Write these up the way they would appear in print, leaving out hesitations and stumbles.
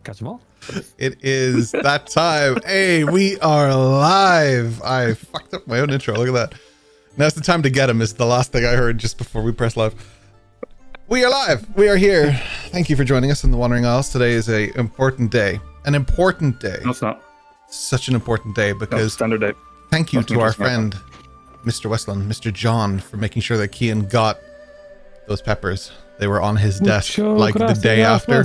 Catch them all. It is that time. Hey, we are live. I fucked up my own intro. Look at that. Now's the time to get him is the last thing I heard just before we press live. We are live. We are here. Thank you for joining us in the Wandering Isles. Today is a important day. An important day. No, it's not. Such an important day because standard day. Thank you to our friend, Mr. Westland, Mr. John, for making sure that Kian got those peppers. They were on his desk like the day after.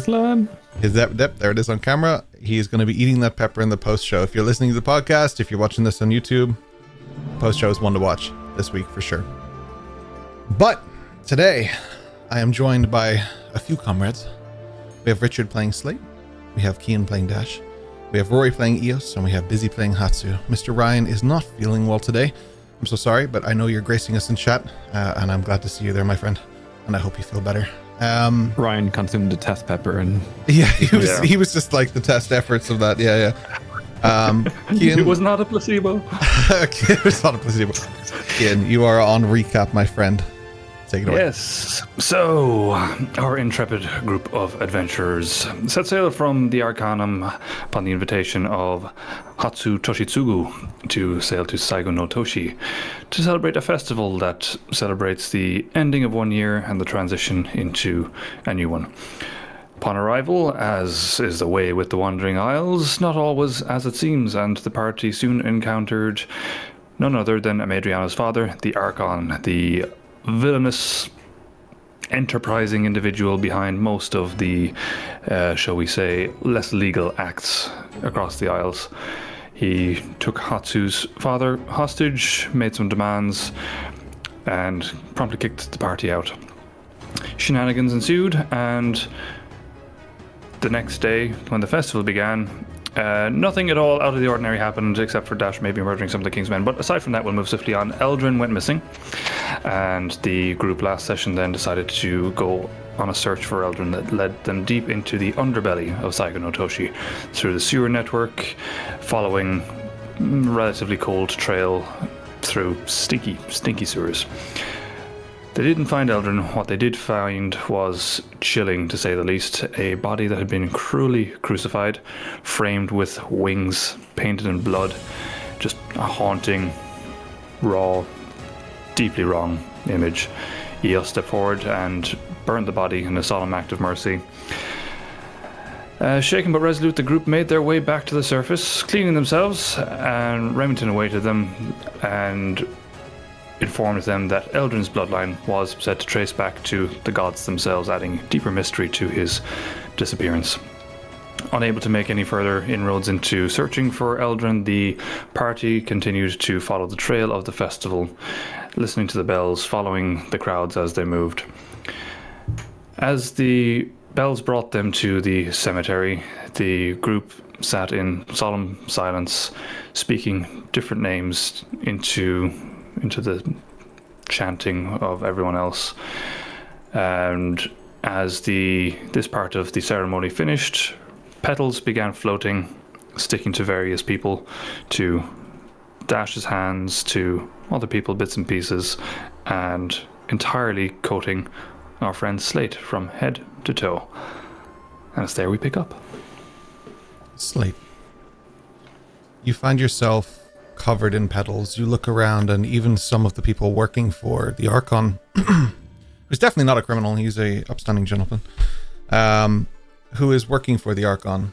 There it is on camera. He's going to be eating that pepper in the post show. If you're listening to the podcast, if you're watching this on YouTube, post show is one to watch this week for sure. But today, I am joined by a few comrades. We have Richard playing Slate. We have Kian playing Dash. We have Rory playing Eos, and we have Busy playing Hatsu. Mr. Ryan is not feeling well today. I'm so sorry, but I know you're gracing us in chat, and I'm glad to see you there, my friend. And I hope you feel better. Ryan consumed the test pepper and he was just like the test efforts of that. Kian, it was not a placebo. It was not a placebo. Kian, you are on recap, my friend. Take it away. Yes. So, our intrepid group of adventurers set sail from the Arcanum upon the invitation of Hatsu Toshitsugu to sail to Saigo no Toshi to celebrate a festival that celebrates the ending of one year and the transition into a new one. Upon arrival, as is the way with the Wandering Isles, not all was as it seems, and the party soon encountered none other than Amadriana's father, the Archon, the villainous, enterprising individual behind most of the, shall we say, less legal acts across the Isles. He took Hatsu's father hostage, made some demands, and promptly kicked the party out. Shenanigans ensued, and the next day, when the festival began, nothing at all out of the ordinary happened except for Dash maybe murdering some of the King's men. But aside from that, we'll move swiftly on. Eldrin went missing, and the group last session then decided to go on a search for Eldrin that led them deep into the underbelly of Saigo no Toshi through the sewer network, following relatively cold trail through stinky sewers. They didn't find Eldrin. What they did find was chilling, to say the least. A body that had been cruelly crucified, framed with wings, painted in blood. Just a haunting, raw, deeply wrong image. Eos stepped forward and burned the body in a solemn act of mercy. Shaken but resolute, the group made their way back to the surface, cleaning themselves, and Remington awaited them and informed them that Eldrin's bloodline was said to trace back to the gods themselves, adding deeper mystery to his disappearance. Unable to make any further inroads into searching for Eldrin, the party continued to follow the trail of the festival, listening to the bells, following the crowds as they moved. As the bells brought them to the cemetery, the group sat in solemn silence, speaking different names into the chanting of everyone else. And as this part of the ceremony finished, petals began floating, sticking to various people, to Dash's hands, to other people, bits and pieces, and entirely coating our friend Slate from head to toe. And it's there we pick up. Slate, you find yourself covered in petals. You look around, and even some of the people working for the Archon, who's definitely not a criminal, he's a upstanding gentleman, who is working for the Archon,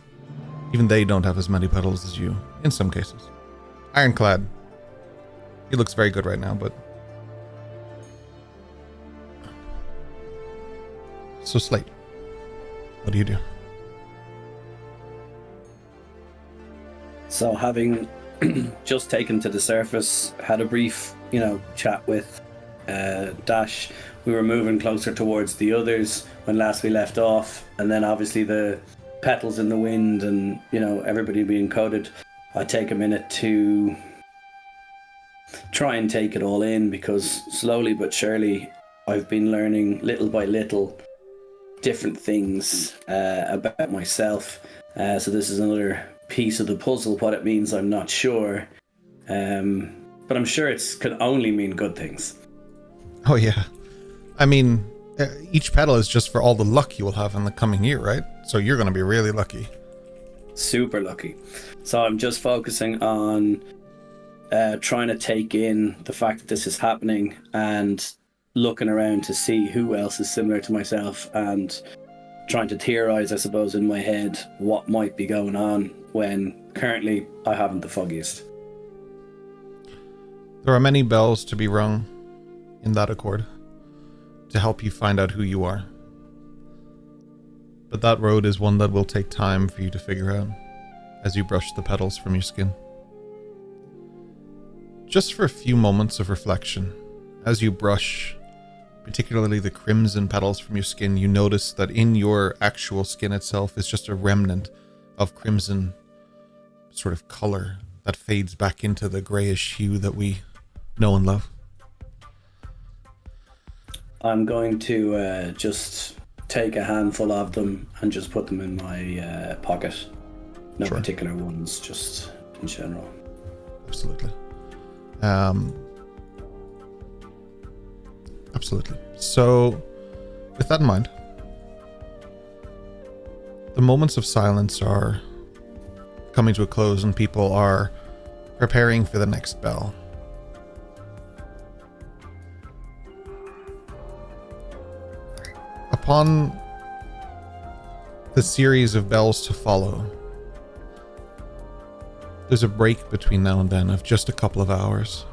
even they don't have as many petals as you, in some cases. Ironclad, he looks very good right now, but... So Slate, what do you do? So having just taken to the surface, had a brief, chat with Dash. We were moving closer towards the others when last we left off, and then obviously the petals in the wind and, everybody being coated. I take a minute to try and take it all in, because slowly but surely I've been learning little by little different things about myself. So this is another piece of the puzzle. What it means, I'm not sure. But I'm sure it can only mean good things. Oh, yeah. I mean, each petal is just for all the luck you will have in the coming year, right? So you're going to be really lucky. super lucky. So I'm just focusing on trying to take in the fact that this is happening and looking around to see who else is similar to myself and trying to theorize, I suppose, in my head what might be going on when currently I haven't the foggiest. There are many bells to be rung in that accord to help you find out who you are. But that road is one that will take time for you to figure out as you brush the petals from your skin. Just for a few moments of reflection, as you brush particularly the crimson petals from your skin, you notice that in your actual skin itself is just a remnant of crimson sort of color that fades back into the grayish hue that we know and love. I'm going to just take a handful of them and just put them in my pocket. No Sure. particular ones, just in general. Absolutely. Absolutely. So, with that in mind, the moments of silence are coming to a close and people are preparing for the next bell. Upon the series of bells to follow, there's a break between now and then of just a couple of hours.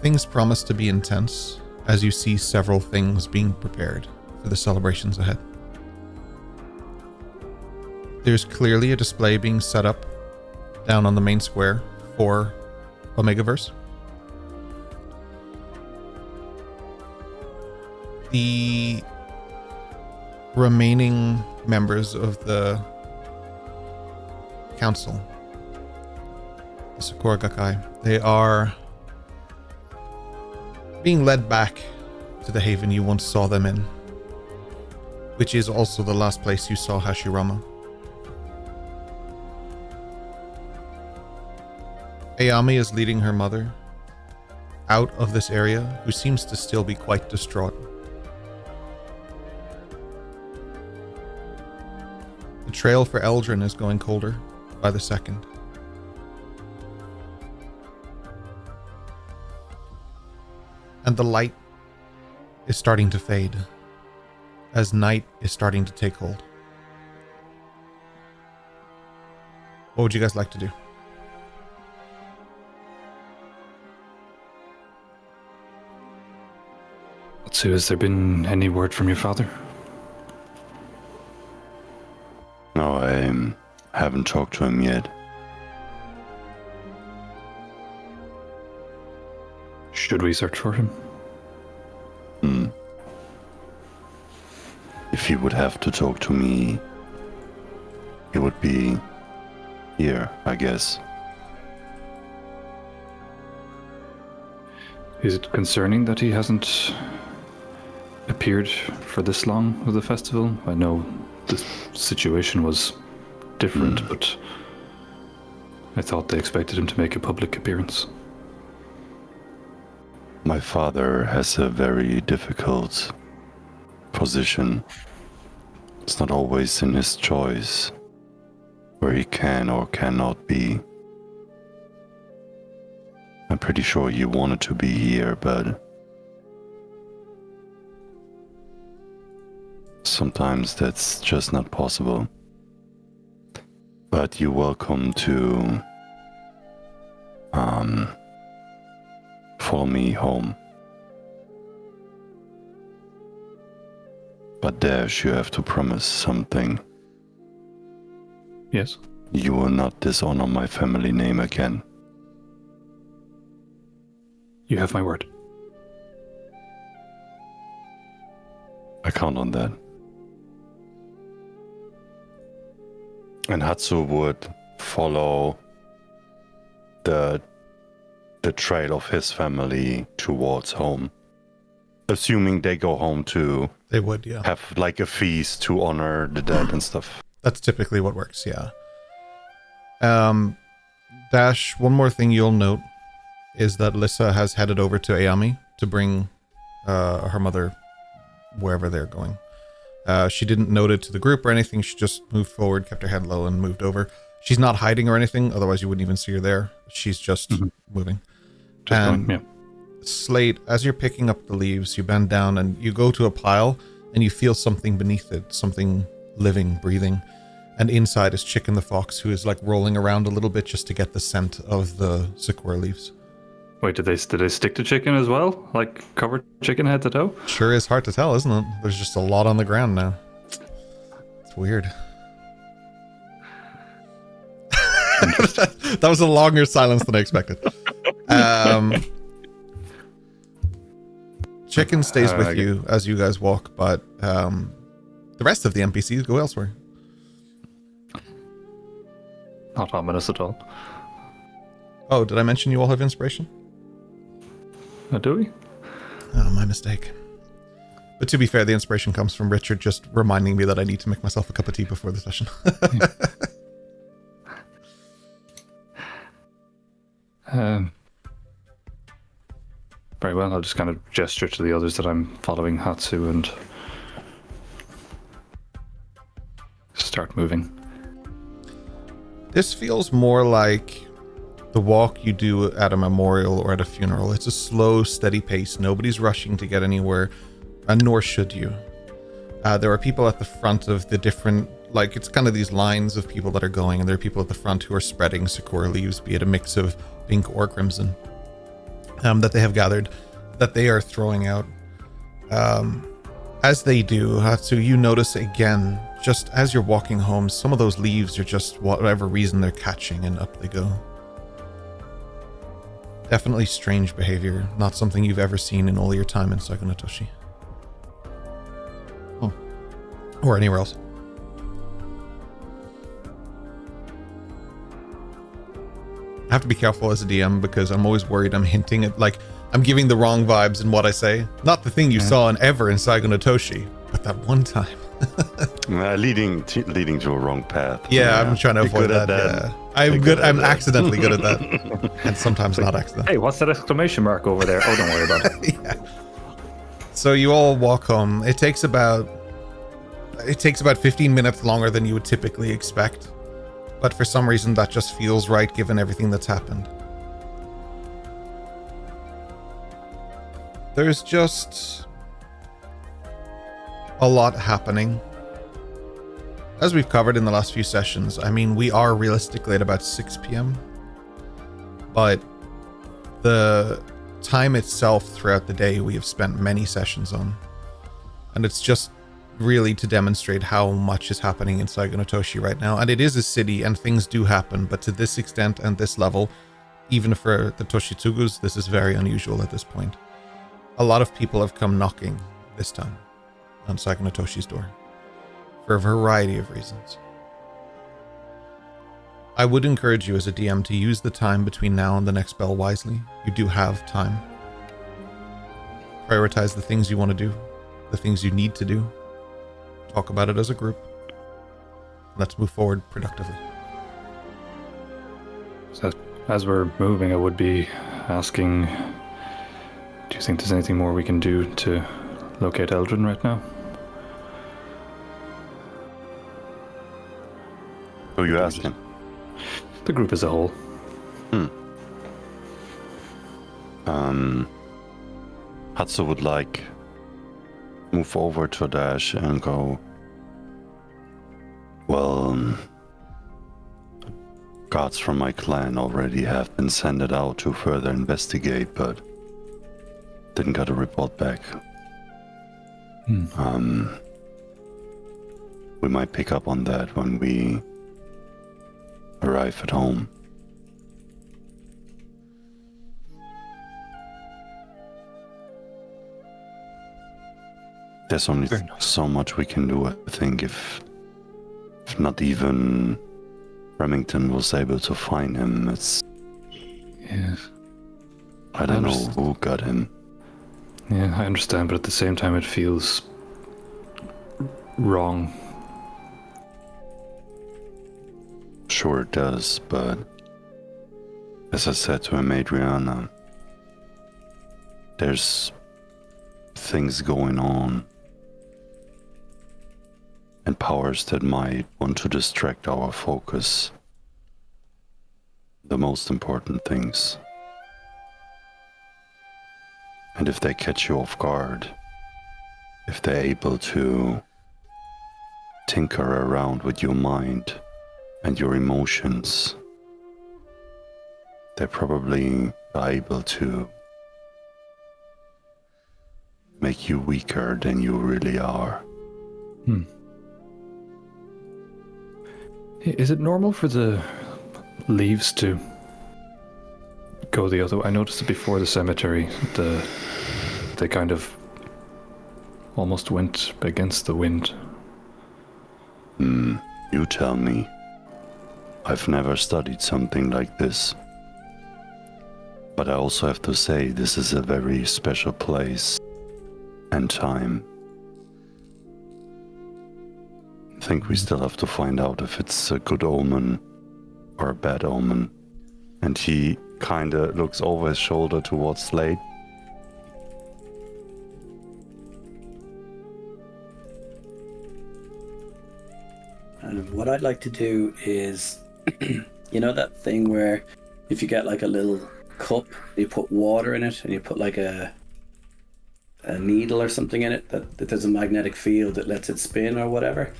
Things promise to be intense as you see several things being prepared for the celebrations ahead. There's clearly a display being set up down on the main square for Omegaverse. The remaining members of the council, the Sakura Gakkai, they are being led back to the haven you once saw them in, which is also the last place you saw Hashirama. Ayami is leading her mother out of this area, who seems to still be quite distraught. The trail for Eldrin is going colder by the second. And the light is starting to fade as night is starting to take hold. What would you guys like to do? So, has there been any word from your father? No, I haven't talked to him yet. Should we search for him? If he would have to talk to me, he would be here, I guess. Is it concerning that he hasn't appeared for this long of the festival? I know the situation was different, but I thought they expected him to make a public appearance. My father has a very difficult position. It's not always in his choice where he can or cannot be. I'm pretty sure he wanted to be here, but sometimes that's just not possible. But you're welcome to follow me home. But Dash, you have to promise something. Yes? You will not dishonor my family name again. You have my word. I count on that. And Hatsu would follow the trail of his family towards home. Assuming they go home to They would, yeah. have like a feast to honor the dead and stuff. That's typically what works, yeah. Dash, one more thing you'll note is that Lissa has headed over to Ayami to bring her mother wherever they're going. She didn't note it to the group or anything. She just moved forward, kept her head low, and moved over. She's not hiding or anything, otherwise you wouldn't even see her there. She's just moving. Just And going, yeah. Slate, as you're picking up the leaves, you bend down and you go to a pile and you feel something beneath it, something living, breathing. And inside is Chicken the Fox, who is like rolling around a little bit just to get the scent of the sakura leaves. Wait, did they stick to Chicken as well? Like cover Chicken head to toe? Sure is hard to tell, isn't it? There's just a lot on the ground now. It's weird. That was a longer silence than I expected. Chicken stays with you as you guys walk, but the rest of the NPCs go elsewhere. Not ominous at all. Oh, did I mention you all have inspiration? Do we? Oh, my mistake. But to be fair, the inspiration comes from Richard just reminding me that I need to make myself a cup of tea before the session. Very well, I'll just kind of gesture to the others that I'm following Hatsu and start moving. This feels more like the walk you do at a memorial or at a funeral. It's a slow, steady pace. Nobody's rushing to get anywhere, and nor should you. There are people at the front of the different, like, it's kind of these lines of people that are going, and there are people at the front who are spreading sakura leaves, be it a mix of pink or crimson, that they have gathered, that they are throwing out. As they do, Hatsu, you notice again, just as you're walking home, some of those leaves are just whatever reason they're catching, and up they go. Definitely strange behavior, not something you've ever seen in all your time in Sagunatoshi. Oh. Or anywhere else. I have to be careful as a DM because I'm always worried I'm hinting at, like, I'm giving the wrong vibes in what I say. Not the thing you saw in ever in Sagunatoshi, but that one time. Leading to a wrong path. Yeah, I'm trying to Be avoid good that. at that. Yeah. I'm Be good. good at I'm that. accidentally good at that, and sometimes not accidentally. Hey, what's that exclamation mark over there? Oh, don't worry about it. Yeah. So you all walk home. It takes about 15 minutes longer than you would typically expect, but for some reason that just feels right given everything that's happened. There's just a lot happening. As we've covered in the last few sessions, I mean, we are realistically at about 6 p.m. But the time itself throughout the day we have spent many sessions on. And it's just really to demonstrate how much is happening in Sagunatoshi right now. And it is a city and things do happen, but to this extent and this level, even for the Toshitsugus, this is very unusual at this point. A lot of people have come knocking this time on Sagunatoshi's door for a variety of reasons. I would encourage you as a DM to use the time between now and the next bell wisely. You do have time. Prioritize the things you want to do, the things you need to do. Talk about it as a group. Let's move forward productively. So, as we're moving, I would be asking, do you think there's anything more we can do to locate Eldrin right now? Who are you asking? The group as a whole. Hatsu would like move over to Dash and go, well, guards from my clan already have been sent out to further investigate, but didn't get a report back. We might pick up on that when we arrive at home. There's only so much we can do, I think, if not even Remington was able to find him. It's... Yes. I don't know who got him. Yeah, I understand, but at the same time it feels wrong. Sure it does, but as I said to him, Adriana, there's things going on and powers that might want to distract our focus. The most important things. And if they catch you off guard, if they're able to tinker around with your mind and your emotions, they probably are able to make you weaker than you really are. Is it normal for the leaves to go the other way? I noticed it before the cemetery. They kind of almost went against the wind. You tell me. I've never studied something like this. But I also have to say, this is a very special place and time. I think we still have to find out if it's a good omen or a bad omen. And he kinda looks over his shoulder towards Slate. What I'd like to do is, you know that thing where if you get like a little cup, you put water in it and you put like a needle or something in it, that there's a magnetic field that lets it spin or whatever.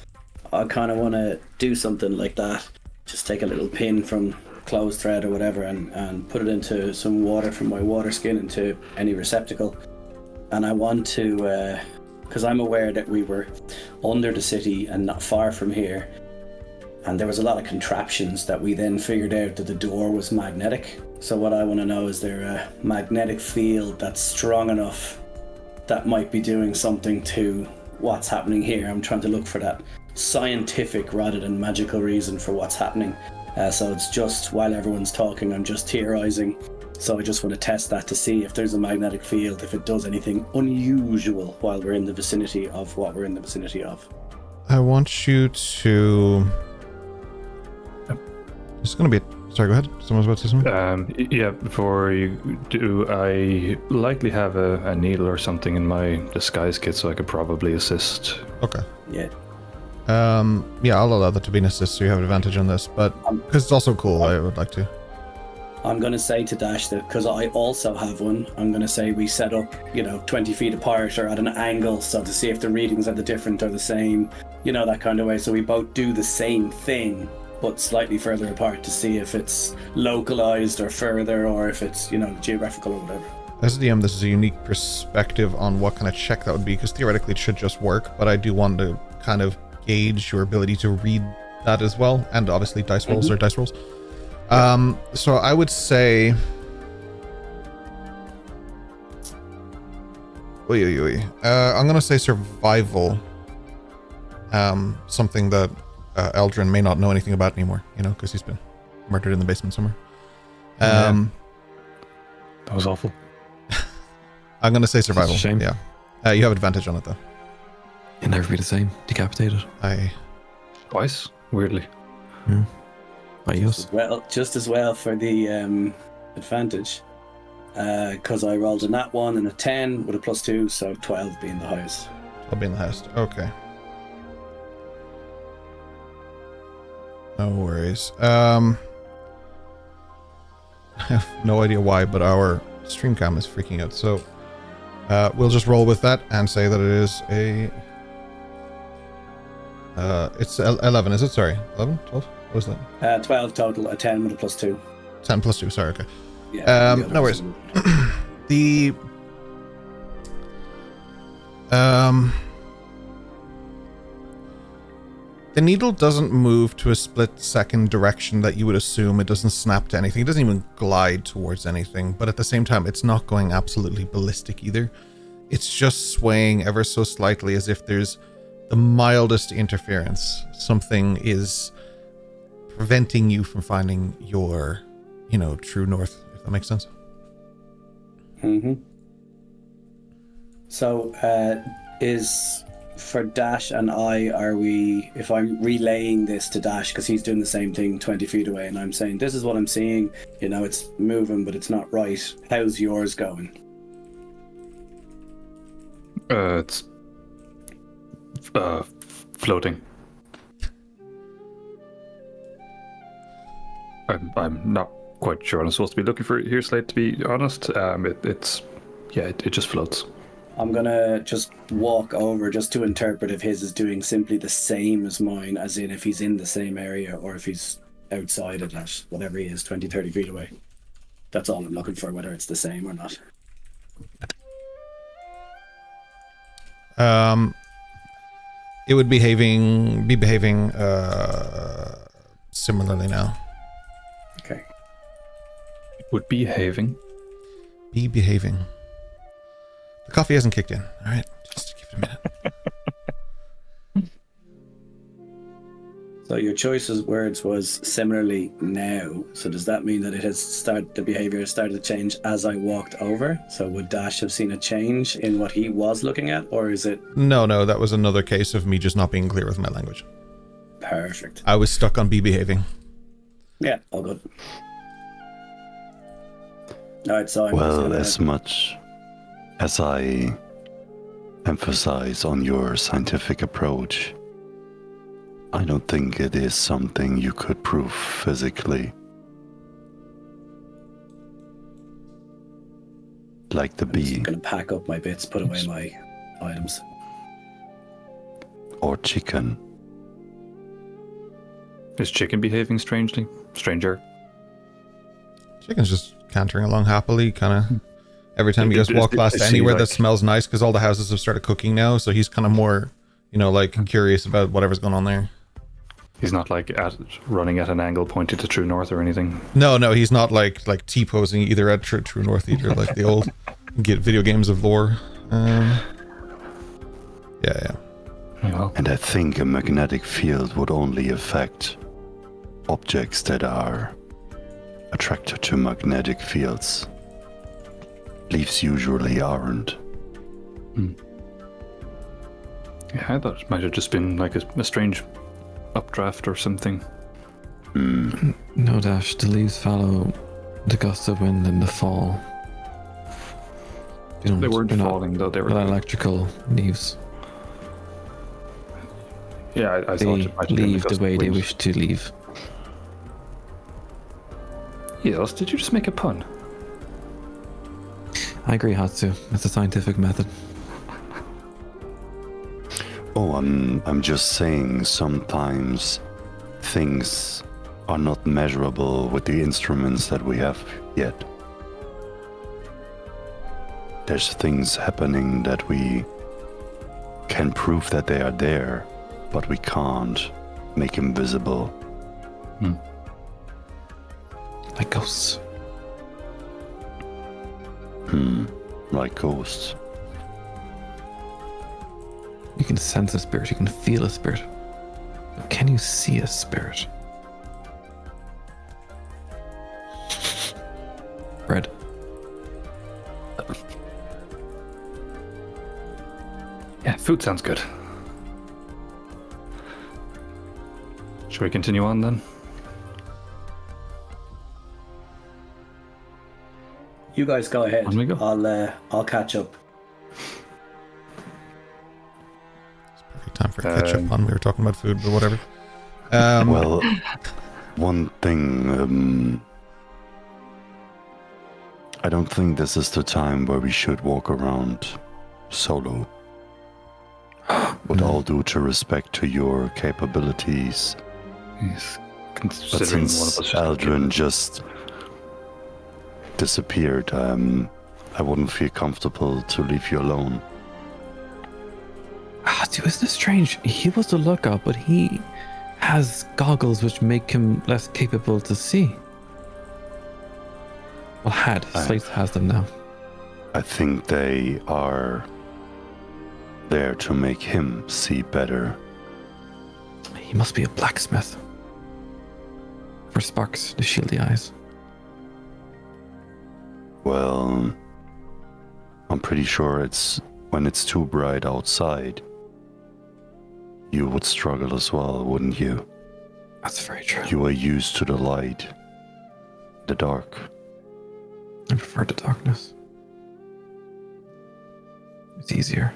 I kind of want to do something like that. Just take a little pin from clothes thread or whatever and put it into some water from my water skin into any receptacle. And I want to, because I'm aware that we were under the city and not far from here, and there was a lot of contraptions that we then figured out that the door was magnetic. So what I want to know, is there a magnetic field that's strong enough that might be doing something to what's happening here? I'm trying to look for that scientific rather than magical reason for what's happening. So it's just, while everyone's talking, I'm just theorizing. So I just want to test that to see if there's a magnetic field, if it does anything unusual while we're in the vicinity of what we're in the vicinity of. I want you to... It's going to be... Sorry, go ahead. Someone's about to say something? Yeah, before you do, I likely have a needle or something in my disguise kit, so I could probably assist. Okay. Yeah. Yeah, I'll allow that to be an assist, so you have an advantage on this, but because it's also cool, I would like to. I'm going to say to Dash that, because I also have one, I'm going to say we set up, 20 feet apart or at an angle, so to see if the readings are the different or the same, that kind of way. So we both do the same thing, but slightly further apart, to see if it's localized or further, or if it's, geographical or whatever. As a DM, this is a unique perspective on what kind of check that would be, because theoretically it should just work, but I do want to kind of gauge your ability to read that as well, and obviously dice rolls are dice rolls. So I would say... I'm going to say survival. Something that Eldrin may not know anything about anymore, because he's been murdered in the basement somewhere. That was awful. I'm going to say survival. That's a shame. Yeah. You have advantage on it, though. You'll never be the same. Decapitated. Twice, weirdly. Adios. Well, just as well for the advantage, because I rolled a nat 1 and a 10 with a +2, so 12 being the highest. I'll be in the highest. Okay. No worries. I have no idea why, but our stream cam is freaking out. So we'll just roll with that and say that it is a... it's 11, is it? Sorry. 11? 12? What was that? 12 total, a 10 with a +2. 10 +2, sorry, okay. Yeah, no worries. The... The needle doesn't move to a split-second direction that you would assume. It doesn't snap to anything. It doesn't even glide towards anything. But at the same time, it's not going absolutely ballistic either. It's just swaying ever so slightly, as if there's the mildest interference. Something is preventing you from finding your, true north, if that makes sense. So, is... For Dash and I, if I'm relaying this to Dash, because he's doing the same thing 20 feet away, and I'm saying, this is what I'm seeing, it's moving, but it's not right. How's yours going? It's floating. I'm not quite sure what I'm supposed to be looking for here, Slate, to be honest. It just floats. I'm gonna just walk over just to interpret if his is doing simply the same as mine, as in if he's in the same area or if he's outside of that, whatever he is, 20, 30 feet away. That's all I'm looking for, whether it's the same or not. It would be behaving similarly now. Okay. It would be behaving. Be behaving. The coffee hasn't kicked in. All right, just give it a minute. So your choice of words was similarly now. So does that mean that the behavior has started to change as I walked over? So would Dash have seen a change in what he was looking at, or is it? No, that was another case of me just not being clear with my language. Perfect. I was stuck on be behaving. Yeah, all good. All right, so as much as I emphasize on your scientific approach, I don't think it is something you could prove physically. Like the bee. I'm going to pack up my bits, put away my items. Or chicken. Is chicken behaving strangely? Stranger? Chicken's just cantering along happily, kind of. Every time you guys walk past anywhere that smells nice, because all the houses have started cooking now, so he's kind of more, curious about whatever's going on there. He's not running at an angle pointed to true north or anything. No, he's not like T-posing either at true north either, like the old video games of lore. Yeah. Well. And I think a magnetic field would only affect objects that are attracted to magnetic fields. Leaves usually aren't. Yeah, I thought it might have just been like a strange updraft or something. No, Dash. The leaves follow the gust of wind and the fall. They weren't falling, though. They were electrical leaves. Yeah, I thought they it might have been leave the way they wish to leave. Yes, did you just make a pun? I agree, Hatsu. It's a scientific method. Oh, I'm just saying sometimes things are not measurable with the instruments that we have yet. There's things happening that we can prove that they are there, but we can't make them visible. Like ghosts. Like ghosts. You can sense a spirit, you can feel a spirit. But can you see a spirit? Bread. Yeah, food sounds good. Should we continue on then? You guys go ahead. On we go. I'll catch up. Time for catch up on. We were talking about food, but whatever. Well, one thing, I don't think this is the time where we should walk around solo. With all due to respect to your capabilities. Yes. But Considering one of since us Aldrin just disappeared, I wouldn't feel comfortable to leave you alone. Isn't it strange? He was the lookout, but he has goggles which make him less capable to see. Well, Slate has them now. I think they are there to make him see better. He must be a blacksmith. For sparks to shield the eyes. Well, I'm pretty sure it's when it's too bright outside. You would struggle as well, wouldn't you? That's very true. You are used to the light, the dark. I prefer the darkness. It's easier.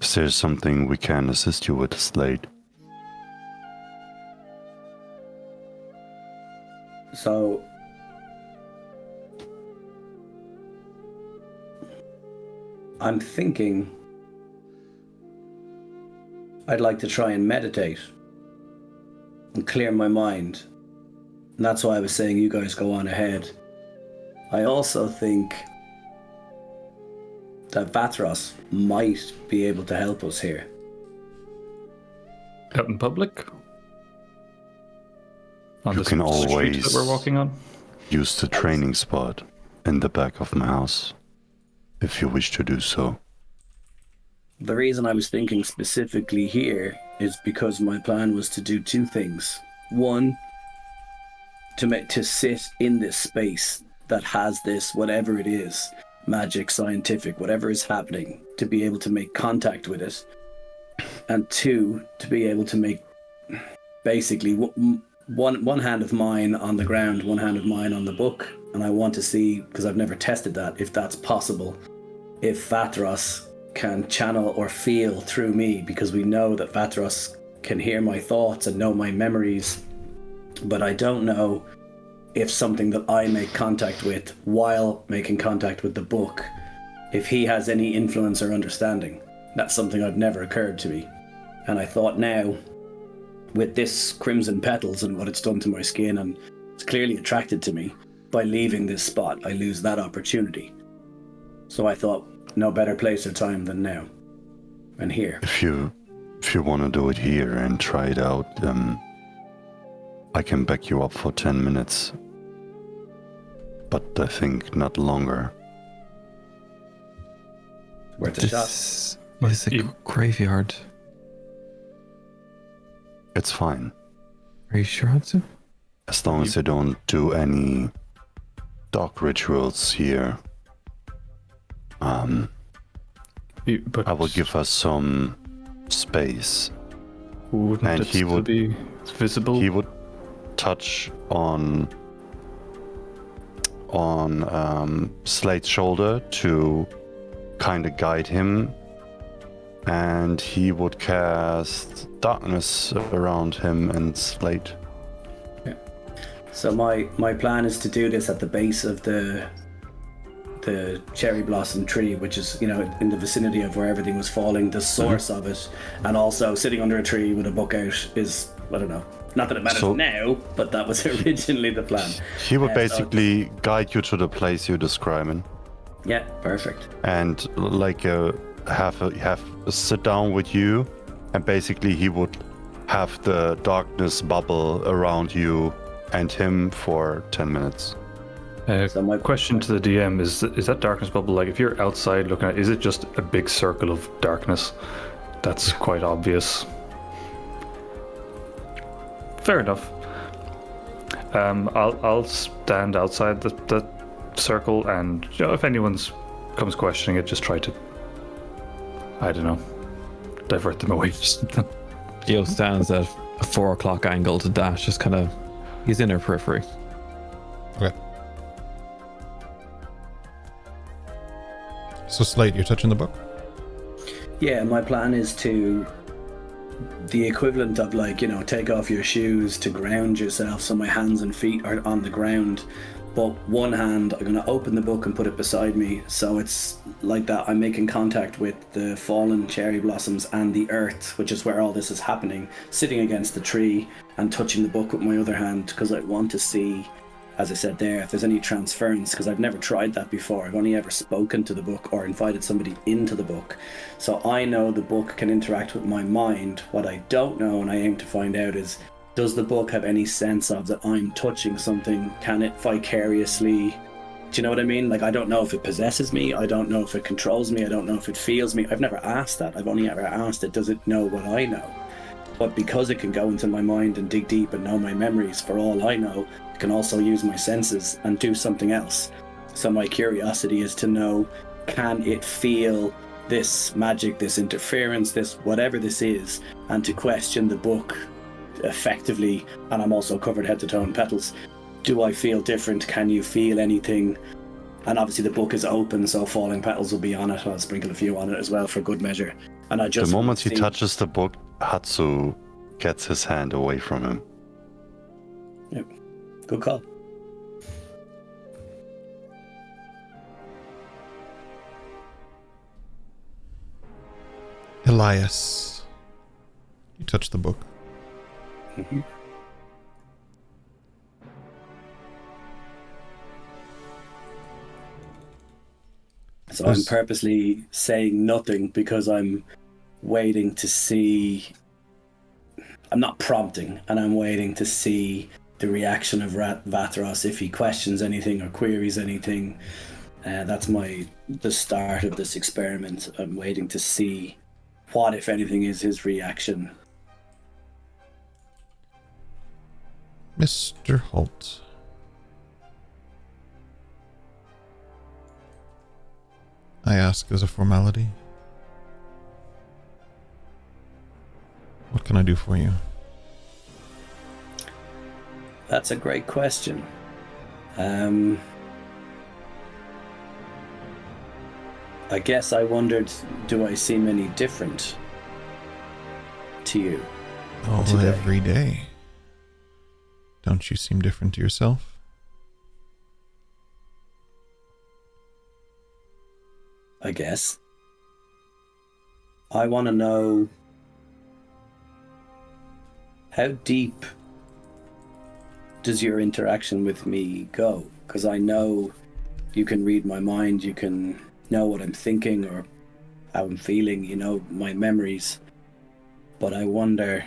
Is there something we can assist you with, Slate? So I'm thinking I'd like to try and meditate and clear my mind. And that's why I was saying you guys go on ahead. I also think that Vatros might be able to help us here. Out in public? On You the can street always that we're walking on? use the training spot in the back of my house, if you wish to do so. The reason I was thinking specifically here is because my plan was to do two things. One, to sit in this space that has this, whatever it is, magic, scientific, whatever is happening, to be able to make contact with it. And two, to be able to make basically one hand of mine on the ground, one hand of mine on the book. And I want to see, because I've never tested that, if that's possible, if Vatros can channel or feel through me, because we know that Vatros can hear my thoughts and know my memories, but I don't know if something that I make contact with while making contact with the book, if he has any influence or understanding. That's something I've never occurred to me. And I thought now, with this crimson petals and what it's done to my skin, and it's clearly attracted to me, by leaving this spot, I lose that opportunity. So I thought, no better place or time than now. And here. If you want to do it here and try it out, I can back you up for 10 minutes. But I think not longer. Worth a shot. This is a graveyard. It's fine. Are you sure, Hatsu? As long as you don't do any dark rituals here. But I will give us some space. wouldn't and it he still would- be visible? He would touch on Slate's shoulder to kind of guide him, and he would cast darkness around him and Slate. So my plan is to do this at the base of the cherry blossom tree, which is, in the vicinity of where everything was falling, the source of it, and also sitting under a tree with a book out is, I don't know, not that it matters now, but that was originally the plan. He would basically guide you to the place you're describing, Yeah, perfect. and like have a sit down with you, and basically he would have the darkness bubble around you and him for 10 minutes. So my Question to the DM is that darkness bubble, like if you're outside looking at it, is it just a big circle of darkness? That's quite obvious. Fair enough. I'll stand outside the circle, and if anyone comes questioning it, just try to, I don't know, divert them away from something. Geo stands at a 4 o'clock angle to Dash, just kind of, he's in her periphery. Okay. So Slate, you're touching the book? Yeah, my plan is to the equivalent of take off your shoes to ground yourself, so my hands and feet are on the ground, but one hand I'm going to open the book and put it beside me, so it's like that I'm making contact with the fallen cherry blossoms and the earth, which is where all this is happening, sitting against the tree and touching the book with my other hand, because I want to see, as I said there, if there's any transference, because I've never tried that before. I've only ever spoken to the book or invited somebody into the book. So I know the book can interact with my mind. What I don't know, and I aim to find out, is does the book have any sense of that I'm touching something? Can it vicariously, do you know what I mean? Like, I don't know if it possesses me. I don't know if it controls me. I don't know if it feels me. I've never asked that. I've only ever asked it, does it know what I know? But because it can go into my mind and dig deep and know my memories, for all I know, it can also use my senses and do something else. So my curiosity is to know, can it feel this magic, this interference, this whatever this is, and to question the book effectively. And I'm also covered head to toe in petals. Do I feel different? Can you feel anything? And obviously the book is open, so falling petals will be on it. I'll sprinkle a few on it as well for good measure. And I just The moment he touches the book, Hatsu gets his hand away from him. Yep. Good call. Elias, you touch the book. Mhm. So I'm purposely saying nothing because I'm waiting to see. I'm not prompting, and I'm waiting to see the reaction of Vatros if he questions anything or queries anything. That's the start of this experiment. I'm waiting to see what, if anything, is his reaction. Mr. Holt. I ask as a formality. What can I do for you? That's a great question. I guess I wondered, do I seem any different to you? Oh, today? Every day. Don't you seem different to yourself? I guess. I want to know, how deep does your interaction with me go? Because I know you can read my mind, you can know what I'm thinking or how I'm feeling, you know, my memories. But I wonder,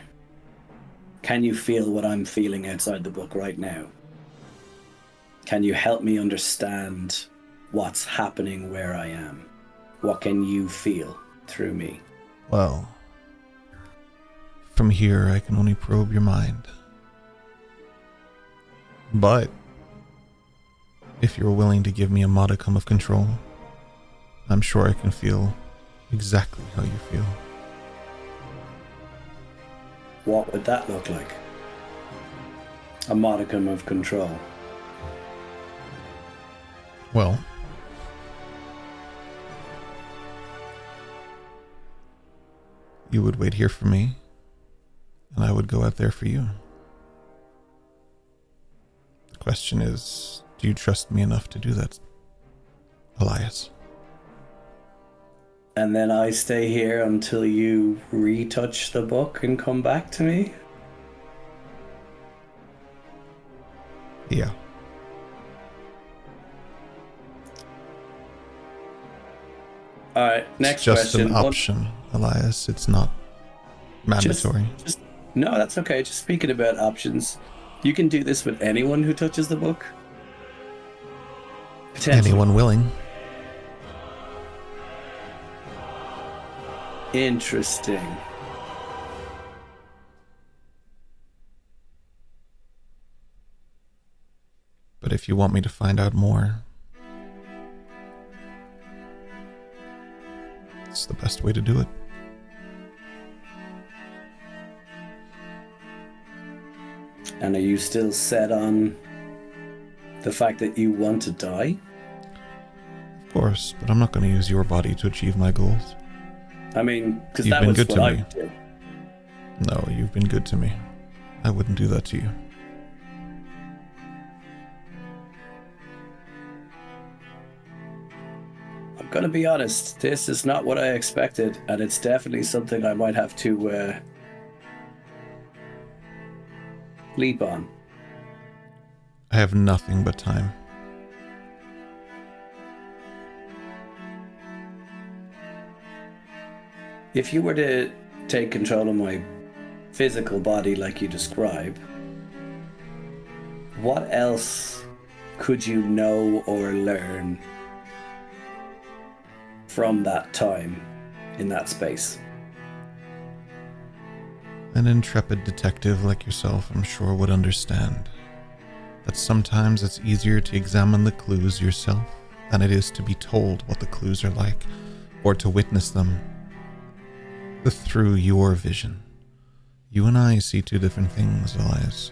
can you feel what I'm feeling outside the book right now? Can you help me understand what's happening where I am? What can you feel through me? Well, from here I can only probe your mind. But if you're willing to give me a modicum of control, I'm sure I can feel exactly how you feel. What would that look like? A modicum of control. Well, you would wait here for me, and I would go out there for you. The question is, do you trust me enough to do that, Elias? And then I stay here until you retouch the book and come back to me? Yeah. Alright, next It's just question. an option, Elias. It's not mandatory. No, that's okay. Just speaking about options, you can do this with anyone who touches the book? Potentially. Anyone willing. Interesting. But if you want me to find out more, it's the best way to do it. And are you still set on the fact that you want to die? Of course, but I'm not going to use your body to achieve my goals. I mean, because You've that been was good what to I me. would do. No, you've been good to me. I wouldn't do that to you. I'm gonna be honest, this is not what I expected, and it's definitely something I might have to leap on. I have nothing but time. If you were to take control of my physical body like you describe, what else could you know or learn from that time in that space? An intrepid detective like yourself, I'm sure, would understand that sometimes it's easier to examine the clues yourself than it is to be told what the clues are like, or to witness them through your vision. You and I see two different things, Elias.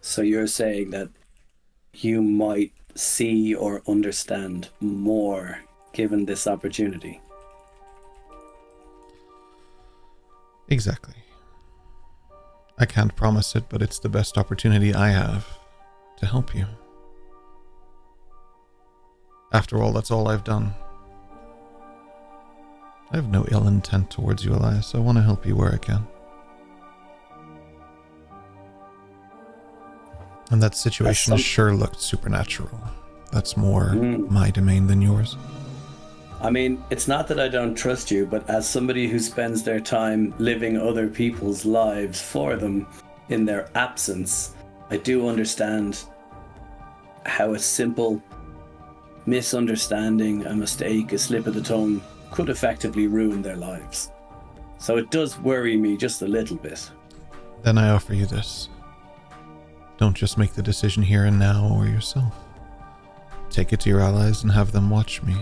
So you're saying that you might see or understand more given this opportunity? Exactly. I can't promise it, but it's the best opportunity I have to help you. After all, that's all I've done. I have no ill intent towards you, Elias. I want to help you where I can. And that situation sure looked supernatural. That's more my domain than yours. I mean, it's not that I don't trust you, but as somebody who spends their time living other people's lives for them in their absence, I do understand how a simple misunderstanding, a mistake, a slip of the tongue could effectively ruin their lives. So it does worry me just a little bit. Then I offer you this. Don't just make the decision here and now or yourself. Take it to your allies and have them watch me.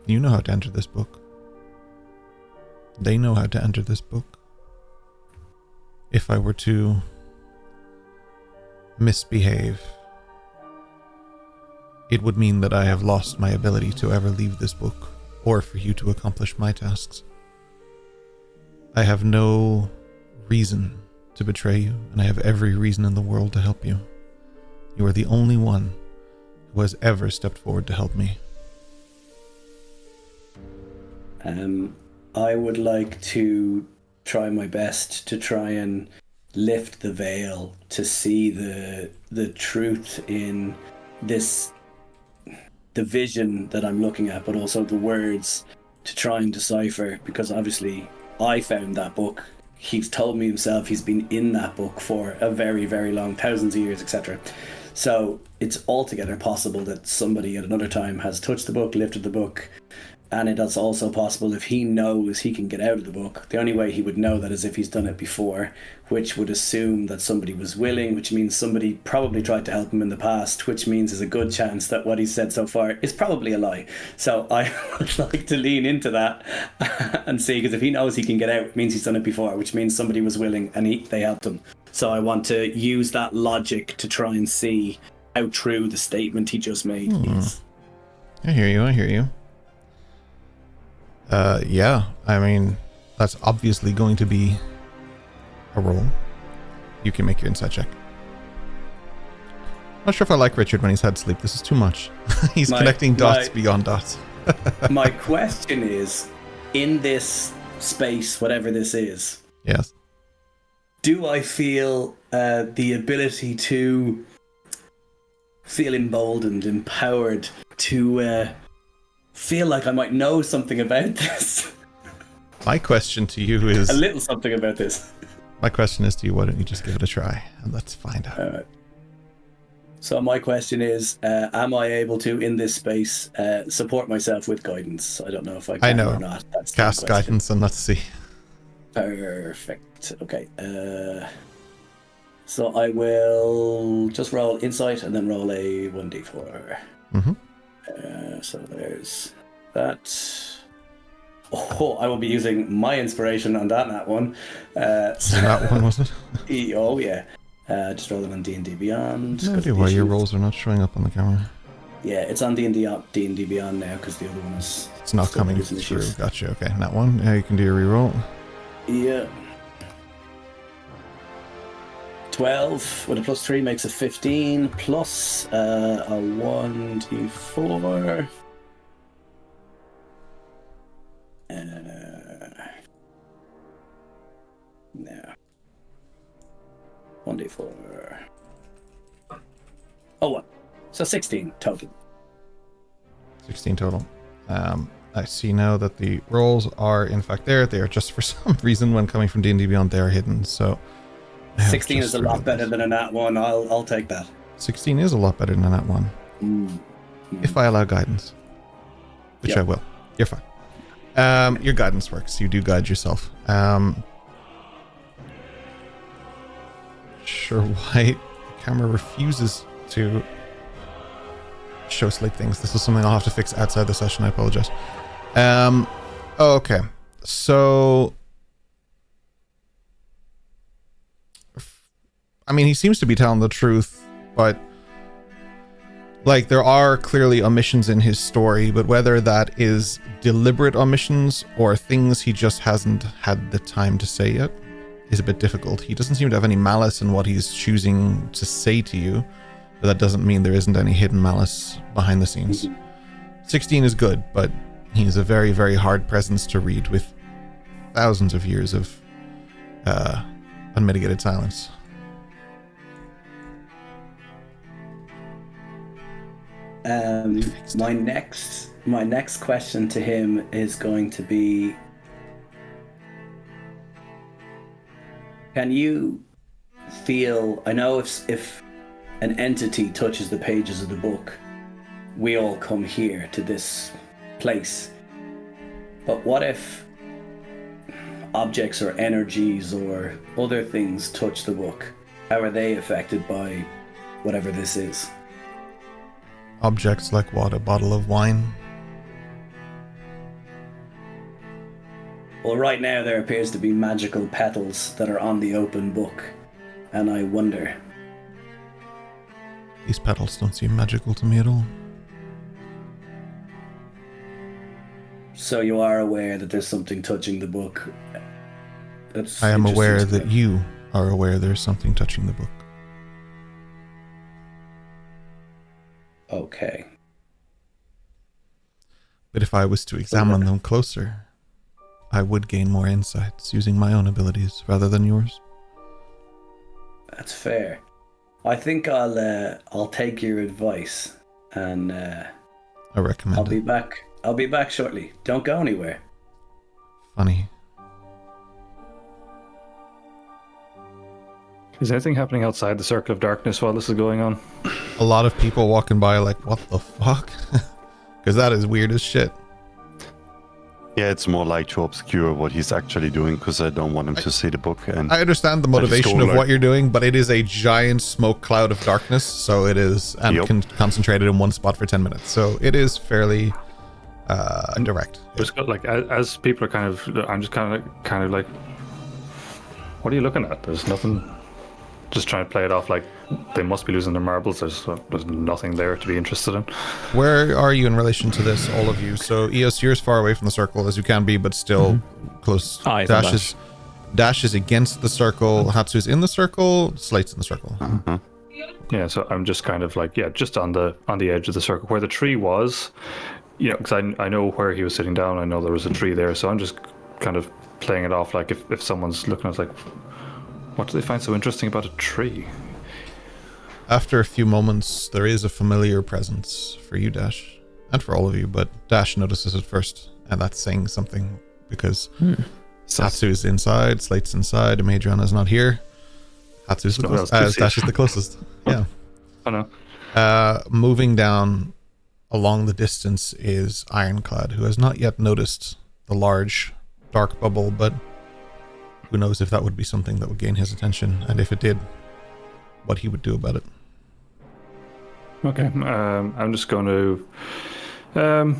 You know how to enter this book. They know how to enter this book. If I were to misbehave, it would mean that I have lost my ability to ever leave this book, or for you to accomplish my tasks. I have no reason to betray you, and I have every reason in the world to help you. You are the only one who has ever stepped forward to help me. I would like to try my best to try and lift the veil to see the truth in this, the vision that I'm looking at, but also the words to try and decipher, because obviously I found that book. He's told me himself he's been in that book for a very, very long, thousands of years, etc. So it's altogether possible that somebody at another time has touched the book, lifted the book, and it is also possible if he knows he can get out of the book. The only way he would know that is if he's done it before, which would assume that somebody was willing, which means somebody probably tried to help him in the past, which means there's a good chance that what he's said so far is probably a lie. So I would like to lean into that and see, because if he knows he can get out, it means he's done it before, which means somebody was willing and they helped him. So I want to use that logic to try and see how true the statement he just made is. I hear you. Yeah, I mean, that's obviously going to be a roll. You can make your insight check. Not sure if I like Richard when he's had sleep. This is too much. He's connecting dots beyond dots. My question is, in this space, whatever this is, yes, do I feel the ability to feel emboldened, empowered, to feel like I might know something about this? My question to you is... a little something about this. My question is to you, why don't you just give it a try and let's find out. So my question is, am I able to, in this space, support myself with guidance? I don't know if I can or not. That's cast guidance and let's see. Perfect. Okay. So I will just roll insight and then roll a 1d4. Mm-hmm. So there's that. Oh, I will be using my inspiration on that one. So that one, was it? Oh, yeah. Just roll it on D&D Beyond. No idea why your rolls are not showing up on the camera. Yeah, it's on D&D Beyond now because the other one is... It's not coming through. Gotcha, okay. That one, yeah, you can do your reroll. Yeah. 12 with a plus 3 makes a 15 plus a 1d4. No. 1d4. Oh, 1. So 16 total. 16 total. I see now that the rolls are in fact there. They are just for some reason when coming from D&D Beyond they are hidden. So 16 is a lot better than a nat 1. I'll take that. 16 is a lot better than a nat 1. If I allow guidance, which I will. You're fine. Your guidance works. You do guide yourself. Sure why the camera refuses to show Slate things. This is something I'll have to fix outside the session. I apologize. Okay. So, I mean, he seems to be telling the truth, but like there are clearly omissions in his story, but whether that is deliberate omissions or things he just hasn't had the time to say yet is a bit difficult. He doesn't seem to have any malice in what he's choosing to say to you. But that doesn't mean there isn't any hidden malice behind the scenes. 16 is good, but he's a very, very hard presence to read with thousands of years of unmitigated silence. My next question to him is going to be, can you feel, I know if an entity touches the pages of the book, we all come here to this place. But what if objects or energies or other things touch the book? How are they affected by whatever this is? Objects like what? A bottle of wine? Well, right now there appears to be magical petals that are on the open book, and I wonder. These petals don't seem magical to me at all. So you are aware that there's something touching the book. I am aware that you are aware there's something touching the book. Okay. But if I was to examine them closer, I would gain more insights using my own abilities rather than yours. That's fair. I think I'll take your advice, and I recommend I'll be back. I'll be back shortly. Don't go anywhere. Funny. Is anything happening outside the circle of darkness while this is going on? A lot of people walking by like, what the fuck? Because that is weird as shit. Yeah, it's more like to obscure what he's actually doing because I don't want him to see the book. And I understand the motivation of what you're doing, but it is a giant smoke cloud of darkness, so it is concentrated in one spot for 10 minutes. So it is fairly direct. Just like as people are I'm just kind of like, what are you looking at? There's nothing. Just trying to play it off like they must be losing their marbles. There's nothing there to be interested in. Where are you in relation to this, all of you? So Eos, you're as far away from the circle as you can be, but still close. Dash is against the circle. Hatsu's in the circle. Slate's in the circle. Yeah, so I'm just kind of like, just on the edge of the circle where the tree was. Because I know where he was sitting down. I know there was a tree there, so I'm just kind of playing it off like if someone's looking, I was like, what do they find so interesting about a tree? After a few moments, there is a familiar presence for you, Dash, and for all of you, but Dash notices it first, and that's saying something, because Hatsu is inside, Slate's inside, Amadriana's not here. Hatsu's the closest. Dash is the closest. Yeah. I know. Moving down along the distance is Ironclad, who has not yet noticed the large, dark bubble, but who knows if that would be something that would gain his attention, and if it did, what he would do about it. Okay, I'm just going to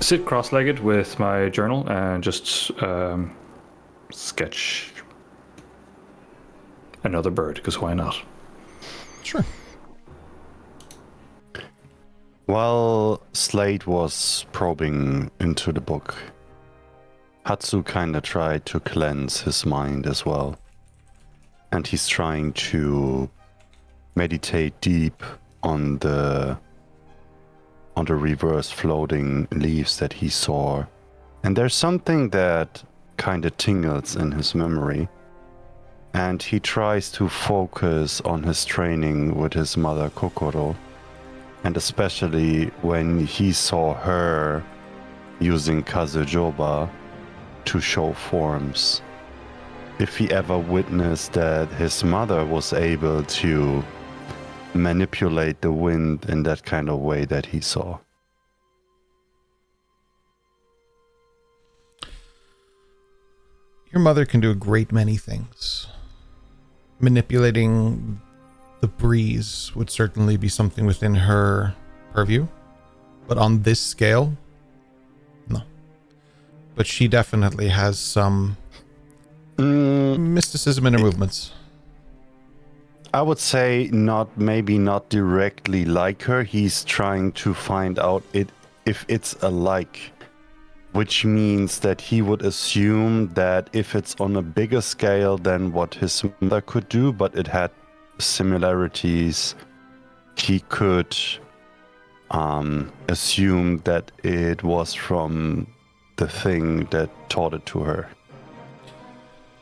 sit cross-legged with my journal and just sketch another bird, because why not? Sure. While Slate was probing into the book, Hatsu kind of tried to cleanse his mind as well. And he's trying to meditate deep on the reverse floating leaves that he saw. And there's something that kind of tingles in his memory. And he tries to focus on his training with his mother Kokoro. And especially when he saw her using Kazujoba to show forms. If he ever witnessed that his mother was able to manipulate the wind in that kind of way that he saw. Your mother can do a great many things. Manipulating the breeze would certainly be something within her purview, but on this scale, no. But she definitely has some mysticism in her movements. I would say maybe not directly like her. He's trying to find out if it's alike, which means that he would assume that if it's on a bigger scale than what his mother could do, but it had similarities, he could assume that it was from the thing that taught it to her.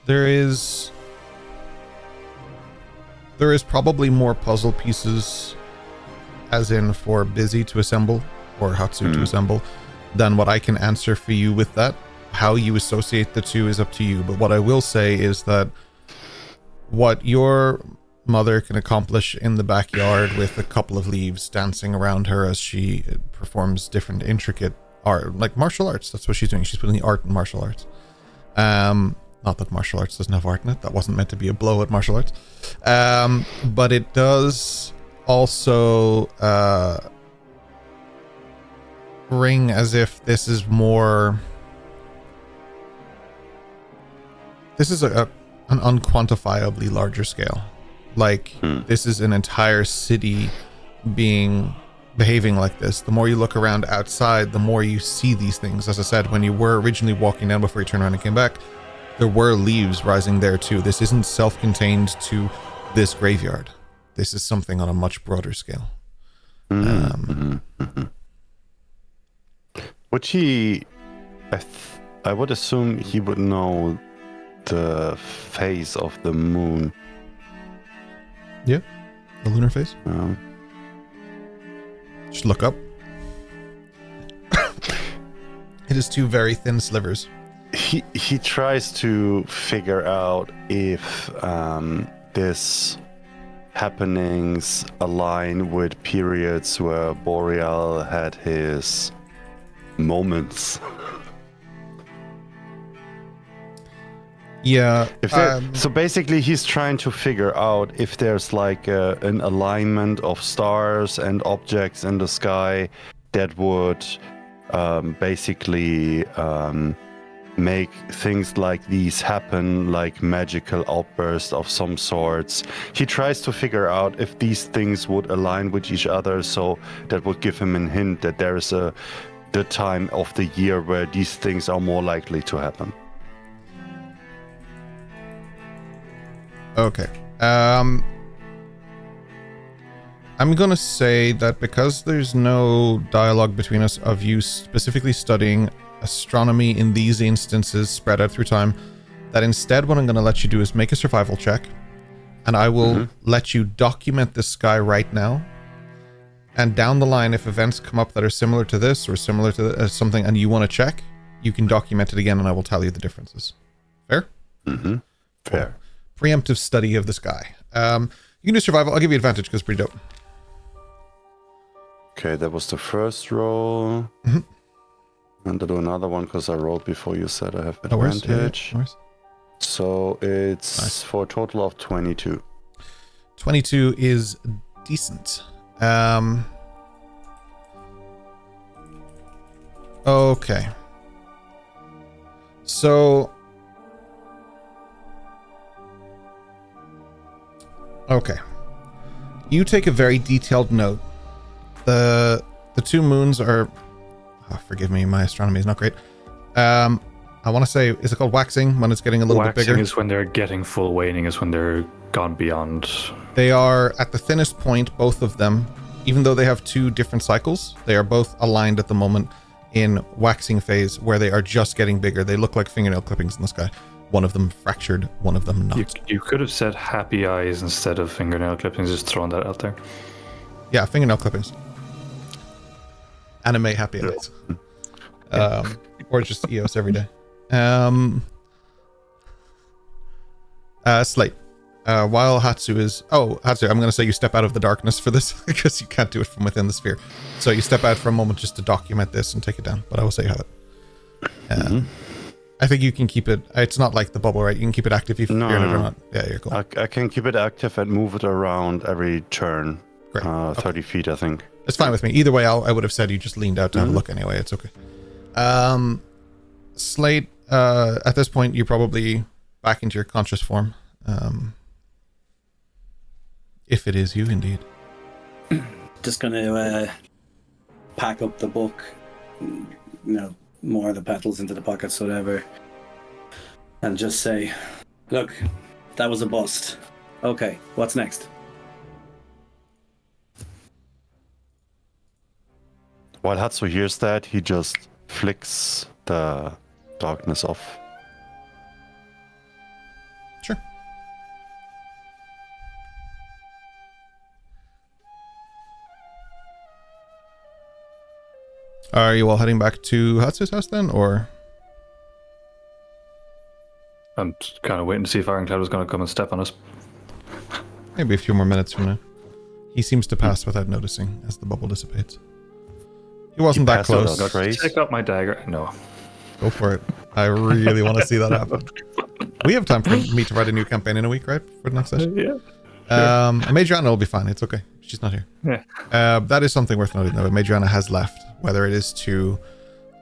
There is probably more puzzle pieces, as in for Busy to assemble or Hatsu to assemble, than what I can answer for you with that. How you associate the two is up to you. But what I will say is that what your mother can accomplish in the backyard with a couple of leaves dancing around her as she performs different intricate art, like martial arts. That's what she's doing. She's putting the art in martial arts. Not that martial arts doesn't have art in it. That wasn't meant to be a blow at martial arts. But it does also ring as if this is more... This is an unquantifiably larger scale. Like, this is an entire city behaving like this. The more you look around outside, the more you see these things. As I said, when you were originally walking down before you turned around and came back, there were leaves rising there too. This isn't self-contained to this graveyard. This is something on a much broader scale. Would he... I would assume he would know the phase of the moon. Yeah, the lunar phase. Just look up. It is two very thin slivers. He tries to figure out if this happenings align with periods where Boreal had his moments. Yeah. So basically he's trying to figure out if there's like an alignment of stars and objects in the sky that would basically make things like these happen, like magical outbursts of some sorts. He tries to figure out if these things would align with each other, so that would give him a hint that there is the time of the year where these things are more likely to happen. Okay. I'm gonna say that because there's no dialogue between us of you specifically studying astronomy in these instances spread out through time, that instead what I'm gonna let you do is make a survival check, and I will let you document the sky right now. And down the line, if events come up that are similar to this or similar to something and you want to check, you can document it again and I will tell you the differences. Fair? Fair. Preemptive study of the sky. You can do survival. I'll give you advantage because it's pretty dope. Okay, that was the first roll. And I'll do another one because I rolled before you said I have advantage. No worries. So it's nice. For a total of 22. 22 is decent. Okay. So... Okay. You take a very detailed note. The two moons are... Oh, forgive me, my astronomy is not great. I want to say, is it called waxing when it's getting a little bit bigger? Waxing is when they're getting full, waning is when they're gone beyond. They are at the thinnest point, both of them. Even though they have two different cycles, they are both aligned at the moment in waxing phase, where they are just getting bigger. They look like fingernail clippings in the sky. One of them fractured, one of them not. You could have said happy eyes instead of fingernail clippings, just throwing that out there. Yeah, fingernail clippings. Anime happy eyes. Or just EOS every day. Slate. While Hatsu is... Oh, Hatsu, I'm going to say you step out of the darkness for this because you can't do it from within the sphere. So you step out for a moment just to document this and take it down. But I will say you have it. I think you can keep it... It's not like the bubble, right? You can keep it active if you're in it or not. Yeah, you're cool. I can keep it active and move it around every turn. Great. 30 feet, I think. It's fine with me. Either way, I would have said you just leaned out to have a look anyway. It's okay. Slate, at this point, you're probably back into your conscious form. If it is you, indeed. Just going to pack up the book, more of the petals into the pockets, whatever, and just say, look, that was a bust. Okay, what's next? While Hatsu hears that, he just flicks the darkness off. Sure. Are you all heading back to Hatsu's house then, or? I'm kind of waiting to see if Ironclad was going to come and step on us. Maybe a few more minutes from now. He seems to pass without noticing as the bubble dissipates. He wasn't that passed out close. on Trace. Take out my dagger. No. Go for it. I really want to see that happen. We have time for me to write a new campaign in a week, right? For the next session. Yeah. Majorana will be fine. It's okay. She's not here. Yeah. That is something worth noting, though. Majorana has left, whether it is to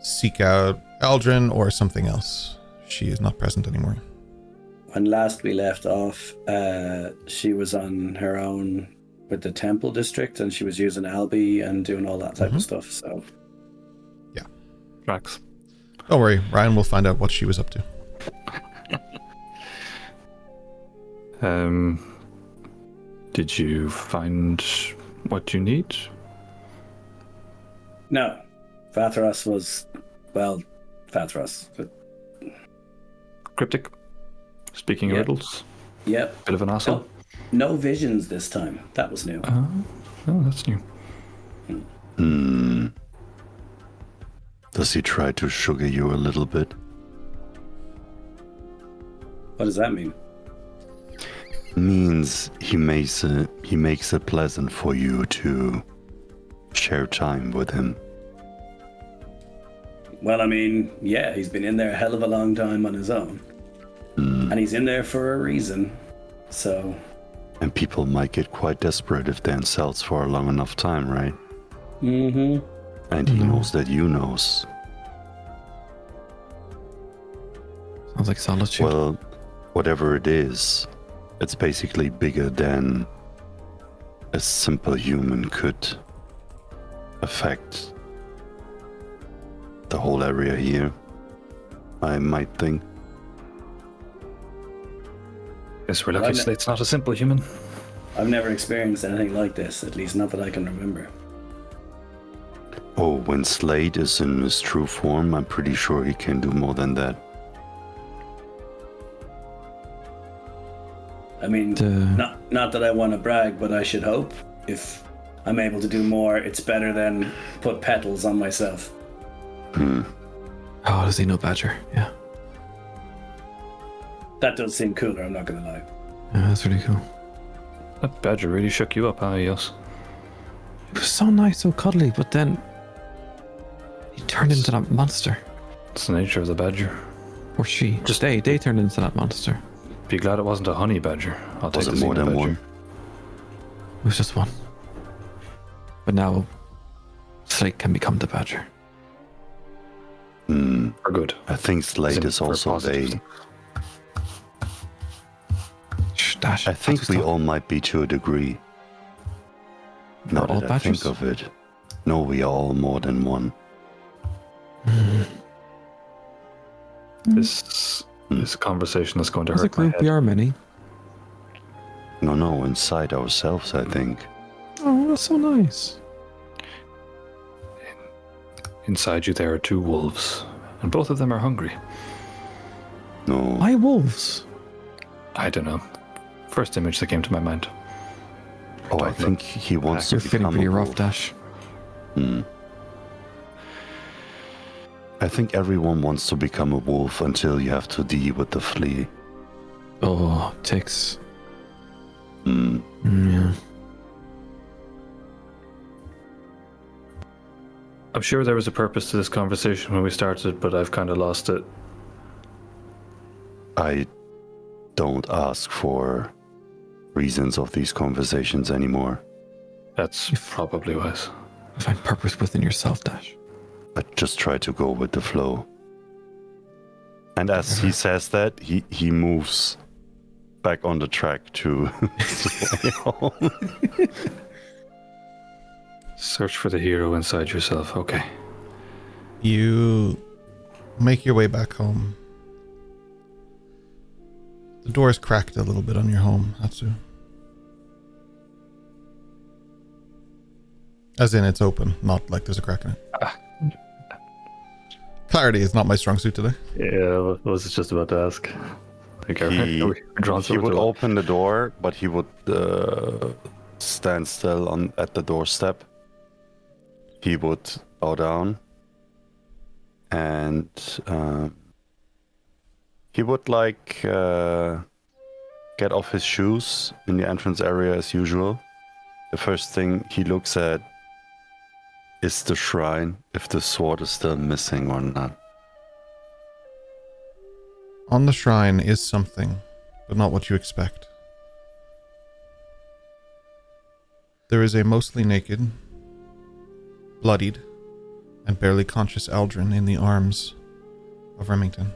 seek out Aldrin or something else. She is not present anymore. When last we left off, she was on her own with the temple district, and she was using Albi and doing all that type of stuff. So, yeah, tracks. Don't worry, Ryan will find out what she was up to. Did you find what you need? No, Vathras was, well, Vathras. Cryptic. Speaking Yeah. riddles. Yep. Bit of an asshole. No visions this time. That was new. Oh, that's new. Does he try to sugar you a little bit? What does that mean? Means he makes it pleasant for you to share time with him. Well, I mean, yeah, he's been in there a hell of a long time on his own. And he's in there for a reason. So... And people might get quite desperate if they're in cells for a long enough time, right? Mm-hmm. And he knows that you knows. Sounds like solitude. Well, whatever it is, it's basically bigger than a simple human could affect the whole area here, I might think. Guess we're lucky Slate's not a simple human. I've never experienced anything like this, at least not that I can remember. Oh, when Slate is in his true form, I'm pretty sure he can do more than that. I mean, not that I want to brag, but I should hope. If I'm able to do more, it's better than put petals on myself. Oh, does he know Badger? Yeah. That does seem cooler, I'm not going to lie. Yeah, that's really cool. That badger really shook you up, huh, Eos? He was so nice, so cuddly, but then he turned into that monster. It's the nature of the badger. Or she. Just they turned into that monster. Be glad it wasn't a honey badger. I'll take Was the it more than badger. one? It was just one. But now Slate can become the Badger. For good. I think Slate is For also positive. a... Shh, Dash. I think that's we stuff. all might be to a degree. Now all that I think badgers? of it. No, we are all more than one. This conversation is going to As a hurt my group, head. we are many. No, inside ourselves, I think. Oh, that's so nice. Inside you there are two wolves, and both of them are hungry. No. Why wolves? I don't know. First image that came to my mind. Oh, I think he wants to You're feeling become pretty a rough, wolf. Dash. I think everyone wants to become a wolf until you have to deal with the flea. Oh, ticks. Hmm. Yeah. I'm sure there was a purpose to this conversation when we started, but I've kind of lost it. I don't ask for reasons of these conversations anymore. That's probably wise. Find purpose within yourself, Dash. I just try to go with the flow. And as he says that, he moves back on the track to his way home. Search for the hero inside yourself. Okay. You make your way back home. The door is cracked a little bit on your home, Hatsu. As in, it's open, not like there's a crack in it. Clarity is not my strong suit today. Yeah, I was just about to ask. He would open the door, but he would stand still at the doorstep. He would bow down, and he would get off his shoes in the entrance area as usual. The first thing he looks at is the shrine, if the sword is still missing or not. On the shrine is something, but not what you expect. There is a mostly naked, bloodied, and barely conscious Aldrin in the arms of Remington.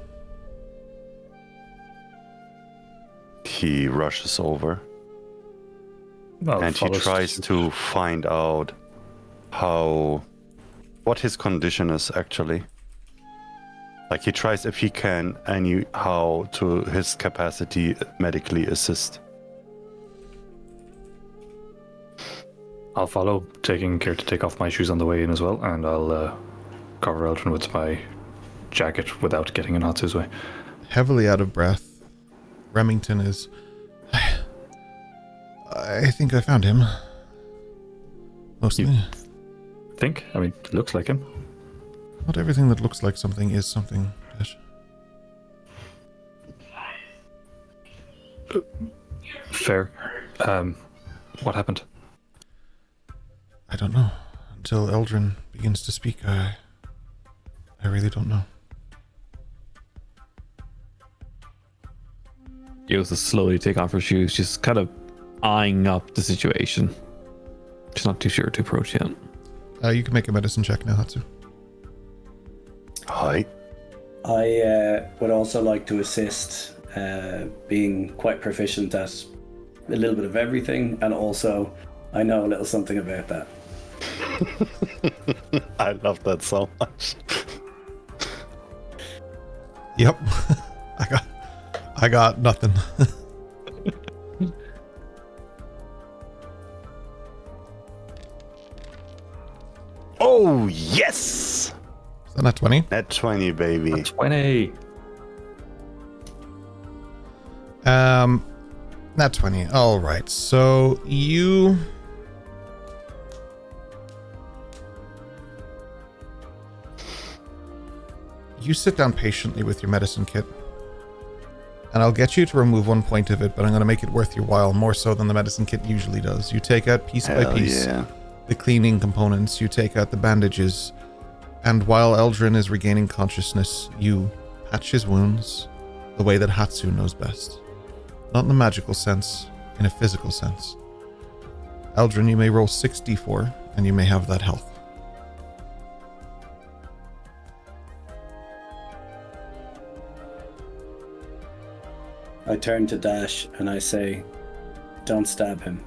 He rushes over, and he tries to find out what his condition is actually. Like, he tries, if he can, anyhow to his capacity medically assist. I'll follow, taking care to take off my shoes on the way in as well, and I'll cover Eldrin with my jacket without getting in Hatsu's way. Heavily out of breath, Remington is... I think I found him. Mostly. You think? I mean, it looks like him. Not everything that looks like something is something, Dash. Fair. What happened? I don't know. Until Eldrin begins to speak, I really don't know. Yosa slowly take off her shoes, just kind of eyeing up the situation. She's not too sure to approach yet. You can make a medicine check now, Hatsu. Hi. I would also like to assist, being quite proficient at a little bit of everything, and also I know a little something about that. I love that so much. Yep. I got nothing. Oh, yes! Is that not 20? Net 20, baby. 20. Not 20. All right. So you sit down patiently with your medicine kit. And I'll get you to remove 1 point of it, but I'm going to make it worth your while, more so than the medicine kit usually does. You take out piece by piece the cleaning components, you take out the bandages, and while Eldrin is regaining consciousness, you patch his wounds the way that Hatsu knows best. Not in a magical sense, in a physical sense. Eldrin, you may roll 6d4, and you may have that health. I turn to Dash and I say, don't stab him.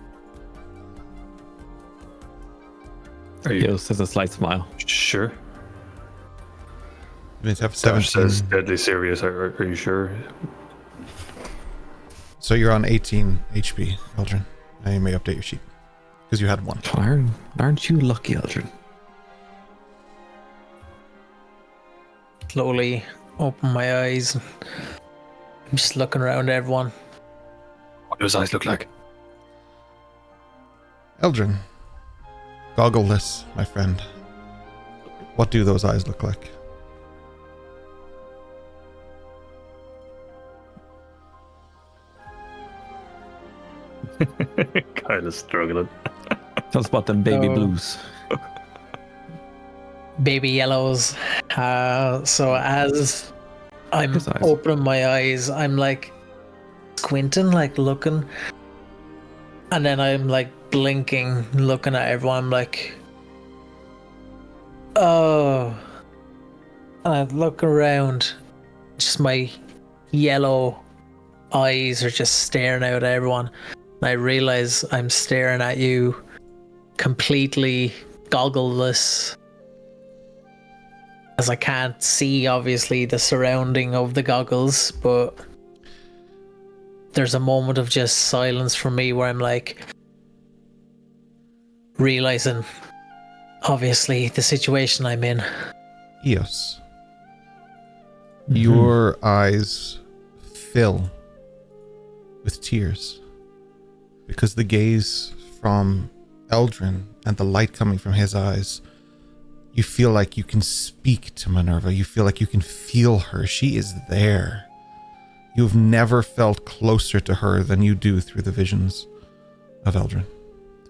Yosa has a slight smile. Sure. You may have Dash 17. says deadly serious. Are you sure? So you're on 18 HP, Eldrin. And you may update your sheet. Because you had 1. Aren't you lucky, Eldrin? Slowly open my eyes. I'm just looking around everyone. What do his eyes look like? Eldrin, goggleless, my friend. What do those eyes look like? Kind of struggling. Tell us about them baby blues. Baby yellows. So as I'm opening my eyes, I'm like squinting, like looking, and then I'm like blinking, looking at everyone. I'm like, oh, and I look around, just my yellow eyes are just staring out at everyone. And I realize I'm staring at you, completely goggleless, as I can't see, obviously, the surrounding of the goggles, but there's a moment of just silence from me where I'm like, realizing obviously the situation I'm in. Eos, your eyes fill with tears because the gaze from Eldrin and the light coming from his eyes, you feel like you can speak to Minerva. You feel like you can feel her. She is there. You've never felt closer to her than you do through the visions of Eldrin.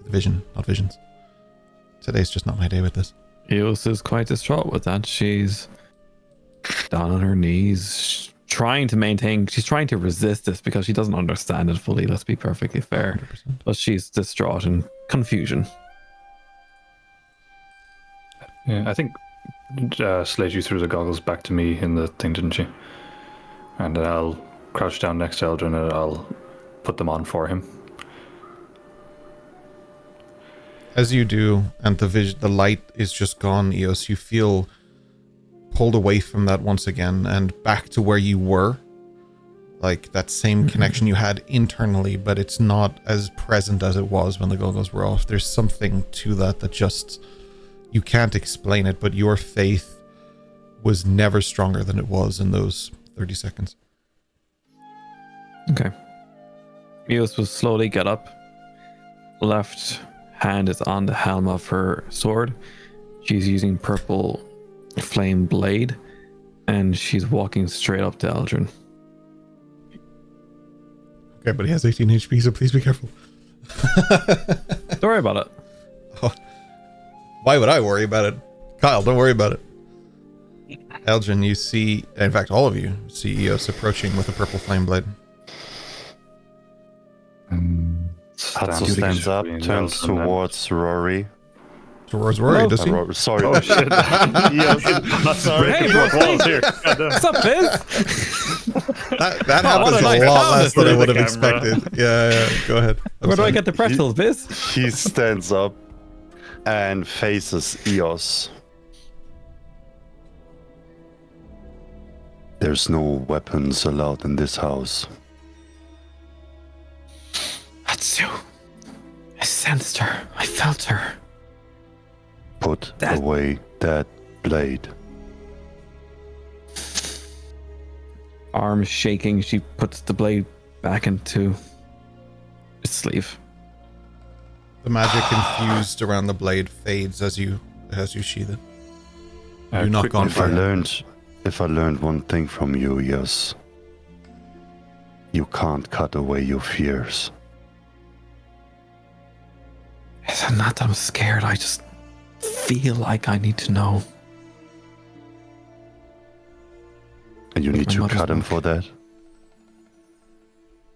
The vision, not visions. Today's just not my day with this. Eos is quite distraught with that. She's down on her knees, trying to resist this because she doesn't understand it fully, let's be perfectly fair. 100%. But she's distraught in confusion. Yeah, I think Slate, you threw the goggles back to me in the thing, didn't you? And then I'll crouch down next to Eldrin and I'll put them on for him. As you do, and the light is just gone, Eos, you feel pulled away from that once again and back to where you were. Like that same connection you had internally, but it's not as present as it was when the goggles were off. There's something to that just, you can't explain it, but your faith was never stronger than it was in those 30 seconds. Okay. Eos will slowly get up. Left hand is on the helm of her sword. She's using purple flame blade, and she's walking straight up to Eldrin. Okay, but he has 18 HP, so please be careful. Don't worry about it. Oh, why would I worry about it? Kyle, don't worry about it. Eldrin, you see, in fact, all of you see Eos approaching with a purple flame blade. Hatsu stands up, turns towards Rory. Towards Rory, does he? Sorry. Oh shit. Hey, bro, here. what's up, Biz? That happens a lot less than I would have expected. Yeah, go ahead. Where do I get the pretzels, Biz? He stands up and faces Eos. There's no weapons allowed in this house. Hatsu. I sensed her. I felt her. Put away that blade. Arm shaking, she puts the blade back into its sleeve. The magic infused around the blade fades as you sheath it. You're not gone If I far. If I learned one thing from you, yes. You can't cut away your fears. It's not that I'm scared, I just feel like I need to know. And you need my to mother's cut him book. for that?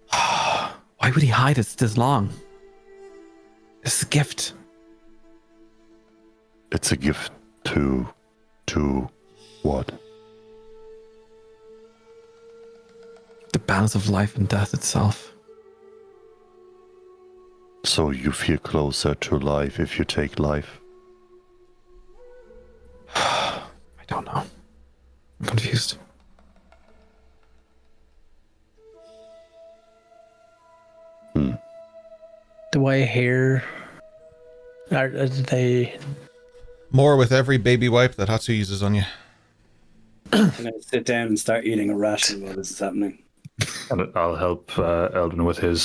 Why would he hide it this long? It's a gift. It's a gift to what? The balance of life and death itself. So you feel closer to life if you take life? I don't know. I'm confused. Do I hear? Are they? More with every baby wipe that Hatsu uses on you. I'm going to sit down and start eating a ration while this is happening. And I'll help Eldrin with his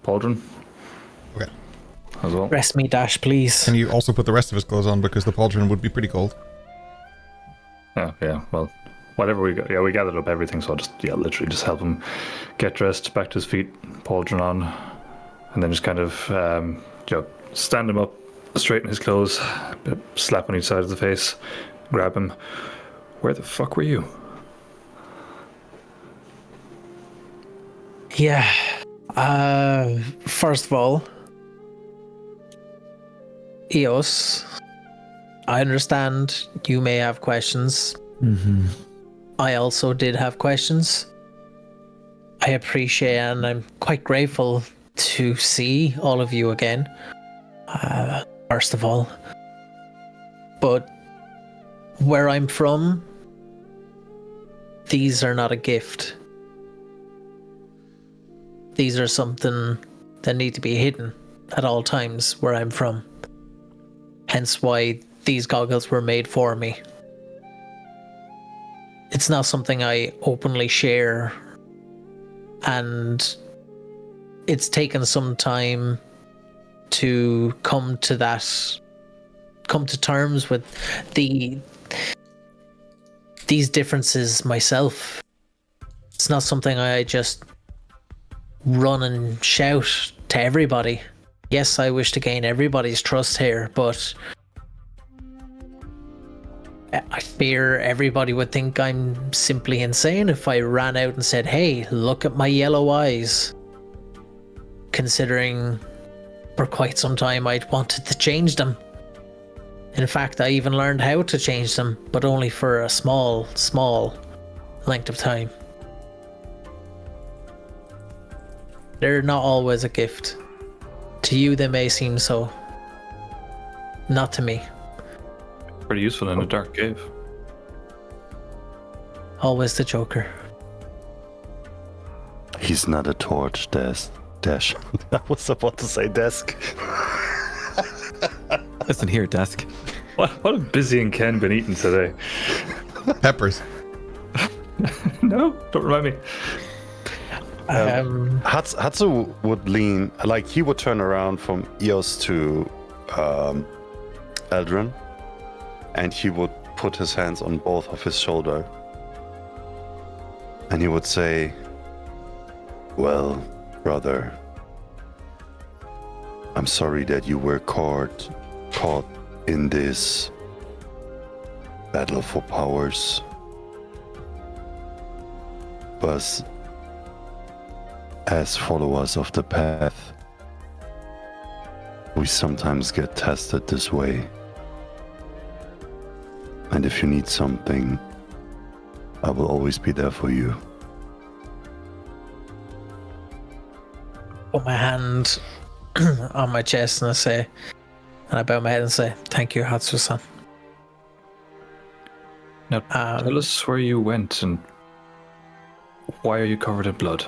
pauldron Okay. as well. Rest me, Dash, please. Can you also put the rest of his clothes on because the pauldron would be pretty cold? Yeah, well, whatever we got. Yeah, we gathered up everything, so I'll just, literally just help him get dressed, back to his feet, pauldron on, and then just kind of, stand him up, straighten his clothes, slap on each side of the face, grab him. Where the fuck were you? Yeah. First of all, Eos, I understand you may have questions. Mm-hmm. I also did have questions. I appreciate and I'm quite grateful to see all of you again. First of all. But where I'm from, these are not a gift. These are something that need to be hidden at all times where I'm from. hence why these goggles were made for me. It's not something I openly share, and it's taken some time to come to terms with these differences myself. It's not something I just run and shout to everybody. Yes, I wish to gain everybody's trust here, but I fear everybody would think I'm simply insane if I ran out and said, hey, look at my yellow eyes. Considering for quite some time I'd wanted to change them. In fact, I even learned how to change them, but only for a small length of time. They're not always a gift. To you, they may seem so. Not to me. Pretty useful in a dark cave. Always the Joker. He's not a torch, Dash. I was about to say desk. Listen here, desk. What have Busy and Ken been eating today? Peppers. No, don't remind me. Hatsu would lean, like he would turn around from Eos to Eldrin, and he would put his hands on both of his shoulder, and he would say, well, brother, I'm sorry that you were caught in this battle for powers, but as followers of the path, we sometimes get tested this way. And if you need something, I will always be there for you. Put my hand on my chest and I bow my head and say, thank you, Hatsu-san. Now, tell us where you went and why are you covered in blood?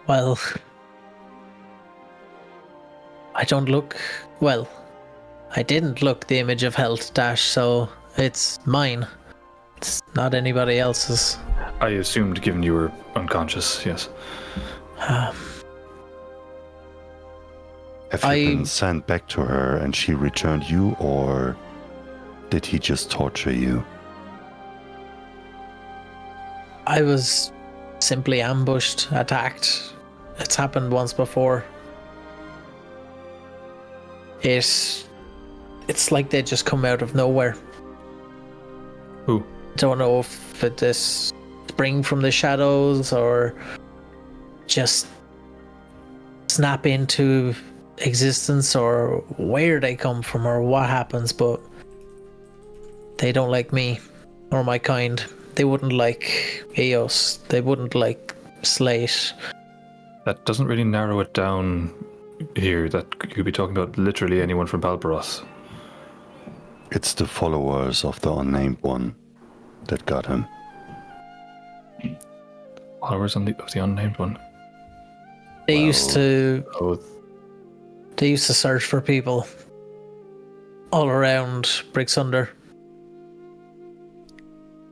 Well, I don't look well. I didn't look the image of health, Dash, so it's mine. It's not anybody else's. I assumed, given you were unconscious, yes. Have you been sent back to her and she returned you, or did he just torture you? I was simply ambushed, attacked. It's happened once before. It's like they just come out of nowhere. Who? Don't know if it is spring from the shadows or just snap into existence, or where they come from or what happens, but they don't like me or my kind. They wouldn't like Eos. They wouldn't like Slate. That doesn't really narrow it down here. That you could be talking about literally anyone from Balbaros. It's the followers of the unnamed one that got him. Followers of the unnamed one. They used to search for people all around Brixunder.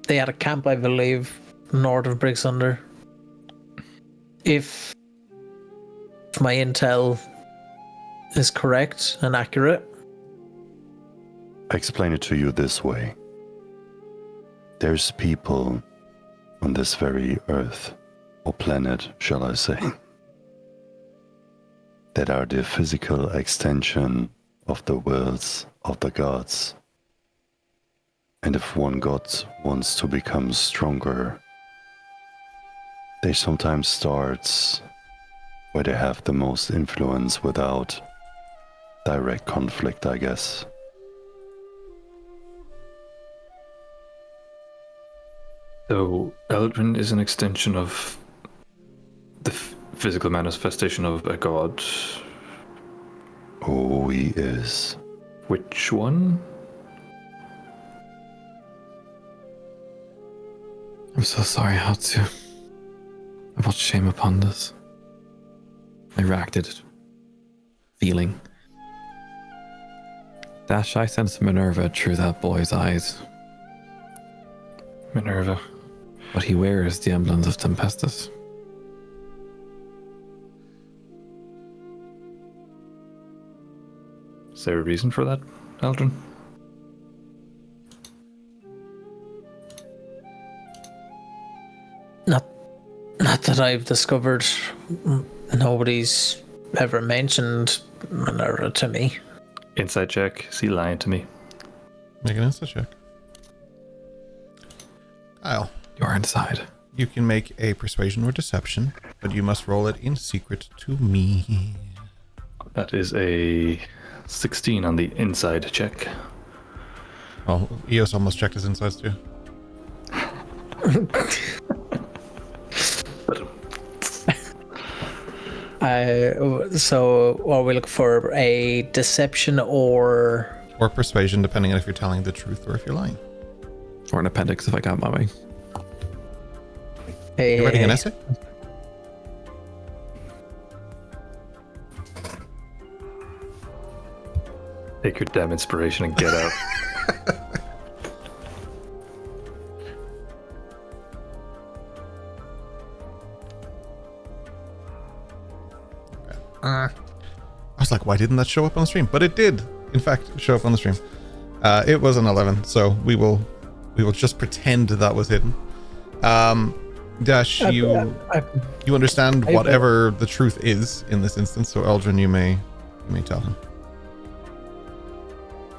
They had a camp, I believe, north of Brixunder. If my intel is correct and accurate. I explain it to you this way. There's people on this very earth, or planet, shall I say, that are the physical extension of the wills of the gods. And if one god wants to become stronger, they sometimes start where they have the most influence without direct conflict, I guess. So Eldrin is an extension of the physical manifestation of a god. Oh, he is. Which one? I'm so sorry, Hatsu. I brought shame upon this. I reacted feeling Dash, I sense Minerva through that boy's eyes. Minerva. But he wears the emblems of Tempestus. Is there a reason for that, Eldrin? Not that I've discovered. Nobody's ever mentioned Minerva to me. Inside check. Is he lying to me? Make an insight check. Kyle, You're inside. you can make a persuasion or deception, but you must roll it in secret to me. That is a 16 on the inside check. Oh, Eos almost checked his insides too. So are we looking for a deception or persuasion, depending on if you're telling the truth or if you're lying. Or an appendix if I got my way. You writing an essay? Take your damn inspiration and get out. I was like, why didn't that show up on the stream? But it did, in fact, show up on the stream. It was an 11, so we will just pretend that was hidden. Dash, you understand whatever the truth is in this instance, so Eldrin, you may tell him.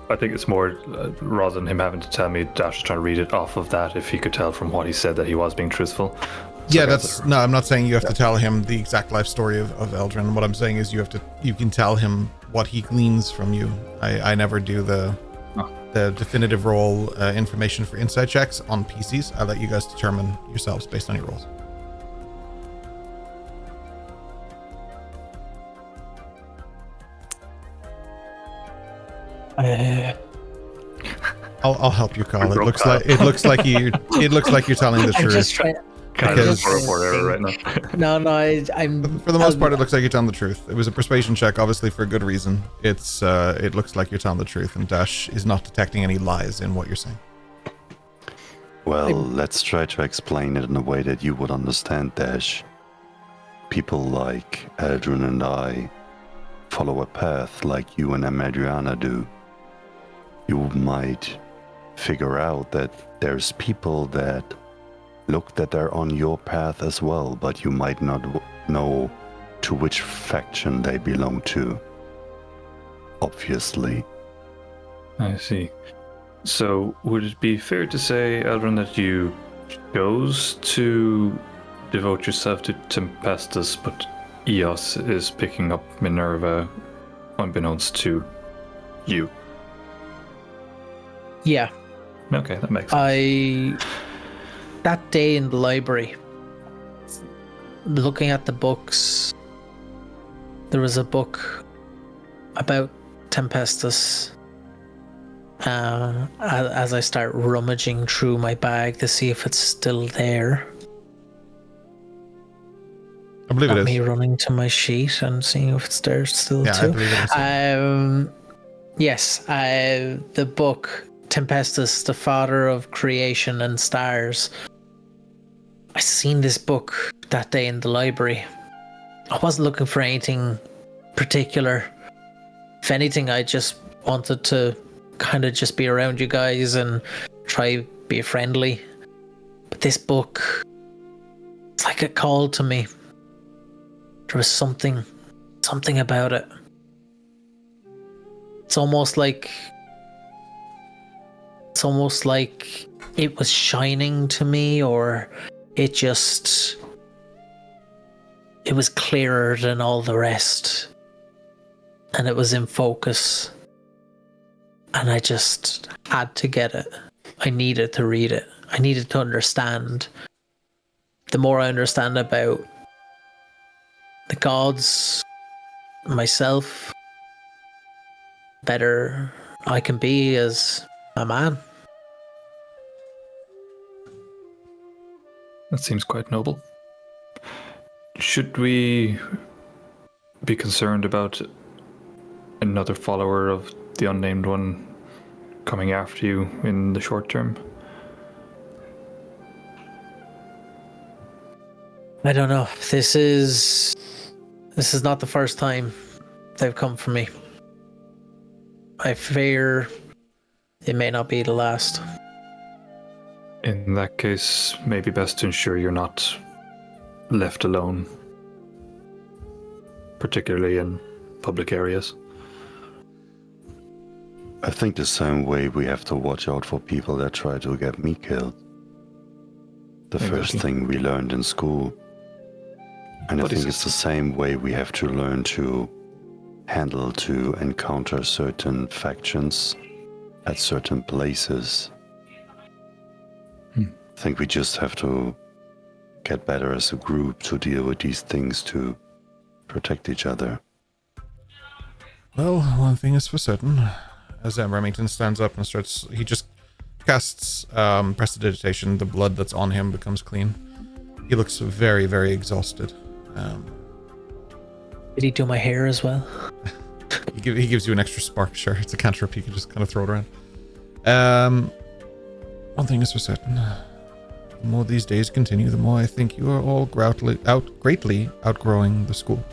I think it's more rather than him having to tell me, Dash is trying to read it off of that. If he could tell from what he said that he was being truthful. Yeah, no, I'm not saying you have to tell him the exact life story of Eldrin. What I'm saying is you can tell him what he gleans from you. I never do the definitive role information for inside checks on PCs. I let you guys determine yourselves based on your rolls. I'll help you, Kyle. It looks like you're telling the I'm truth. just trying. Because right now. No, I'm. For the most part, it looks like you're telling the truth. It was a persuasion check, obviously for a good reason. It looks like you're telling the truth, and Dash is not detecting any lies in what you're saying. Well, let's try to explain it in a way that you would understand, Dash. People like Eldrin and I follow a path like you and Amadriana do. You might figure out that there's people that look that they're on your path as well, but you might not know to which faction they belong to. Obviously. I see. So, would it be fair to say, Eldrin, that you chose to devote yourself to Tempestus, but Eos is picking up Minerva unbeknownst to you? Yeah. Okay, that makes sense. That day in the library, looking at the books, there was a book about Tempestus. As I start rummaging through my bag to see if it's still there. I believe it is. Me running to my sheet and seeing if it's there still too. I believe it is. Yes, the book Tempestus, the Father of Creation and Stars. I seen this book that day in the library. I wasn't looking for anything particular. If anything, I just wanted to kind of just be around you guys and try be friendly. But this book, it's like it called to me. There was something about it. It's almost like it was shining to me, or it was clearer than all the rest, and it was in focus, and I just had to get it. I needed to read it. I needed to understand. The more I understand about the gods, myself, better I can be as a man. That seems quite noble. Should we be concerned about another follower of the unnamed one coming after you in the short term? I don't know. This is not the first time they've come for me. I fear it may not be the last. In that case, maybe best to ensure you're not left alone, particularly in public areas. I think the same way we have to watch out for people that try to get me killed. The first thing we learned in school. And I think it's the same way we have to learn to encounter certain factions at certain places. I think we just have to get better as a group to deal with these things, to protect each other. Well, one thing is for certain. As Remington stands up and he just casts prestidigitation. The blood that's on him becomes clean. He looks very, very exhausted. Did he do my hair as well? He gives you an extra spark. Sure, it's a cantrip. You can just kind of throw it around. One thing is for certain. The more these days continue, the more I think you are all greatly outgrowing the school.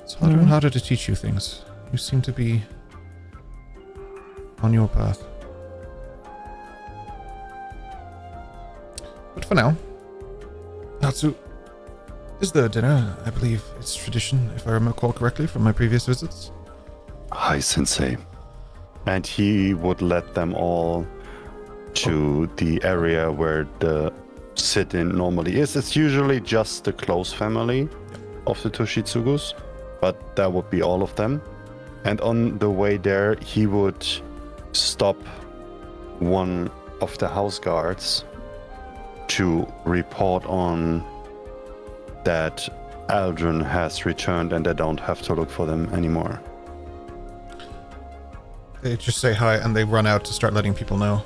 It's harder and harder to teach you things. You seem to be on your path. But for now, Natsu, is there dinner? I believe it's tradition, if I recall correctly, from my previous visits. Hi, Sensei. And he would let them all to the area where the sit-in normally is. It's usually just the close family of the Toshitsugus, but that would be all of them. And on the way there, he would stop one of the house guards to report on that Aldrin has returned and they don't have to look for them anymore. They just say hi and they run out to start letting people know.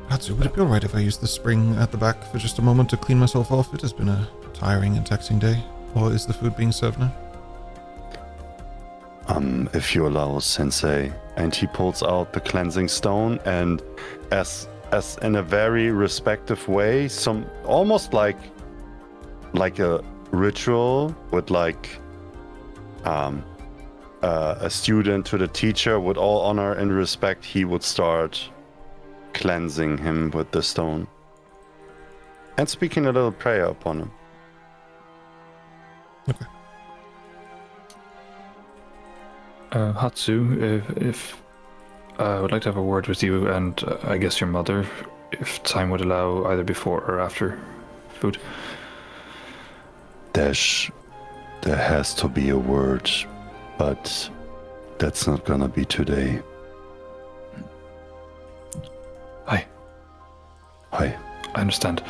Natsu, would it be alright if I use the spring at the back for just a moment to clean myself off? It has been a tiring and taxing day. Or is the food being served now? If you allow, Sensei. And he pulls out the cleansing stone, and as in a very respectful way, some almost like a ritual with a student to the teacher, with all honor and respect, he would start cleansing him with the stone and speaking a little prayer upon him. Okay. Hatsu, if I would like to have a word with you and I guess your mother, if time would allow, either before or after food. There has to be a word, but that's not gonna be today. Hi. Hi. I understand.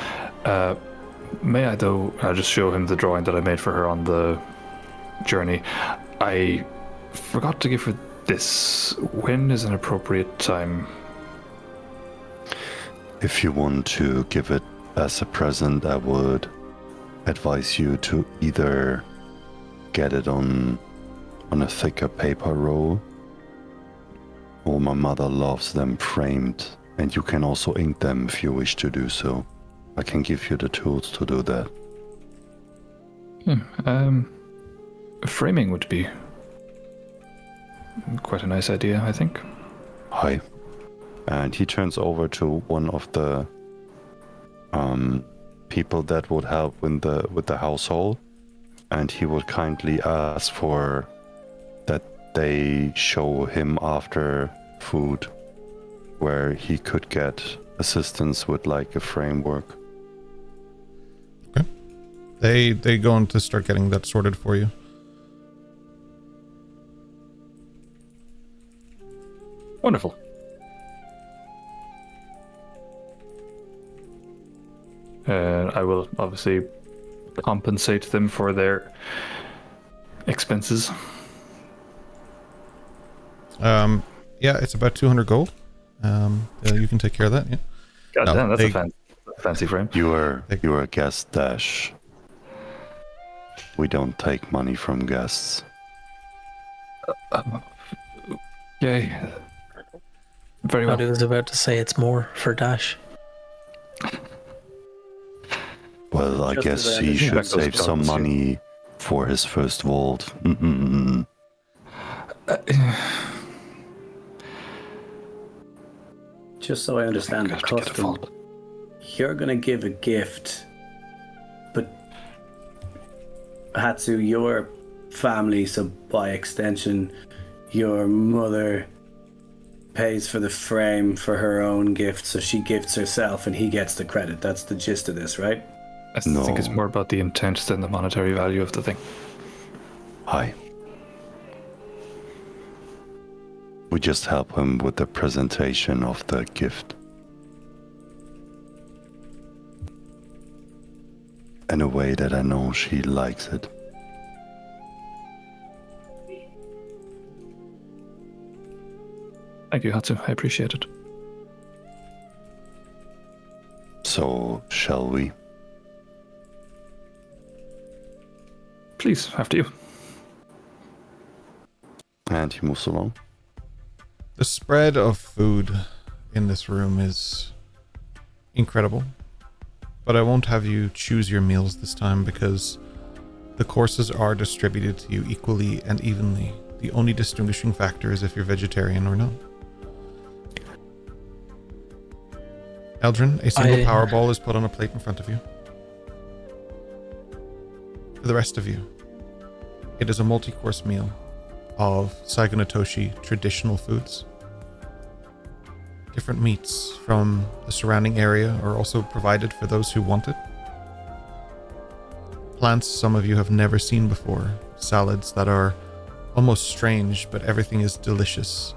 May I, though, just show him the drawing that I made for her on the journey? I forgot to give her this. When is an appropriate time? If you want to give it as a present, I would advise you to either get it on a thicker paper roll, or my mother loves them framed, and you can also ink them if you wish to do so. I can give you the tools to do that. Framing would be quite a nice idea, I think. Hi. And he turns over to one of the people that would help with the household, and he would kindly ask for that they show him after food where he could get assistance with a framework. Okay. They go on to start getting that sorted for you. Wonderful. I will obviously compensate them for their expenses. Yeah, it's about 200 gold. You can take care of that. Yeah. God damn, that's a fancy frame. You are a guest, Dash. We don't take money from guests. Okay. Very Thought well. he was about to say it's more for Dash. Well, I Just as guess I he understand should those save some dogs, money for his first vault. Just so I understand the Have to get a custom, vault. you're gonna give a gift, but Hatsu, your family, so by extension, your mother pays for the frame for her own gift, so she gifts herself and he gets the credit. That's the gist of this, right? I think it's No. more about the intent than the monetary value of the thing. Hi. We just help him with the presentation of the gift. In a way that I know she likes it. Thank you, Hatsu. I appreciate it. So, shall we? Please, after you. And he moves along. The spread of food in this room is incredible. But I won't have you choose your meals this time because the courses are distributed to you equally and evenly. The only distinguishing factor is if you're vegetarian or not. Eldrin, a single power ball is put on a plate in front of you. For the rest of you, it is a multi-course meal of Saigo no Toshi traditional foods. Different meats from the surrounding area are also provided for those who want it. Plants some of you have never seen before. Salads that are almost strange, but everything is delicious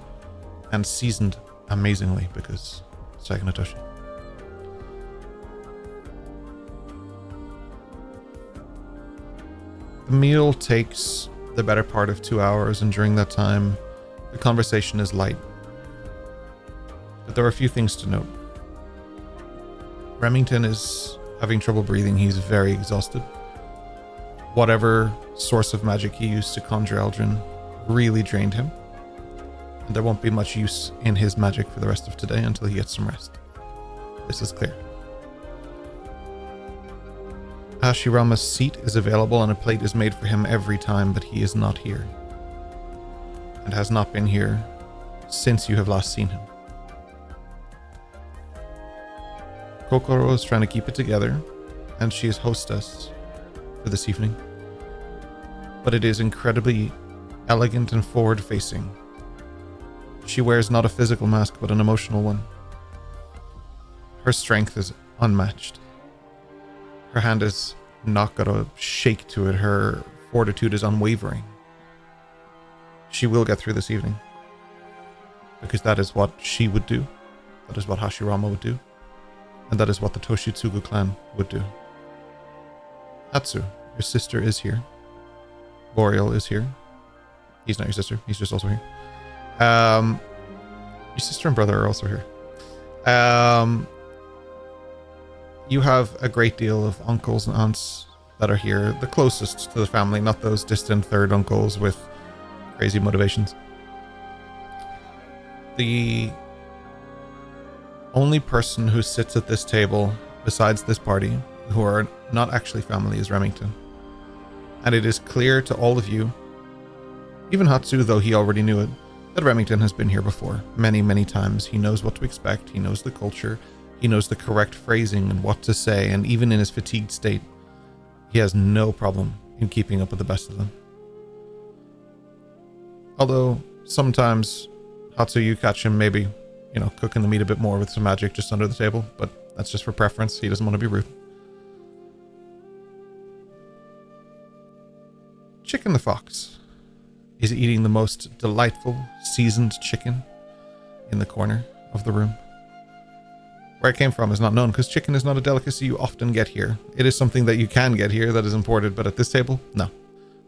and seasoned amazingly because Saigo no Toshi. The meal takes the better part of 2 hours, and during that time, the conversation is light. But there are a few things to note. Remington is having trouble breathing. He's very exhausted. Whatever source of magic he used to conjure Eldrin really drained him. And there won't be much use in his magic for the rest of today until he gets some rest. This is clear. Hashirama's seat is available and a plate is made for him every time, but he is not here. And has not been here since you have last seen him. Kokoro is trying to keep it together, and she is hostess for this evening. But it is incredibly elegant and forward-facing. She wears not a physical mask, but an emotional one. Her strength is unmatched. Her hand is not got a shake to it. Her fortitude is unwavering. She will get through this evening. Because that is what she would do. That is what Hashirama would do. And that is what the Toshitsugu clan would do. Hatsu, your sister is here. Boreal is here. He's not your sister. He's just also here. Your sister and brother are also here. You have a great deal of uncles and aunts that are here. The closest to the family, not those distant third uncles with crazy motivations. The only person who sits at this table, besides this party, who are not actually family, is Remington. And it is clear to all of you, even Hatsu, though he already knew it, that Remington has been here before, many, many times. He knows what to expect, he knows the culture, he knows the correct phrasing and what to say, and even in his fatigued state, he has no problem in keeping up with the best of them. Although, sometimes, Hatsu, you catch him maybe, cooking the meat a bit more with some magic just under the table, but that's just for preference. He doesn't want to be rude. Chicken the Fox is eating the most delightful, seasoned chicken in the corner of the room. Where it came from is not known, because chicken is not a delicacy you often get here. It is something that you can get here that is imported, but at this table, no.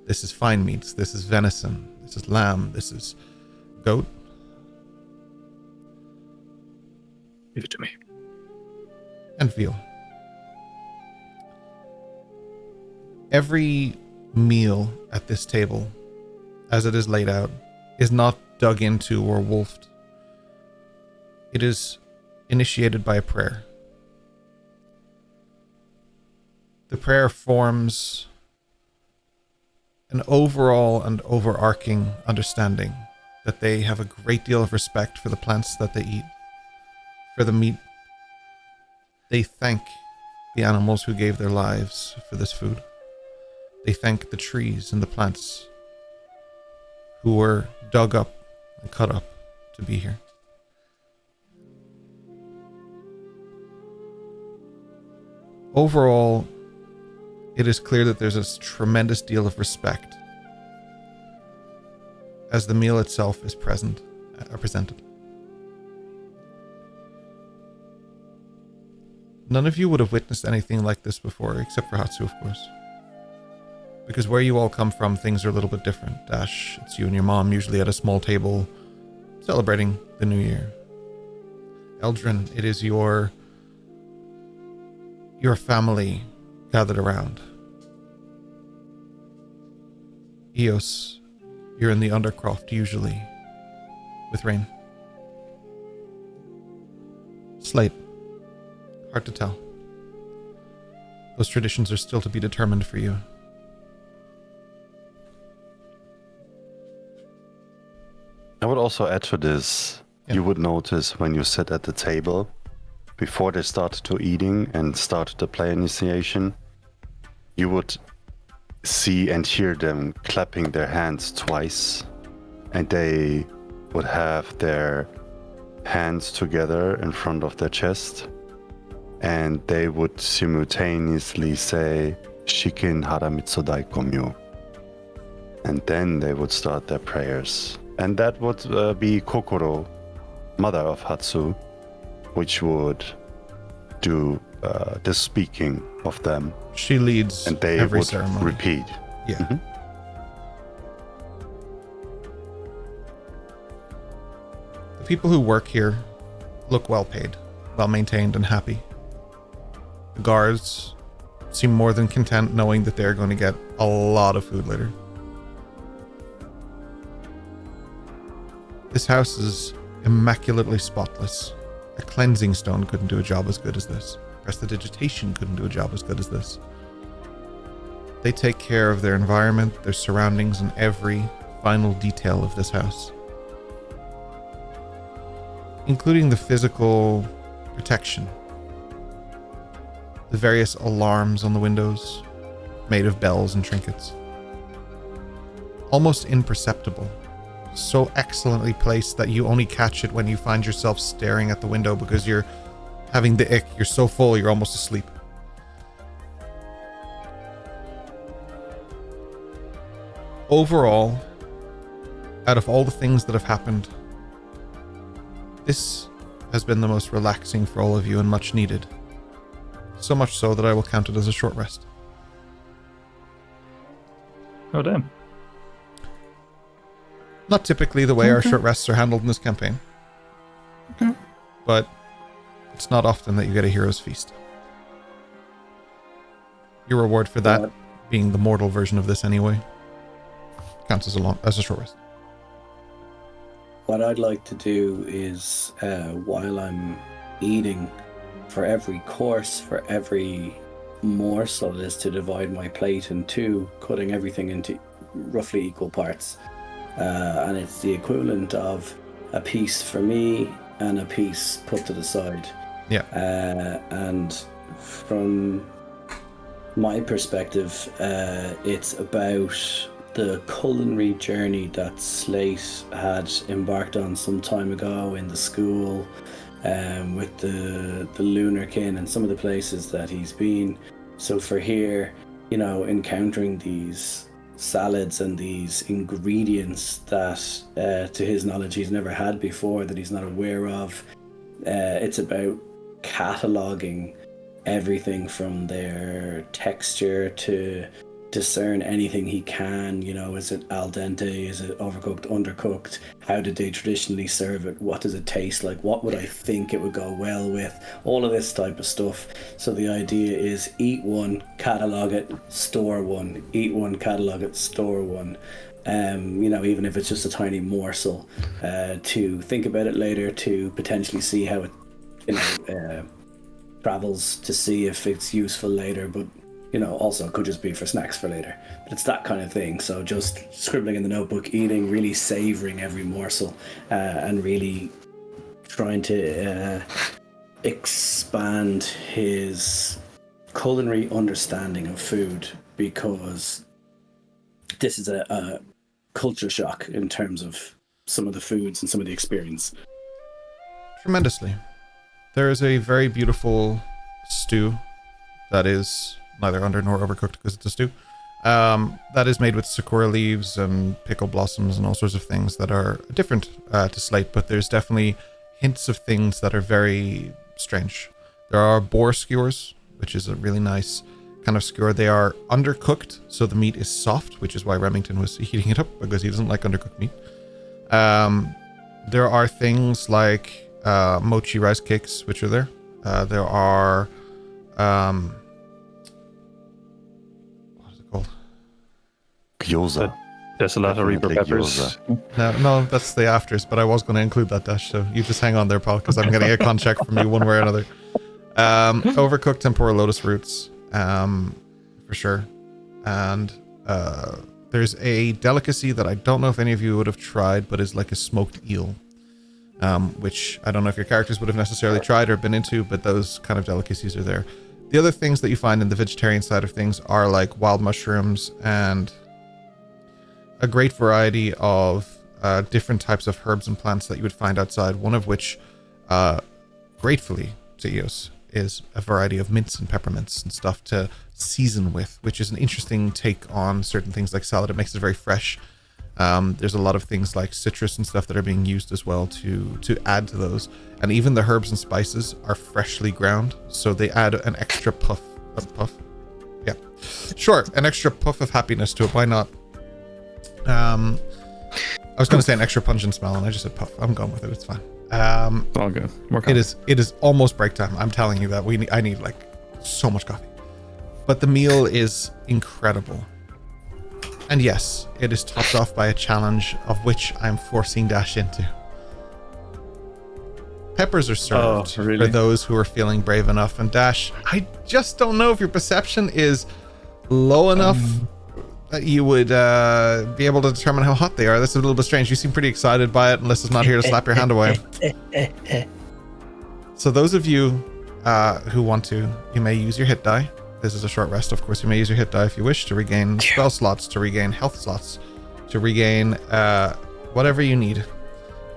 This is fine meats, this is venison, this is lamb, this is goat. Give it to me. And veal. Every meal at this table, as it is laid out, is not dug into or wolfed. It is initiated by a prayer. The prayer forms an overall and overarching understanding that they have a great deal of respect for the plants that they eat, for the meat. They thank the animals who gave their lives for this food. They thank the trees and the plants who were dug up and cut up to be here. Overall, it is clear that there's a tremendous deal of respect as the meal itself is presented. None of you would have witnessed anything like this before, except for Hatsu, of course. Because where you all come from, things are a little bit different. Dash, it's you and your mom, usually at a small table, celebrating the new year. Eldrin, it is your family gathered around. Eos, you're in the Undercroft, usually, with Rain. Slate, hard to tell. Those traditions are still to be determined for you. I would also add to this, you would notice when you sit at the table, before they started to eating and started the play initiation, you would see and hear them clapping their hands twice, and they would have their hands together in front of their chest, and they would simultaneously say Shikin Haramitsu Komyu, and then they would start their prayers. And that would be Kokoro, mother of Hatsu, which would do the speaking of them. She leads and they every would ceremony. Repeat. Yeah. Mm-hmm. The people who work here look well paid, well maintained, and happy. The guards seem more than content knowing that they're going to get a lot of food later. This house is immaculately spotless. A cleansing stone couldn't do a job as good as this. Prestidigitation couldn't do a job as good as this. They take care of their environment, their surroundings, and every final detail of this house. Including the physical protection. The various alarms on the windows, made of bells and trinkets. Almost imperceptible. So excellently placed that you only catch it when you find yourself staring at the window because you're having the ick. You're so full, you're almost asleep. Overall, out of all the things that have happened, this has been the most relaxing for all of you and much needed. So much so that I will count it as a short rest. Oh, damn. Not typically the way our short rests are handled in this campaign. Okay. But it's not often that you get a hero's feast. Your reward for that, being the mortal version of this anyway, counts as a short rest. What I'd like to do is, while I'm eating, for every course, for every morsel, is to divide my plate in two, cutting everything into roughly equal parts. And it's the equivalent of a piece for me and a piece put to the side. Yeah. And from my perspective, it's about the culinary journey that Slate had embarked on some time ago in the school, with the Lunar Kin and some of the places that he's been. So for here, you know, encountering these salads and these ingredients that to his knowledge he's never had before, that he's not aware of, it's about cataloging everything from their texture to discern anything he can, you know, is it al dente, is it overcooked, undercooked, how did they traditionally serve it, what does it taste like, what would I think it would go well with, all of this type of stuff. So the idea is eat one, catalog it, store one, eat one, catalog it, store one, Even if it's just a tiny morsel, to think about it later, to potentially see how it travels, to see if it's useful later, but also it could just be for snacks for later. But it's that kind of thing. So just scribbling in the notebook, eating, really savoring every morsel, and really trying to expand his culinary understanding of food, because this is a culture shock in terms of some of the foods and some of the experience. Tremendously. There is a very beautiful stew that is neither under nor overcooked because it's a stew. That is made with sakura leaves and pickle blossoms and all sorts of things that are different to Slate, but there's definitely hints of things that are very strange. There are boar skewers, which is a really nice kind of skewer. They are undercooked, so the meat is soft, which is why Remington was heating it up, because he doesn't like undercooked meat. There are things like mochi rice cakes, which are there. There are what is it called? Gyoza. There's a lot of Reaper peppers. No, that's the afters, but I was going to include that, Dash, so you just hang on there, pal, because I'm getting a con check from you one way or another. Overcooked tempura lotus roots, for sure. And there's a delicacy that I don't know if any of you would have tried, but is like a smoked eel, which I don't know if your characters would have necessarily tried or been into, but those kind of delicacies are there. The other things that you find in the vegetarian side of things are like wild mushrooms and a great variety of different types of herbs and plants that you would find outside, one of which, gratefully to Eos, is a variety of mints and peppermints and stuff to season with, which is an interesting take on certain things like salad. It makes it very fresh. There's a lot of things like citrus and stuff that are being used as well to add to those. And even the herbs and spices are freshly ground, so they add an extra puff. Yeah. Sure, an extra puff of happiness to it. Why not? I was going to say an extra pungent smell, and I just said puff. I'm going with it. It's fine. All good. It is almost break time. I'm telling you that I need like so much coffee. But the meal is incredible. And yes, it is topped off by a challenge of which I'm forcing Dash into. Peppers are served for those who are feeling brave enough. And Dash, I just don't know if your perception is low enough that you would be able to determine how hot they are. That's a little bit strange. You seem pretty excited by it, unless it's not here to slap your hand away. So those of you who want to, you may use your hit die. This is a short rest, of course. You may use your hit die if you wish to regain spell slots, to regain health slots, to regain whatever you need.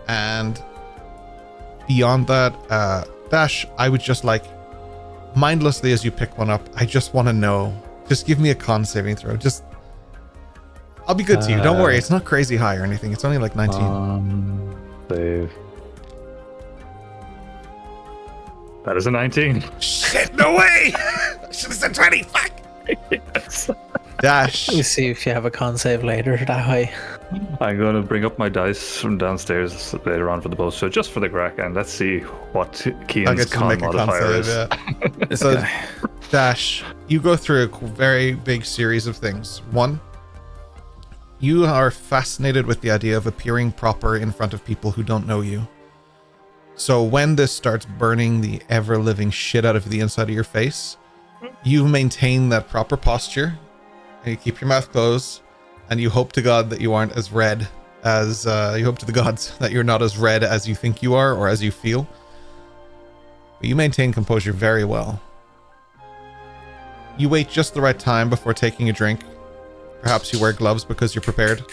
And beyond that, Dash, I would just like, mindlessly as you pick one up, I just want to know, just give me a con saving throw. Just, I'll be good to you. Don't worry. It's not crazy high or anything. It's only like 19. Save. That is a 19. Shit, no way! I should have said 20. Fuck! Yes. Dash. We'll see if you have a con save later that high. I'm going to bring up my dice from downstairs later on for the post show, just for the crack, and let's see what Kian's con modifier is. Yeah. So, Dash, you go through a very big series of things. One, you are fascinated with the idea of appearing proper in front of people who don't know you. So when this starts burning the ever-living shit out of the inside of your face, you maintain that proper posture, and you keep your mouth closed, and you hope to God that you aren't as red as, you hope to the gods that you're not as red as you think you are, or as you feel. But you maintain composure very well. You wait just the right time before taking a drink. Perhaps you wear gloves because you're prepared.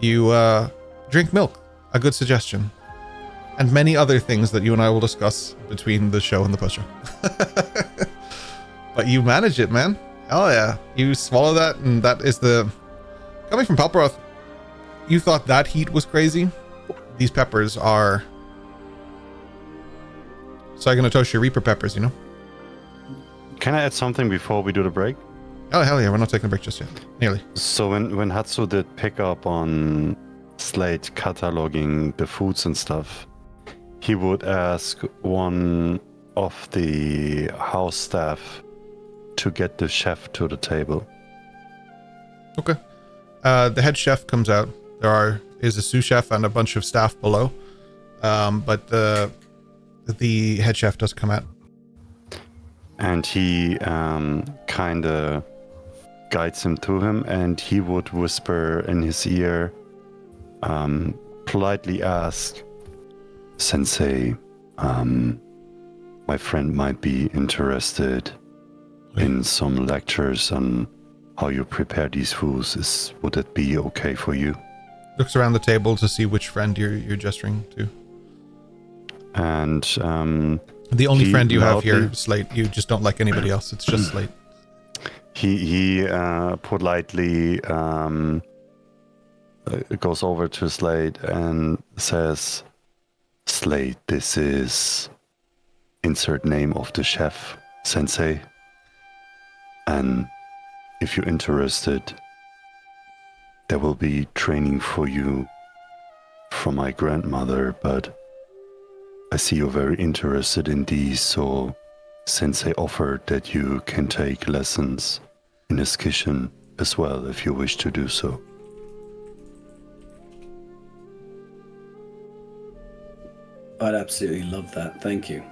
You drink milk, a good suggestion. And many other things that you and I will discuss between the show and the post show. But you manage it, man. Hell yeah. You swallow that, and that is the... Coming from Palperoth, you thought that heat was crazy. These peppers are... Saganatoshi Reaper peppers, you know? Can I add something before we do the break? Oh, hell yeah. We're not taking a break just yet. Nearly. So when Hatsu did pick up on Slate cataloging the foods and stuff, he would ask one of the house staff to get the chef to the table. Okay. The head chef comes out. There is a sous chef and a bunch of staff below. But the head chef does come out. And he kind of guides him to him, and he would whisper in his ear, politely ask, Sensei, my friend might be interested in some lectures on how you prepare these foods. Would it be okay for you? Looks around the table to see which friend you're gesturing to. And the only friend you have here, Slate. You just don't like anybody else. It's just Slate. He politely goes over to Slate and says, Slate, this is insert name of the chef, Sensei. And if you're interested, there will be training for you from my grandmother, but I see you're very interested in these, so Sensei offered that you can take lessons in his kitchen as well if you wish to do so. I'd absolutely love that. Thank you.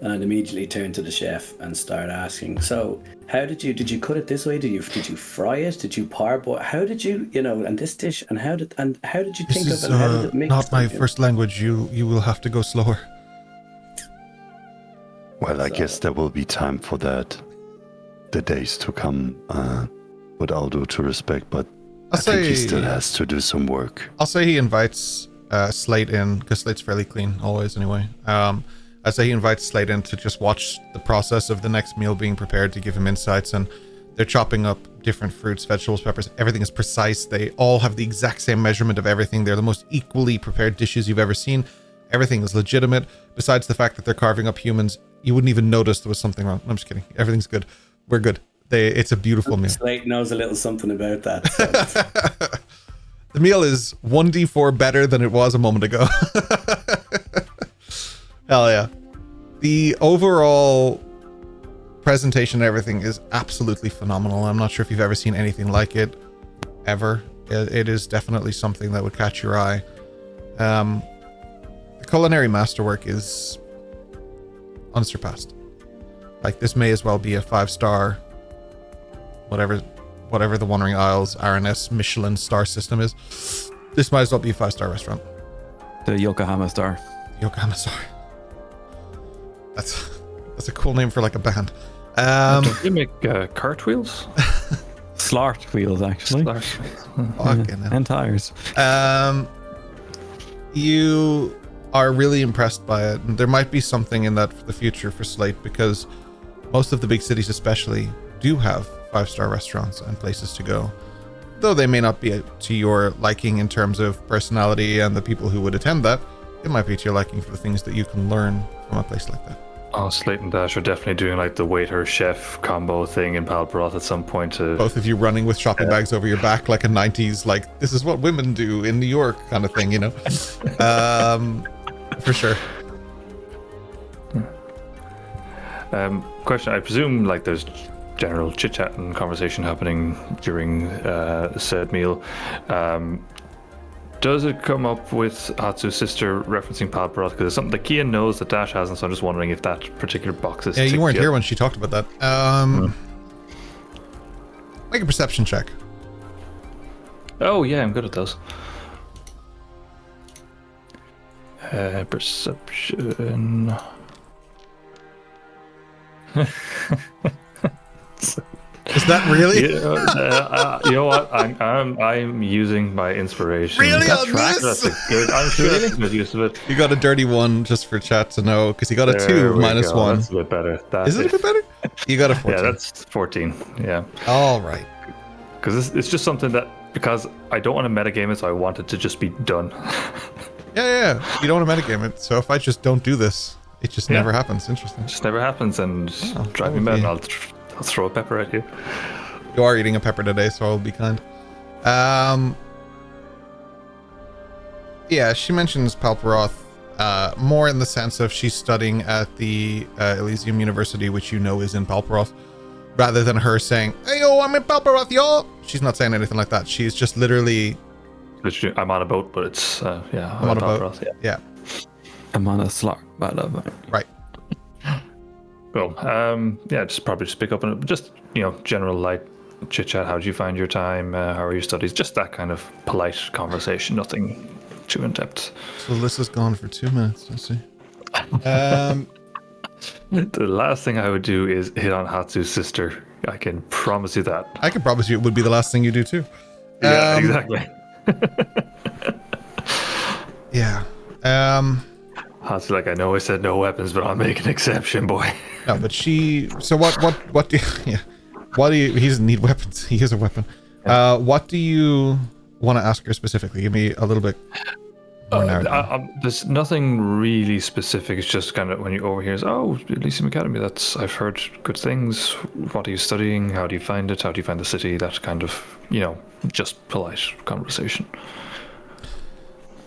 And I'd immediately turn to the chef and start asking, so how did you cut it this way? Did you fry it? Did you parboil? How did you, and this dish, and how did you think of it? How did it mix? Not my first language. You will have to go slower. Well, I guess there will be time for that. The days to come, with all due respect, but I think he still has to do some work. I'll say he invites Slate in, because Slate's fairly clean always anyway. I'd say he invites Slate in to just watch the process of the next meal being prepared, to give him insights, and they're chopping up different fruits, vegetables, peppers. Everything is precise. They all have the exact same measurement of everything. They're the most equally prepared dishes you've ever seen. Everything is legitimate, besides the fact that they're carving up humans. You wouldn't even notice there was something wrong. I'm just kidding. Everything's good. We're good. It's a beautiful meal. Slate knows a little something about that. So. The meal is 1d4 better than it was a moment ago. Hell yeah. The overall presentation and everything is absolutely phenomenal. I'm not sure if you've ever seen anything like it, ever. It is definitely something that would catch your eye. The culinary masterwork is unsurpassed. Like, this may as well be a 5-star, whatever the Wandering Isles RNS Michelin star system is. This might as well be a 5-star restaurant. The Yokohama Star. Yokohama Star. That's a cool name for like a band. Don't you make cartwheels? Slart wheels, actually. And tires. You are really impressed by it. And there might be something in that for the future for Slate, because most of the big cities especially do have 5-star restaurants and places to go. Though they may not be to your liking in terms of personality and the people who would attend that, it might be to your liking for the things that you can learn from a place like that. Oh, Slate and Dash are definitely doing like the waiter-chef combo thing in Palbroth at some point. Both of you running with shopping bags over your back like a 90s, like, this is what women do in New York kind of thing, For sure. Question, I presume like there's general chit-chat and conversation happening during said meal. Does it come up with Hatsu's sister referencing Palbroth? Because it's something that Kian knows that Dash hasn't, so I'm just wondering if that particular box is... Yeah, you weren't here when she talked about that. Make a perception check. Oh, yeah, I'm good at those. Perception... Is that really? You know what? I'm using my inspiration. Really? That's On right. this? That's a good. I'm sure that's a good use of it. You got a dirty 1 just for chat to know, because you got a 2 minus 1. That's a bit better. Is it a bit better? You got a 14. Yeah, that's 14. Yeah. All right. Because it's just something that, because I don't want to metagame it, so I want it to just be done. Yeah. You don't want to metagame it. So if I just don't do this, it just never happens. Interesting. It just never happens, and drive me mad, and I'll throw a pepper at you. You are eating a pepper today, so I'll be kind. Yeah, she mentions Palbroth more in the sense of she's studying at the Elysium University, which you know is in Palbroth. rather than her saying, "Hey, yo, I'm in Balbaroth, yo." She's not saying anything like that. She's just literally, Literally, I'm on a boat, but it's yeah. I'm on a boat. Balbaroth, yeah. Yeah, I'm on a slot, but right. Cool. Yeah, just pick up on it. Just general light chit chat. How did you find your time? How are your studies? Just that kind of polite conversation. Nothing too in depth. So Alyssa's gone for 2 minutes. Let's see. The last thing I would do is hit on Hatsu's sister. I can promise you that. I can promise you it would be the last thing you do too. Yeah, exactly. Yeah. Hatsu, like, I know I said no weapons, but I'll make an exception, boy. No, but she. So what do you? Yeah. What do you? He doesn't need weapons. He is a weapon. What do you want to ask her specifically? Give me a little bit more narrative. There's nothing really specific. It's just kind of when you overhear, "Oh, Elysium Academy. I've heard good things. What are you studying? How do you find it? How do you find the city?" That kind of, just polite conversation.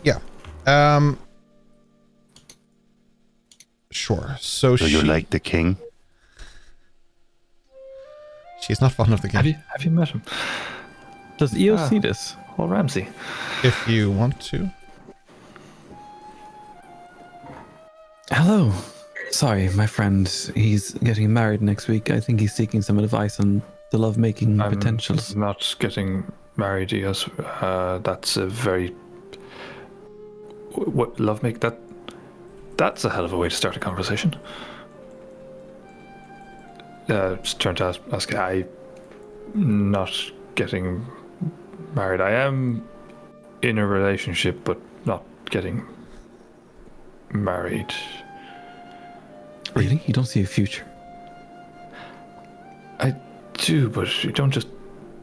Yeah. Sure. So Do you like the king? She's not fond of the game. Have you met him? does EO see this? Well, Ramsey. If you want to. Hello. Sorry, my friend. He's getting married next week. I think he's seeking some advice on the lovemaking potentials. I'm not getting married, yes. That's a very... What, lovemaking? That's a hell of a way to start a conversation. Just turn to ask, I'm not getting married. I am in a relationship, but not getting married. Really? You don't see a future? I do, but you don't just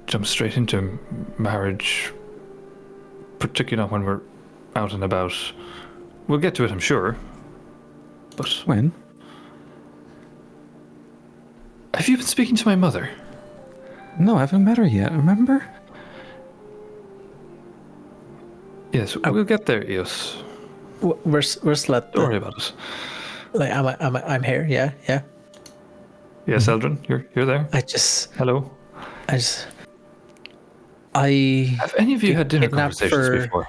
jump straight into marriage, particularly not when we're out and about. We'll get to it, I'm sure. But When? have you been speaking to my mother? No, I haven't met her yet, remember? Yes, we'll get there, Eos. Where's Slate? Don't worry about it. Like, I'm here. Yeah. Yes, Eldrin, you're there. Hello. Have any of you had dinner conversations before?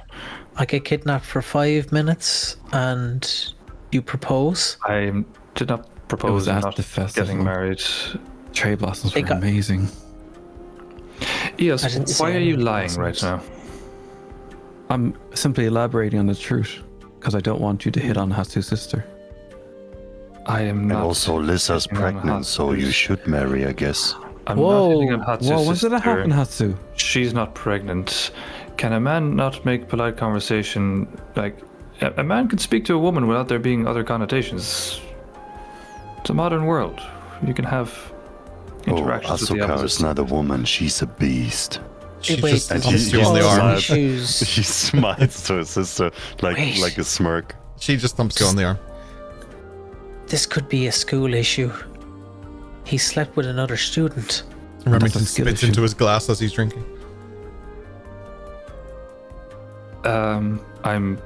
I get kidnapped for 5 minutes, and you propose. I did not propose at not the festival. Getting married. Cherry blossoms were amazing. Yes, why are you lying right now? I'm simply elaborating on the truth because I don't want you to hit on Hatsu's sister. I am not. And also, Lissa's pregnant, so you should marry, I guess. I'm not hitting on Hatsu's Whoa, when sister. did that happen, Hatsu? She's not pregnant. Can a man not make polite conversation? Like, a man can speak to a woman without there being other connotations. It's a modern world. You can have interactions with the Asuka opposite. is not a woman, she's a beast. She Wait, just and thumps she- you on the arm. She smiles to her sister like a smirk. She just thumps you on the arm. This could be a school issue. He slept with another student. Remington a skill spits issue. into his glass as he's drinking. I'm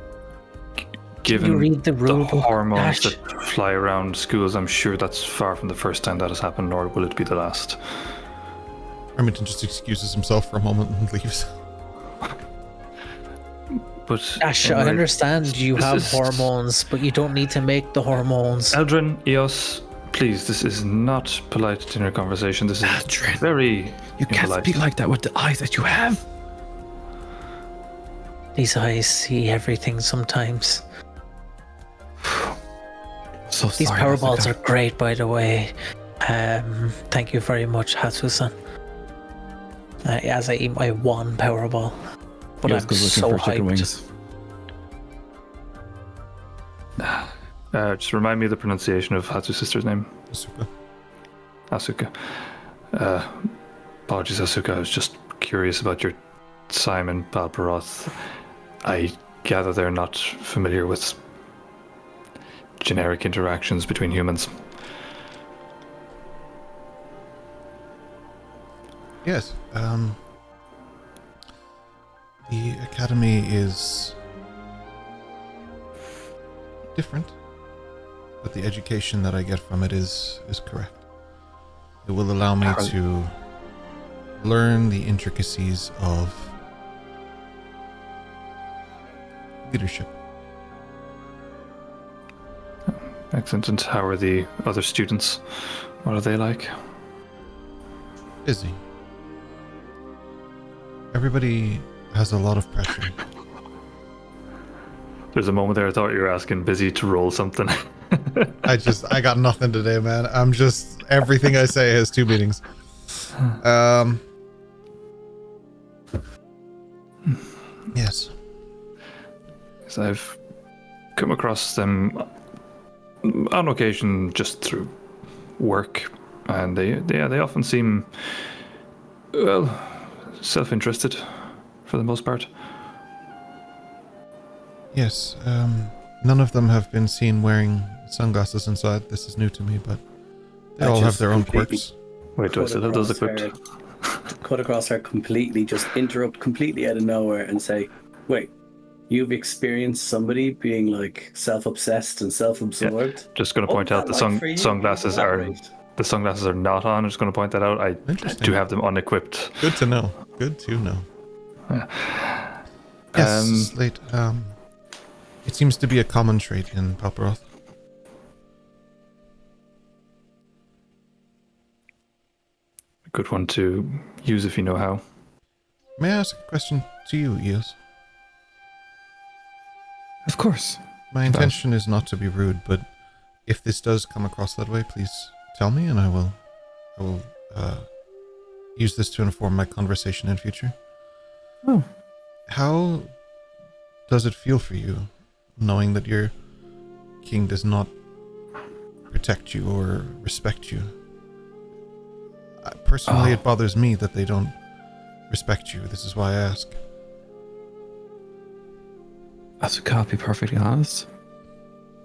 given you read the rule book, hormones Ash? that fly around schools. I'm sure that's far from the first time that has happened, nor will it be the last. Remington just excuses himself for a moment and leaves. But Ash, I anyway, you this have is- hormones, but you don't need to make the hormones. Eldrin, Eos, please, this is not polite dinner conversation. This is Eldrin, very You can't impolite. speak like that with the eyes that you have. These eyes see everything sometimes. So These sorry, power Asuka. balls are great, by the way. Thank you very much, Hatsu-san. As I eat my one power ball. But Eos I'm goes looking so for chicken hyped. wings. Just remind me of the pronunciation of Hatsu's sister's name. Asuka. Asuka. Apologies, Asuka. I was just curious about your Simon Balbaroth. I gather they're not familiar with generic interactions between humans. Yes. The academy is different, but the education that I get from it is correct. It will allow me to learn the intricacies of leadership. Excellent. And how are the other students? What are they like? Busy. Everybody has a lot of pressure. There's a moment there I thought you were asking busy to roll something. I got nothing today, man. I'm just, everything I say has two meanings. Yes. Because I've come across them on occasion just through work, and they often seem, well, self-interested for the most part. Yes, none of them have been seen wearing sunglasses inside. This is new to me, but they all have their own quirks. Wait, do I still have those equipped? Cut across her completely, just interrupt completely out of nowhere and say, wait, you've experienced somebody being like self-obsessed and self-absorbed? Yeah. Just going to point out the sunglasses are not on. I'm just going to point that out. I do have them unequipped. Good to know. Good to know. Yeah. Yes, Slate. It seems to be a common trait in Palperoth. A good one to use if you know how. May I ask a question to you, Eos? Of course. My intention is not to be rude, but if this does come across that way, please tell me, and I will use this to inform my conversation in future. Oh. How does it feel for you, knowing that your king does not protect you or respect you? Personally, it bothers me that they don't respect you. This is why I ask. As we can't be perfectly honest,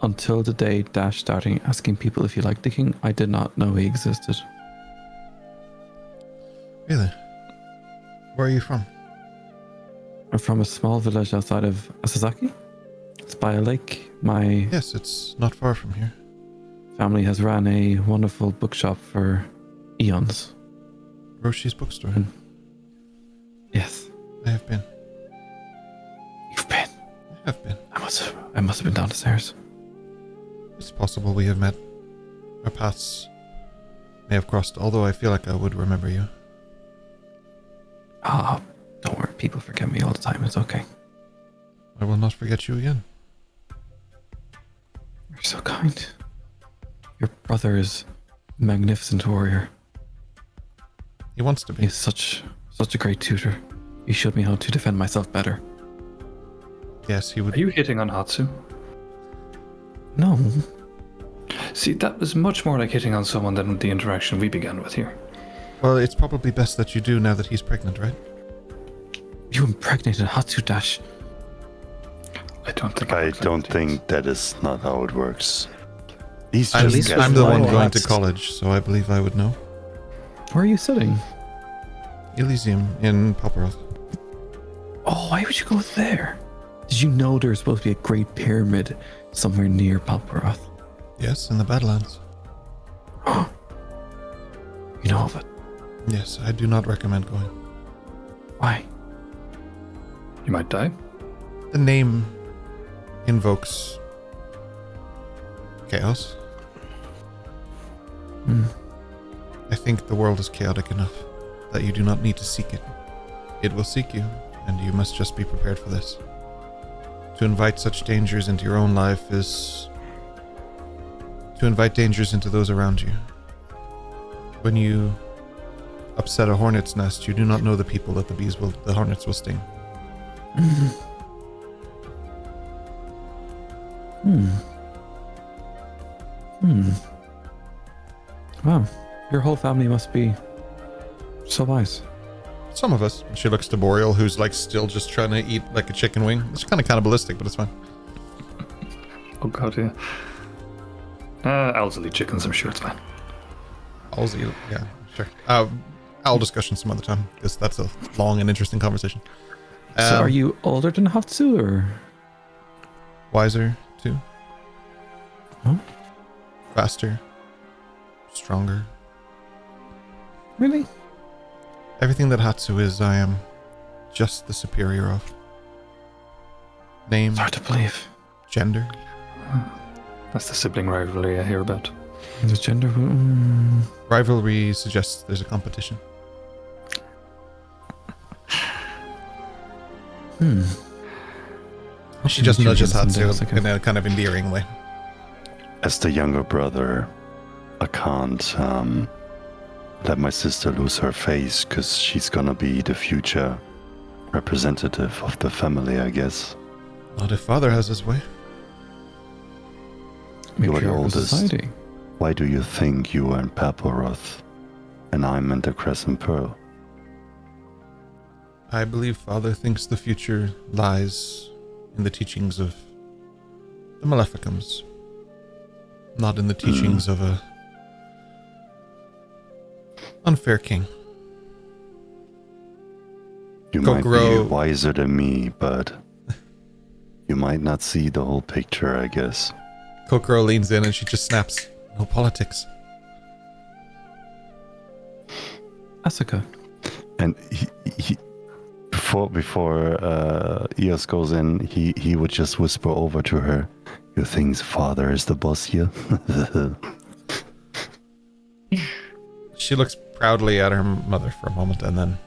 until the day Dash starting asking people if you like the king, I did not know he existed. Really? Where are you from? I'm from a small village outside of Asazaki. It's by a lake. Yes, it's not far from here. Family has ran a wonderful bookshop for eons. Roshi's bookstore. Yes. I have been. You've been? I have been. I must have been down the stairs. It's possible we have met. Our paths may have crossed, although I feel like I would remember you. Ah, don't worry. People forget me all the time. It's okay. I will not forget you again. You're so kind. Your brother is a magnificent warrior. He wants to be. He's such a great tutor. He showed me how to defend myself better. Yes, he would. Are you hitting on Hatsu? No. See, that was much more like hitting on someone than the interaction we began with here. Well, it's probably best that you do now that he's pregnant, right? You impregnated Hatsu, Dash. I don't think that is not how it works. He's I'm just the one going to college, so I believe I would know. Where are you sitting? Elysium in Palperoth. Oh, why would you go there? Did you know there's supposed to be a great pyramid somewhere near Palperoth? Yes, in the Badlands. You know of it? Yes, I do not recommend going. Why? You might die. The name invokes chaos. I think the world is chaotic enough that you do not need to seek it. It will seek you, and you must just be prepared for this. To invite such dangers into your own life is to invite dangers into those around you. When you upset a hornet's nest, you do not know the people that the hornets will sting. Wow, your whole family must be so wise. Some of us. She looks to Boreal, who's like still just trying to eat like a chicken wing. It's kind of cannibalistic, but it's fine. Oh god, yeah. Owls will eat chickens, I'm sure it's fine. Owls eat, yeah, sure. Owl discussion some other time, because that's a long and interesting conversation. So are you older than Hatsu, or? Wiser, too. Huh? Faster. Stronger. Really? Everything that Hatsu is, I am just the superior of. Name, It's hard to believe. gender. That's the sibling rivalry I hear about. The gender. Rivalry suggests there's a competition. She just nudges Hatsu in a kind of endearing way. As the younger brother, I can't let my sister lose her face, because she's gonna be the future representative of the family, I guess. Not if father has his way. You are the Matriarchal oldest. society. Why do you think you are in Paporoth and I'm in the Crescent Pearl? I believe father thinks the future lies in the teachings of the Maleficums, not in the teachings of a unfair king. You might Kokoro- be wiser than me, but you might not see the whole picture, I guess. Kokoro leans in and she just snaps. No politics. Asuka. And he before Eos goes in, he would just whisper over to her, "You think father is the boss here?" She looks proudly at her mother for a moment and then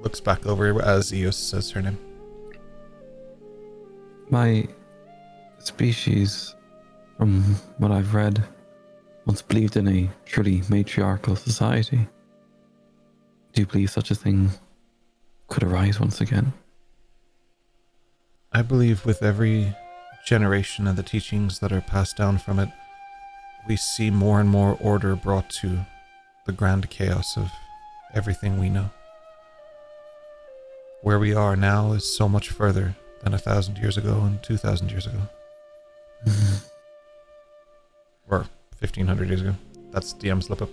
looks back over as Eos says her name. My species, from what I've read, once believed in a truly matriarchal society. Do you believe such a thing could arise once again? I believe with every generation and the teachings that are passed down from it, we see more and more order brought to the grand chaos of everything we know. Where we are now is so much further than 1,000 years ago and 2,000 years ago. Or 1,500 years ago. That's DM slip up.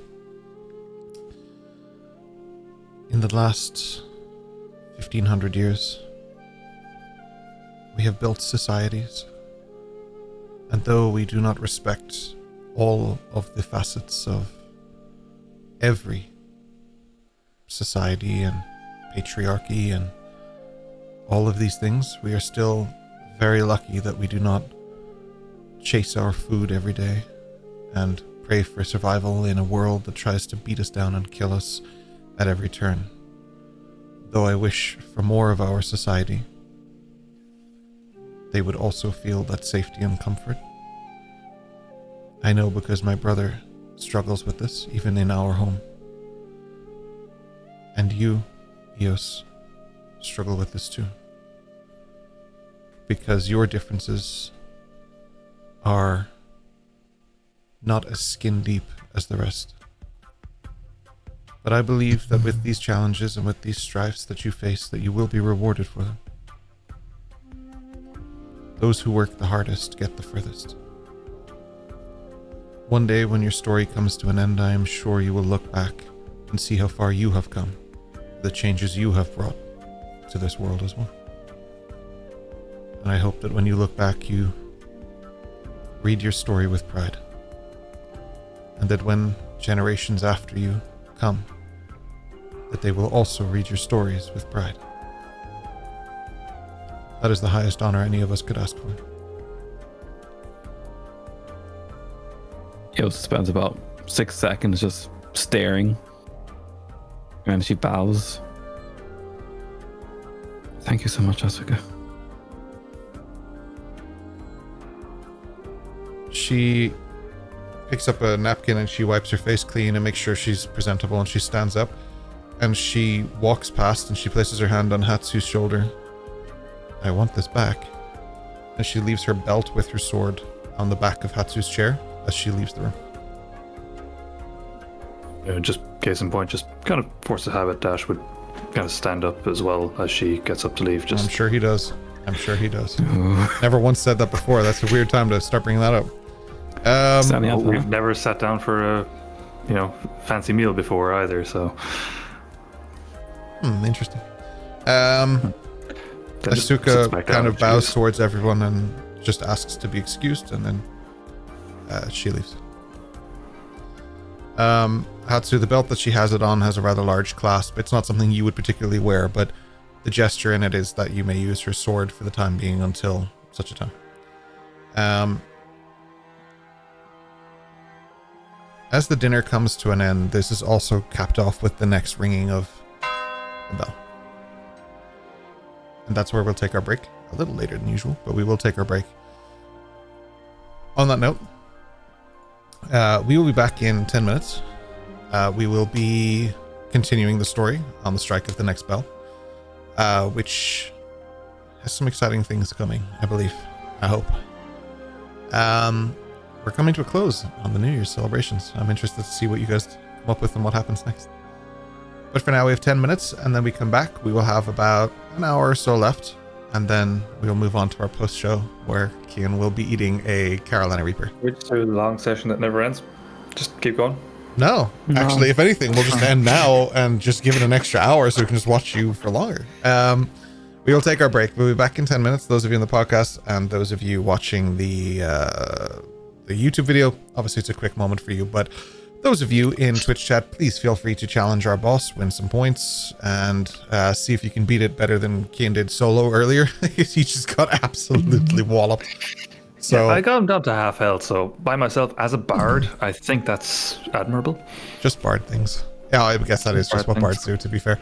In the last 1,500 years, we have built societies, and though we do not respect all of the facets of every society and patriarchy and all of these things, we are still very lucky that we do not chase our food every day and pray for survival in a world that tries to beat us down and kill us at every turn. Though I wish for more of our society, they would also feel that safety and comfort. I know because my brother struggles with this, even in our home. And you, Eos, struggle with this too. Because your differences are not as skin deep as the rest. But I believe that with these challenges and with these strifes that you face, that you will be rewarded for them. Those who work the hardest get the furthest. One day when your story comes to an end, I am sure you will look back and see how far you have come, the changes you have brought to this world as well. And I hope that when you look back, you read your story with pride. And that when generations after you come, that they will also read your stories with pride. That is the highest honor any of us could ask for. Eos spends about 6 seconds just staring, and she bows. Thank you so much, Asuka. She picks up a napkin and she wipes her face clean and makes sure she's presentable, and she stands up and she walks past and she places her hand on Hatsu's shoulder. I want this back. And she leaves her belt with her sword on the back of Hatsu's chair as she leaves the room. Just case in point, just kind of force a habit, Dash would kind of stand up as well as she gets up to leave. Just I'm sure he does. Never once said that before. That's a weird time to start bringing that up. Standing up, we've never sat down for a fancy meal before either, so interesting. Then just sits Asuka back down kind of and bows she's- towards everyone and just asks to be excused, and then she leaves. Hatsu, the belt that she has it on has a rather large clasp. It's not something you would particularly wear, but the gesture in it is that you may use her sword for the time being until such a time. As the dinner comes to an end, this is also capped off with the next ringing of the bell. And that's where we'll take our break. A little later than usual, but we will take our break. On that note, we will be back in 10 minutes. We will be continuing the story on the strike of the next bell, which has some exciting things coming, I believe. I hope. We're coming to a close on the New Year's celebrations. I'm interested to see what you guys come up with and what happens next. But for now, we have 10 minutes, and then we come back. We will have about an hour or so left, and then we'll move on to our post-show, where Cian will be eating a Carolina Reaper. We just do a long session that never ends. Just keep going. No, actually, if anything, we'll just end now and just give it an extra hour so we can just watch you for longer. We will take our break. We'll be back in 10 minutes, those of you in the podcast, and those of you watching the YouTube video. Obviously, it's a quick moment for you, but those of you in Twitch chat, please feel free to challenge our boss, win some points, and see if you can beat it better than Cian did solo earlier. He just got absolutely walloped. So yeah, I got him down to half health, so by myself as a bard, I think that's admirable. Just bard things. Yeah, I guess that is just what bards do, to be fair.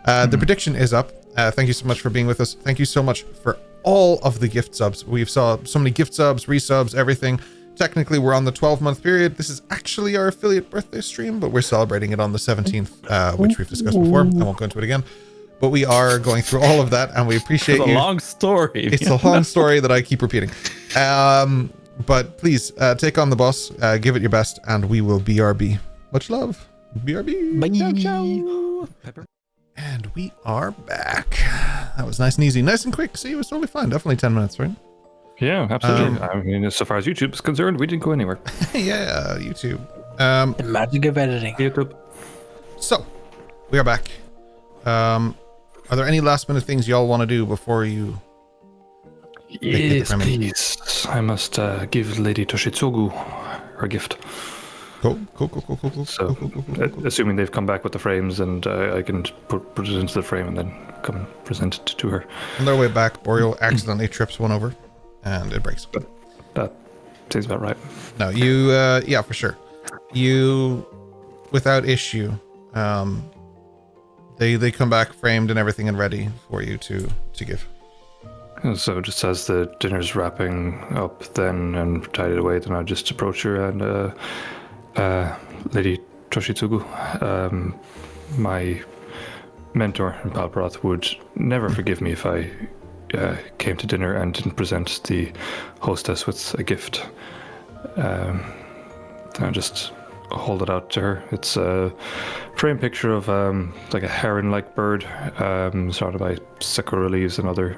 The prediction is up. Thank you so much for being with us. Thank you so much for all of the gift subs. We've saw so many gift subs, resubs, everything. Technically, we're on the 12-month period. This is actually our affiliate birthday stream, but we're celebrating it on the 17th, which we've discussed before. I won't go into it again. But we are going through all of that, and we appreciate you. It's a long story. It's a long story that I keep repeating. But please, take on the boss, give it your best, and we will BRB. Much love. BRB. Bye. Ciao, ciao. Pepper. And we are back. That was nice and easy. Nice and quick. See, it was totally fine. Definitely 10 minutes, right? Yeah, absolutely. I mean, as far as YouTube is concerned, we didn't go anywhere. Yeah, YouTube. The magic of editing. YouTube. So, we are back. Are there any last minute things y'all want to do before you... Yes, please. I must give Lady Toshitsugu her gift. Cool. So, assuming they've come back with the frames, and I can put it into the frame and then come and present it to her. On their way back, Boreal accidentally trips one over, and it breaks. But that seems about right. No, you, yeah, for sure. You, without issue, they come back framed and everything and ready for you to give. So just as the dinner's wrapping up then and tied it away, then I'll just approach her and Lady Toshitsugu, my mentor in Palproth would never forgive me if I came to dinner and didn't present the hostess with a gift. I'll just hold it out to her. It's a framed picture of like a heron-like bird surrounded by sakura leaves and other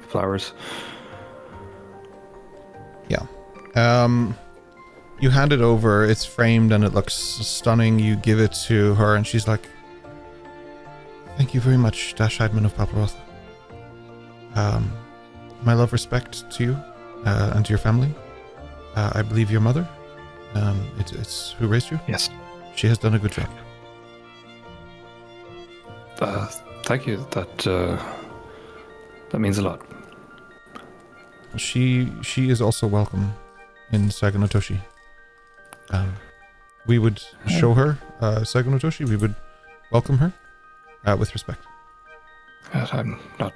flowers. Yeah. You hand it over, it's framed and it looks stunning. You give it to her and she's like, "Thank you very much, Dash Heidman of Palproth. My love, respect to you and to your family. I believe your mother, it's who raised you? Yes. She has done a good job." Thank you. That means a lot. She is also welcome in Sagonotoshi. We would show her Sagonotoshi. We would welcome her with respect. I'm not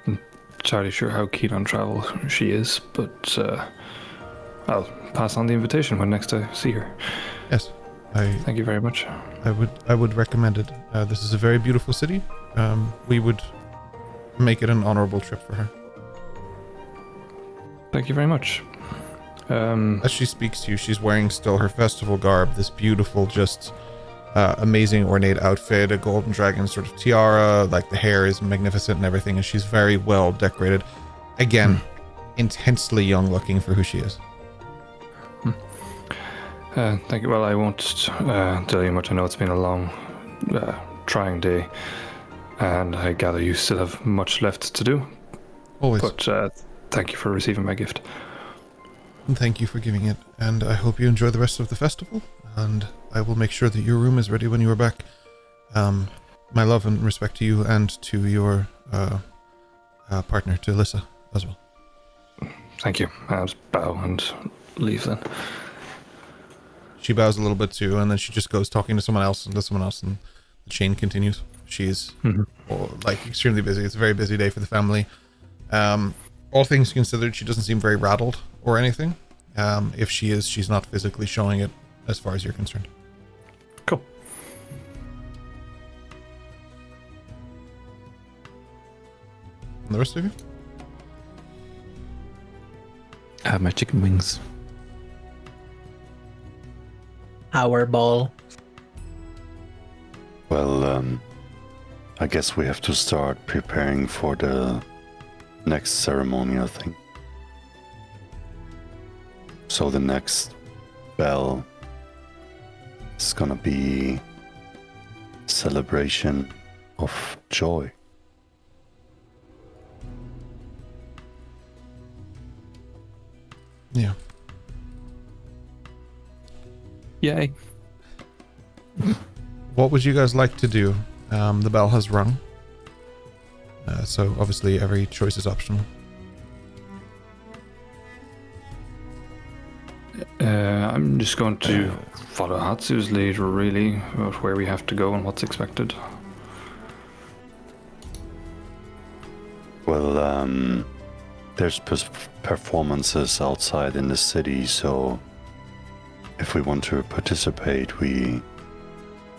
entirely sure how keen on travel she is, but I'll pass on the invitation when next I see her. Yes, Thank you very much. I would recommend it. This is a very beautiful city. We would make it an honorable trip for her. Thank you very much. As she speaks to you, she's wearing still her festival garb, this beautiful, just amazing ornate outfit, a golden dragon sort of tiara, like the hair is magnificent and everything, and she's very well decorated. Again, intensely young looking for who she is. Thank you. Well, I won't tell you much. I know it's been a long, trying day, and I gather you still have much left to do. Always. But thank you for receiving my gift. And thank you for giving it, and I hope you enjoy the rest of the festival. and I will make sure that your room is ready when you are back. My love and respect to you and to your partner, to Alyssa, as well. Thank you. I'll just bow and leave then. She bows a little bit too, and then she just goes talking to someone else and to someone else, and the chain continues. She's extremely busy. It's a very busy day for the family. All things considered, she doesn't seem very rattled or anything. If she is, she's not physically showing it as far as you're concerned. Cool. And the rest of you? I have my chicken wings. Our ball. Well, I guess we have to start preparing for the next ceremonial thing. So the next bell is gonna be celebration of joy. Yeah. Yay. What would you guys like to do? The bell has rung. So obviously every choice is optional. I'm just going to follow Hatsu's lead, really, about where we have to go and what's expected. Well, there's performances outside in the city, so if we want to participate, we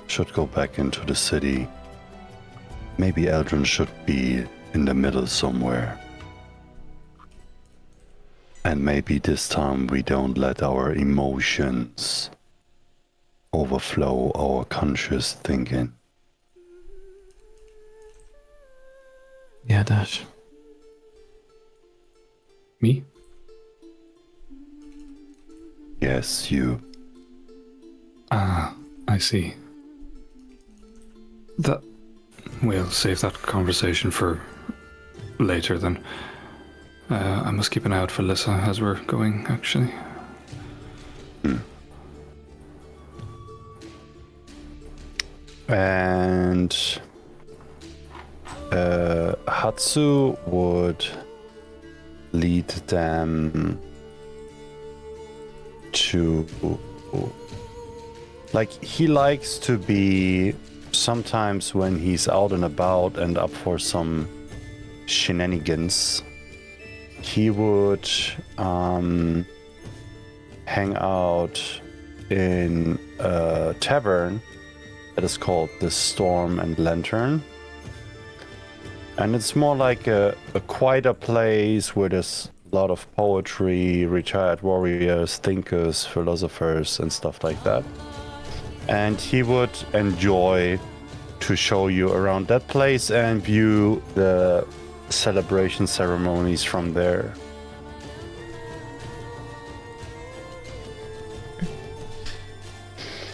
should go back into the city. Maybe Eldrin should be in the middle somewhere. And maybe this time we don't let our emotions overflow our conscious thinking. Yeah, Dash. Me? Yes, you. Ah, I see. We'll save that conversation for later then. I must keep an eye out for Alyssa as we're going, actually. And Hatsu would lead them to, like, he likes to be sometimes when he's out and about and up for some shenanigans, he would hang out in a tavern that is called the Storm and Lantern. And it's more like a quieter place where there's a lot of poetry, retired warriors, thinkers, philosophers, and stuff like that. And he would enjoy to show you around that place and view the celebration ceremonies from there.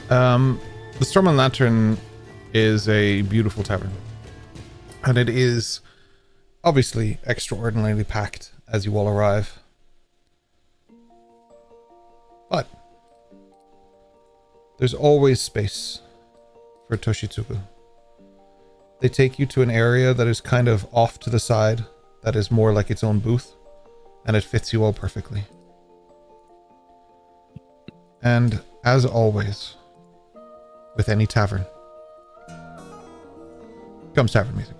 The Storm and Lantern is a beautiful tavern. And it is obviously extraordinarily packed as you all arrive. But there's always space for Toshitsugu. They take you to an area that is kind of off to the side, that is more like its own booth, and it fits you all perfectly. And as always, with any tavern, comes tavern music.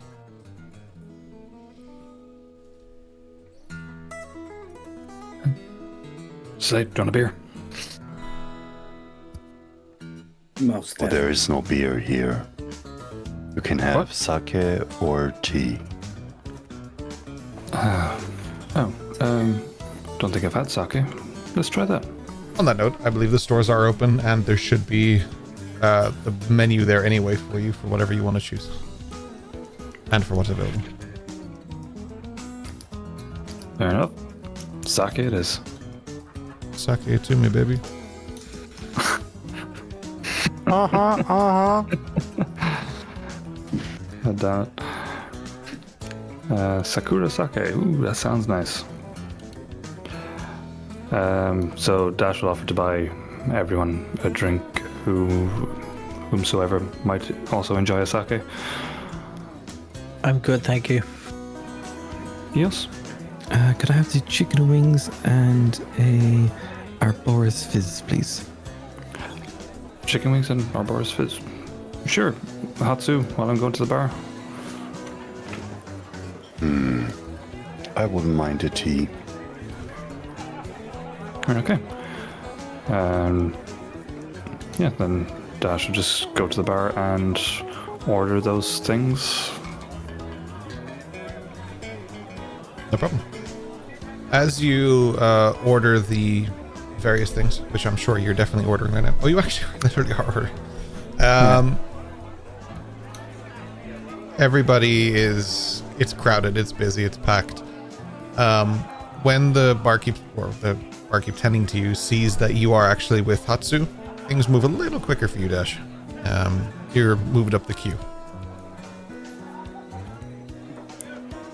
Slate, do you want a beer? Most Well, there is no beer here. You can have What? sake or tea. Don't think I've had sake. Let's try that. On that note, I believe the stores are open and there should be the menu there anyway for you for whatever you want to choose. And for what's available. Fair enough. Sake it is. Sake it to me, baby. God damn it. Sakura sake. Ooh, that sounds nice. So Dash will offer to buy everyone a drink whomsoever might also enjoy a sake. I'm good, thank you. Yes. Could I have the chicken wings and a Arboris Fizz, please? Chicken wings and Arboris Fizz. Sure. Hatsu, while I'm going to the bar. I wouldn't mind a tea. Okay. Yeah, then Dash will just go to the bar and order those things. No problem. As you order the various things, which I'm sure you're definitely ordering right now. Oh, you actually literally are ordering. Everybody is, it's crowded, it's busy, it's packed. When the barkeep, or the barkeep tending to you, sees that you are actually with Hatsu, things move a little quicker for you, Dash. You're moved up the queue.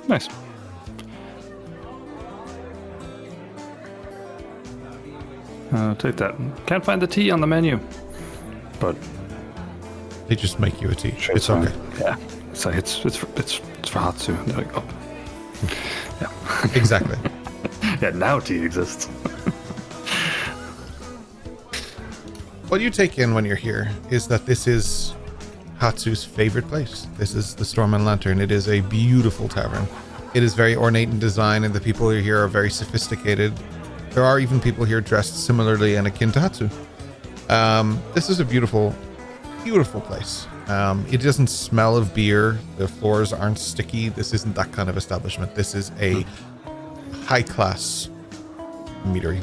Nice. Take that. Can't find the tea on the menu, but They just make you a tea. sure, It's okay. Yeah, it's like it's for Hatsu. They're like, oh, yeah, Exactly. yeah. Now tea exists. What you take in when you're here is that this is Hatsu's favorite place. This is the Storm and Lantern. It is a beautiful tavern. It is very ornate in design, and the people here are very sophisticated. There are even people here dressed similarly and akin to Hatsu. This is a beautiful, beautiful place. It doesn't smell of beer. The floors aren't sticky. This isn't that kind of establishment. This is a high-class meadery.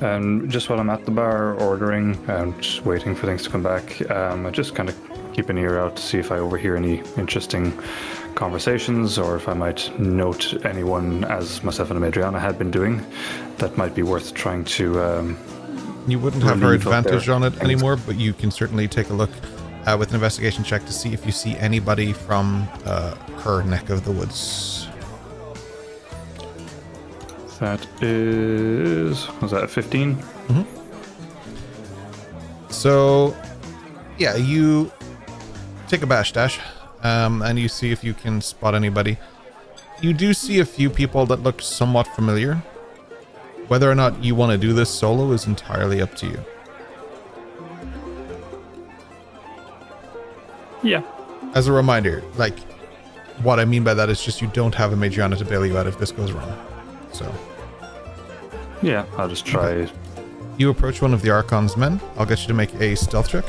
And just while I'm at the bar ordering and just waiting for things to come back, I just kind of keep an ear out to see if I overhear any interesting conversations, or if I might note anyone, as myself and Adriana had been doing, that might be worth trying to. You wouldn't have her relieve of advantage their on it things. anymore, but you can certainly take a look with an investigation check to see if you see anybody from her neck of the woods. That was that a 15? So, yeah, you take a bash dash, and you see if you can spot anybody. You do see a few people that look somewhat familiar. Whether or not you want to do this solo is entirely up to you. Yeah. As a reminder, like, what I mean by that is just you don't have a Matriana to bail you out if this goes wrong. So, Yeah, I'll just try. you approach one of the Archon's men. I'll get you to make a stealth check.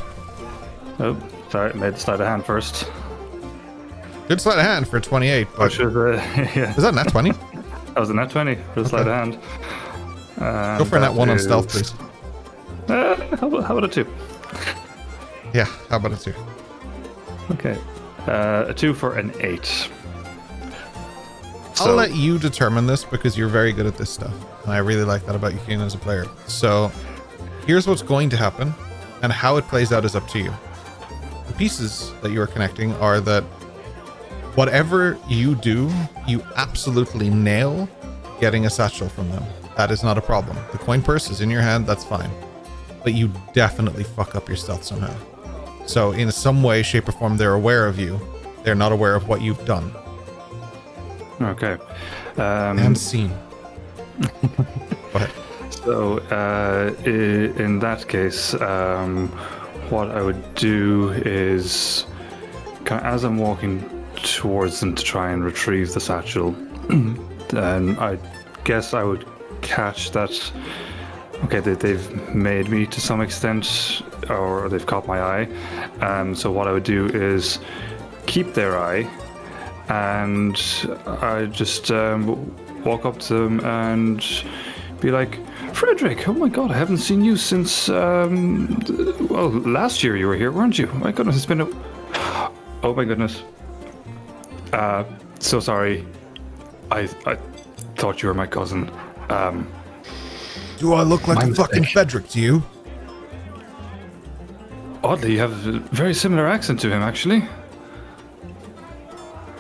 Oh, sorry, made the sleight of hand first. Good sleight of hand for 28, but Which is, yeah, is that nat 20? that was a nat 20 for the sleight of hand. Go for a nat 1 on stealth, please. How about a 2? Yeah, how about a 2? Okay. A 2 for an 8. I'll let you determine this because you're very good at this stuff. And I really like that about you, Keenan, as a player. So here's what's going to happen, and how it plays out is up to you. The pieces that you are connecting are that whatever you do, you absolutely nail getting a satchel from them. That is not a problem. The coin purse is in your hand, that's fine. But you definitely fuck up your stealth somehow. So in some way, shape, or form, they're aware of you. They're not aware of what you've done. Okay. And seen. Go ahead. So, in that case, what I would do is, kind of, as I'm walking towards them to try and retrieve the satchel, then I guess I would catch that. Okay, they've made me to some extent, or they've caught my eye. So what I would do is keep their eye, and I just walk up to them and be like, Frederick, oh my god, I haven't seen you since, well, last year you were here, weren't you? My goodness, it's been oh my goodness. So sorry. I thought you were my cousin. Do I look like a fucking Frederick to you? Oddly, you have a very similar accent to him, actually.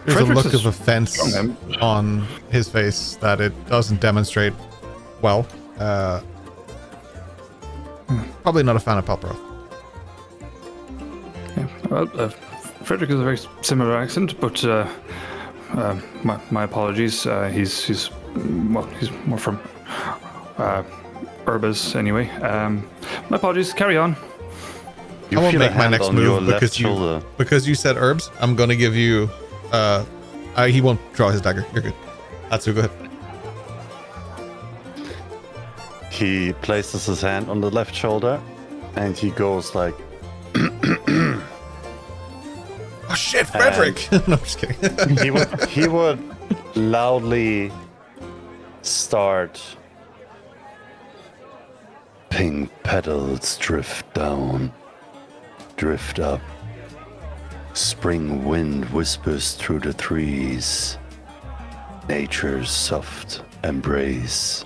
There's Frederick's a look of offense strong, on his face that it doesn't demonstrate well. probably not a fan of Palproth. Yeah, well, Frederick is a very similar accent, but my apologies. He's more from Urbas anyway. My apologies. Carry on. I won't make my next move because you said herbs. I'm gonna give you. He won't draw his dagger. You're good. Hatsu, go ahead. He places his hand on the left shoulder, and he goes like, "Oh shit, Frederick!" No, I'm just kidding. he would loudly start. Pink petals drift down, drift up. Spring wind whispers through the trees. Nature's soft embrace.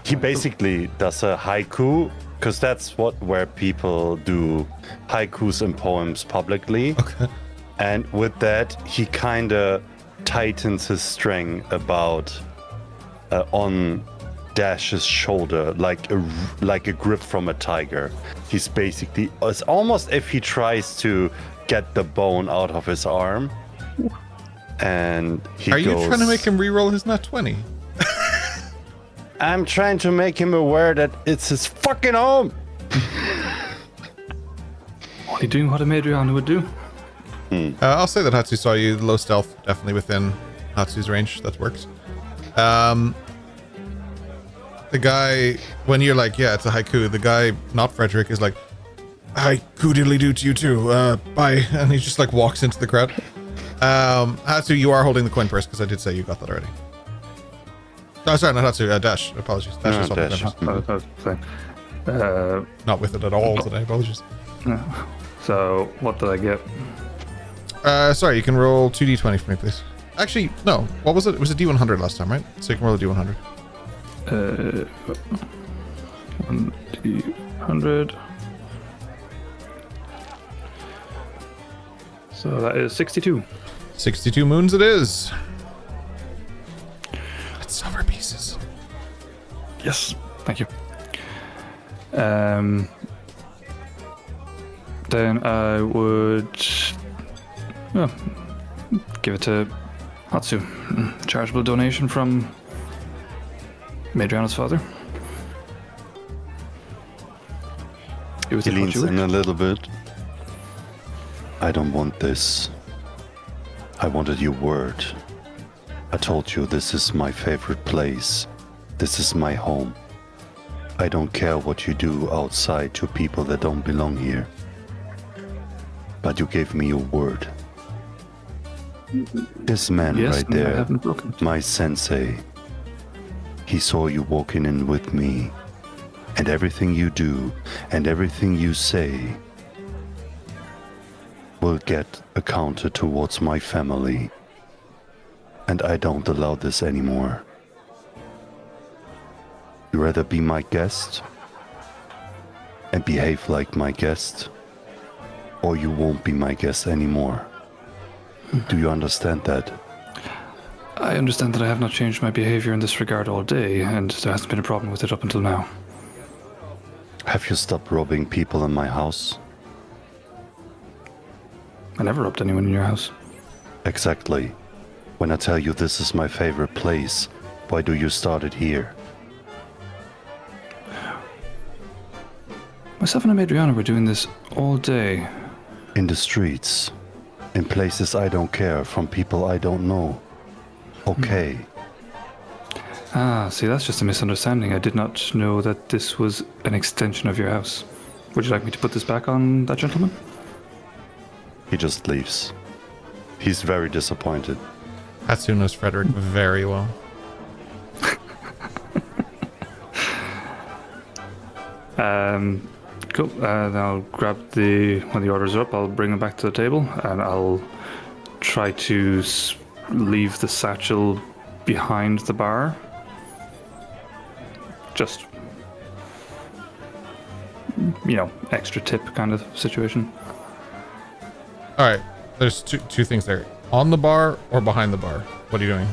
He basically does a haiku, because that's where people do haikus and poems publicly. Okay. And with that, he kind of tightens his string about on Dash's shoulder, like a grip from a tiger. He's basically, it's almost if he tries to get the bone out of his arm. And he Are you trying to make him re-roll his nat 20? I'm trying to make him aware that it's his fucking home. Only doing what a Madriana would do. I'll say that Hatsu saw you. Low stealth, definitely within Hatsu's range. That works. The guy, when you're like, yeah, it's a haiku, the guy, not Frederick, is like, haiku diddly do to you too. Bye. And he just like walks into the crowd. Hatsu, you are holding the coin purse because I did say you got that already. Oh, sorry, not Hatsu. Dash. Apologies. Dash is not with it at all today. Apologies. So, what did I get? Sorry, you can roll 2d20 for me, please. Actually, no. What was it? It was a d100 last time, right? So you can roll a d100. 1d100. So that is 62. 62 moons it is. It's silver pieces. Yes, thank you. Then I would give it to Hatsu. Charitable donation from Madriana's father. He leans in a little bit. I don't want this. I wanted your word. I told you this is my favorite place. This is my home. I don't care what you do outside to people that don't belong here. But you gave me your word. This man right there, my sensei, he saw you walking in with me. And everything you do and everything you say will get accounted towards my family. And I don't allow this anymore. You rather be my guest and behave like my guest, or you won't be my guest anymore. Do you understand that? I understand that I have not changed my behavior in this regard all day, and there hasn't been a problem with it up until now. Have you stopped robbing people in my house? I never robbed anyone in your house. Exactly. When I tell you this is my favorite place, why do you start it here? Myself and Madriana were doing this all day. In the streets. In places I don't care, from people I don't know. Okay. Ah, see, that's just a misunderstanding. I did not know that this was an extension of your house. Would you like me to put this back on that gentleman? He just leaves. He's very disappointed. Hatsu knows Frederick very well. Cool. Then I'll grab when the orders are up, I'll bring them back to the table, and I'll try to leave the satchel behind the bar. Just, extra tip kind of situation. All right. There's two things there. On the bar or behind the bar? What are you doing?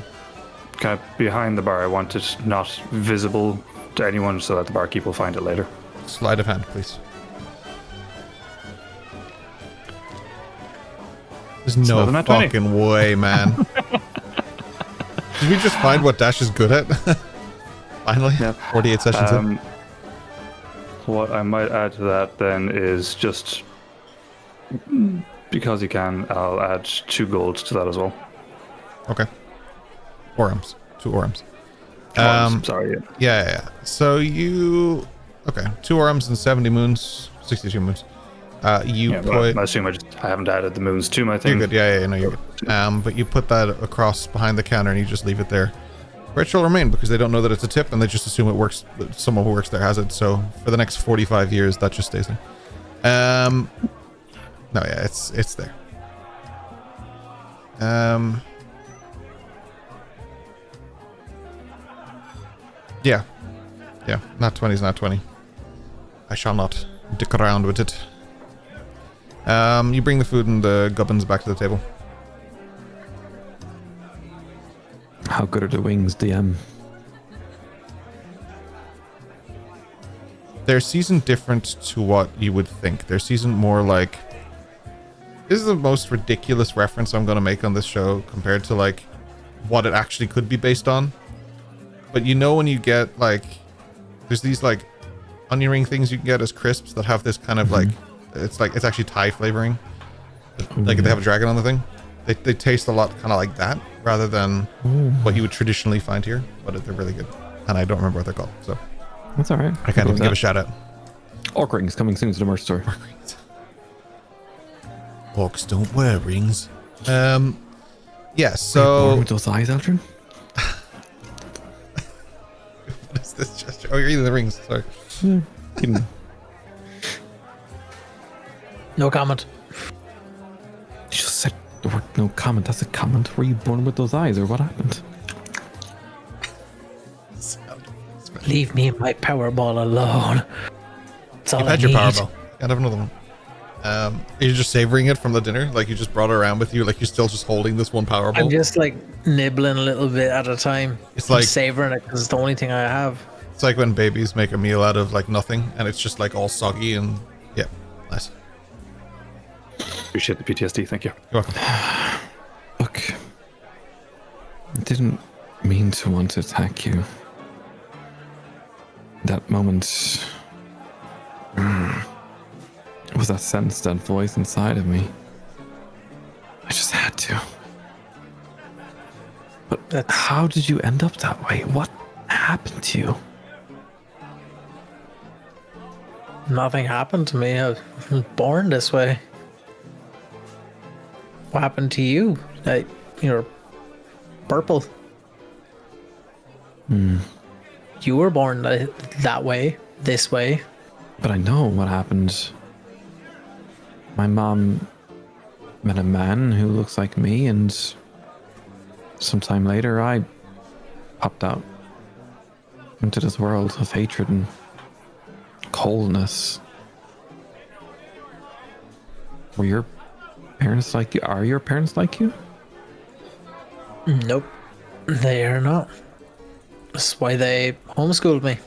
Kind of behind the bar. I want it not visible to anyone so that the barkeep will find it later. Sleight of hand, please. There's no another nat 20. fucking way, man. Did we just find what Dash is good at? Finally? Yeah. 48 sessions in. What I might add to that then is just because you can, I'll add 2 gold to that as well. Okay. Orums. 2 orums. Sorry. Yeah. So you... Okay. 2 orums and 70 moons. 62 moons. You put... I assume I haven't added the moons to my thing. You're good. Yeah, no, you're good. But you put that across behind the counter and you just leave it there. Where it shall remain, because they don't know that it's a tip and they just assume it works. Someone who works there has it. So for the next 45 years, that just stays there. No, yeah, it's there. Yeah. Not 20 is not 20. I shall not dick around with it. You bring the food and the gubbins back to the table. How good are the wings, DM? They're seasoned different to what you would think. They're seasoned more like... This is the most ridiculous reference I'm going to make on this show compared to like what it actually could be based on. But you know when you get like... There's these like onion ring things you can get as crisps that have this kind of like... It's actually Thai flavoring. Like they have a dragon on the thing. They taste a lot kind of like that rather than what you would traditionally find here, but they're really good. And I don't remember what they're called, so That's all right. I can't even give a shout out. Orc rings coming soon to the merch store. Orcs don't wear rings. Yeah, Born so with those eyes, Aldrin? what is this gesture? Oh, you're eating the rings. Sorry. No comment. You just said the word no comment. That's a comment. Were you born with those eyes or what happened? Leave me and my Powerball alone. That's all You've I had your need. Powerball. Can't have another one. Are you just savoring it from the dinner? Like you just brought it around with you? Like you're still just holding this one Powerball? I'm just like nibbling a little bit at a time. It's I'm like- savoring it because it's the only thing I have. It's like when babies make a meal out of like nothing and it's just like all soggy and yeah, nice. Appreciate the PTSD, thank you. You're welcome. Look, I didn't mean to want to attack you. That moment, it was that sense, that voice inside of me. I just had to. But how did you end up that way? What happened to you? Nothing happened to me. I was born this way. What happened to you? You're purple. You were born that way, this way. But I know what happened. My mom met a man who looks like me, and sometime later I popped out into this world of hatred and coldness. Were your parents like you? Are your parents like you? Nope, they are not. That's why they homeschooled me.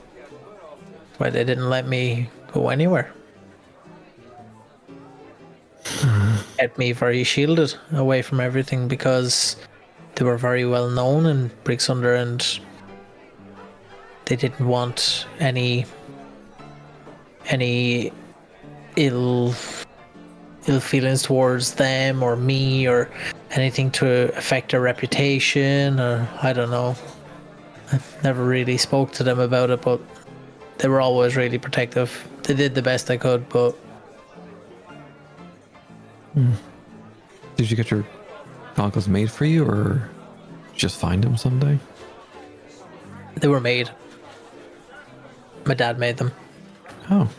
Why they didn't let me go anywhere. Kept me very shielded away from everything because they were very well known in Brixunder and they didn't want any ill feelings towards them or me or anything to affect their reputation, or I don't know. I never really spoke to them about it, but they were always really protective. They did the best they could, but Did you get your goggles made for you, or just find them someday? they were made. My dad made them. Oh.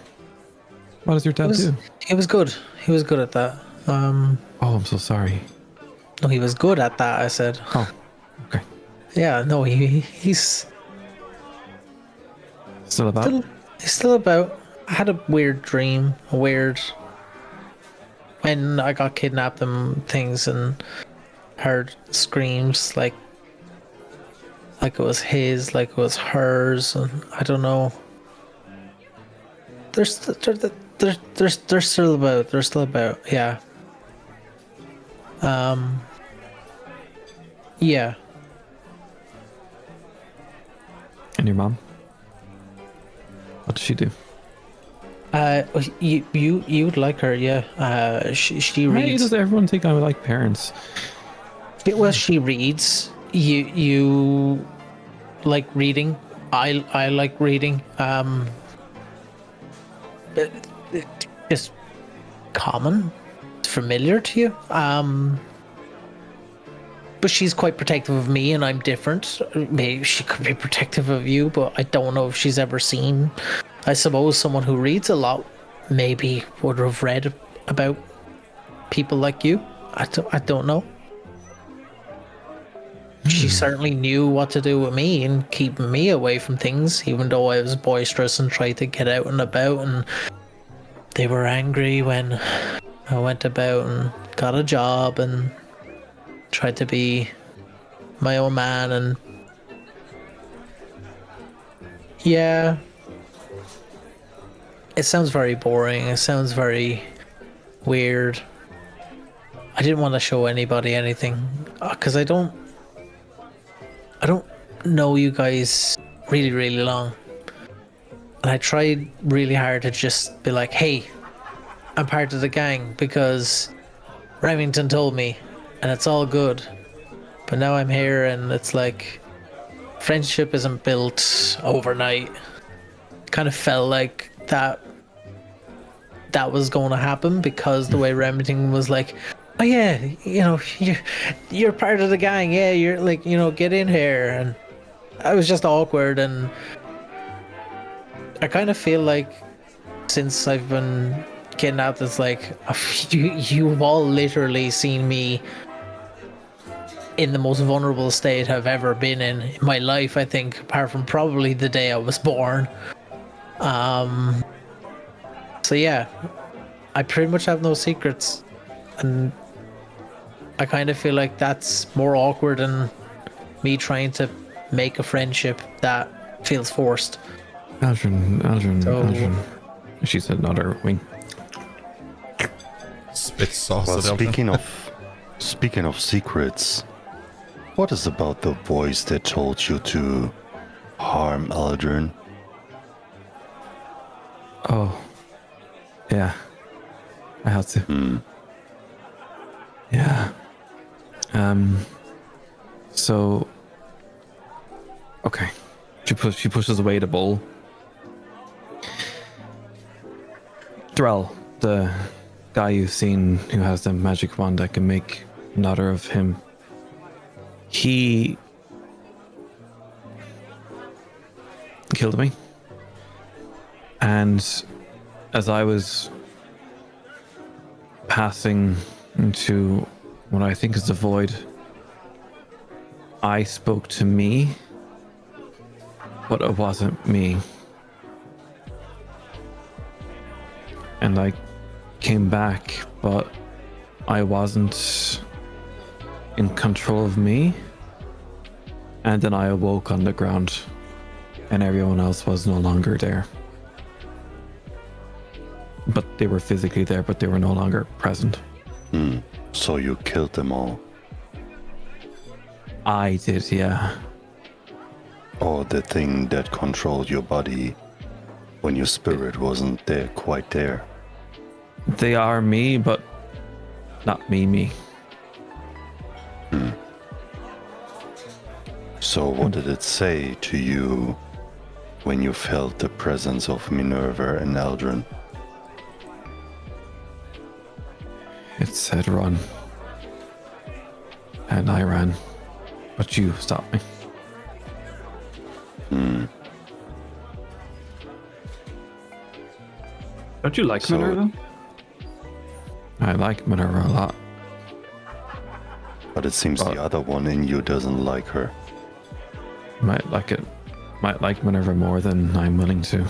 What does your dad do? He was good. He was good at that. Oh, I'm so sorry. No, he was good at that, I said. Oh, okay. Yeah, no, he's Still about? he's still about. I had a weird dream, when I got kidnapped and things and heard screams, like like it was his, like it was hers, and I don't know. They're still about, yeah. Yeah. And your mom? What does she do? You'd like her, yeah. She Why reads. does everyone think I like parents? Well, she reads. You like reading. I like reading. It's common, it's familiar to you. But she's quite protective of me, and I'm different. Maybe she could be protective of you, but I don't know if she's ever seen. I suppose someone who reads a lot maybe would have read about people like you. I don't know. She certainly knew what to do with me and keeping me away from things, even though I was boisterous and tried to get out and about, and they were angry when I went about and got a job and tried to be my own man. And yeah, it sounds very boring, it sounds very weird. I didn't want to show anybody anything because I don't know you guys really long, and I tried really hard to just be like, hey, I'm part of the gang because Remington told me, and it's all good. But now I'm here, and it's like friendship isn't built overnight. Kind of felt like that was going to happen because the way Remington was like, oh yeah, you know, you're part of the gang, yeah, you're like, you know, get in here. And I was just awkward, and I kind of feel like since I've been kidnapped, it's like you've all literally seen me in the most vulnerable state I've ever been in my life, I think, apart from probably the day I was born. So yeah, I pretty much have no secrets, and I kind of feel like that's more awkward than me trying to make a friendship that feels forced. Aldrin. She's another wing. Spit sauce. Well, at Eldrin. speaking of secrets, what is about the voice that told you to harm Aldrin? Oh, yeah. I had to. Yeah. So. Okay. She pushes away the bowl. Thrall, the guy you've seen who has the magic wand that can make another of him, he killed me. And as I was passing into what I think is the void, I spoke to me, but it wasn't me. And I came back, but I wasn't in control of me. And then I awoke on the ground, and everyone else was no longer there. But they were physically there, but they were no longer present. So you killed them all? I did, yeah. Or the thing that controlled your body when your spirit wasn't there, quite there? They are me, but not me. So what did it say to you when you felt the presence of Minerva and Aldrin? It said run. And I ran. But you stopped me. Don't you like So- Minerva? I like Minerva a lot. But it seems the other one in you doesn't like her. Might like Minerva more than I'm willing to.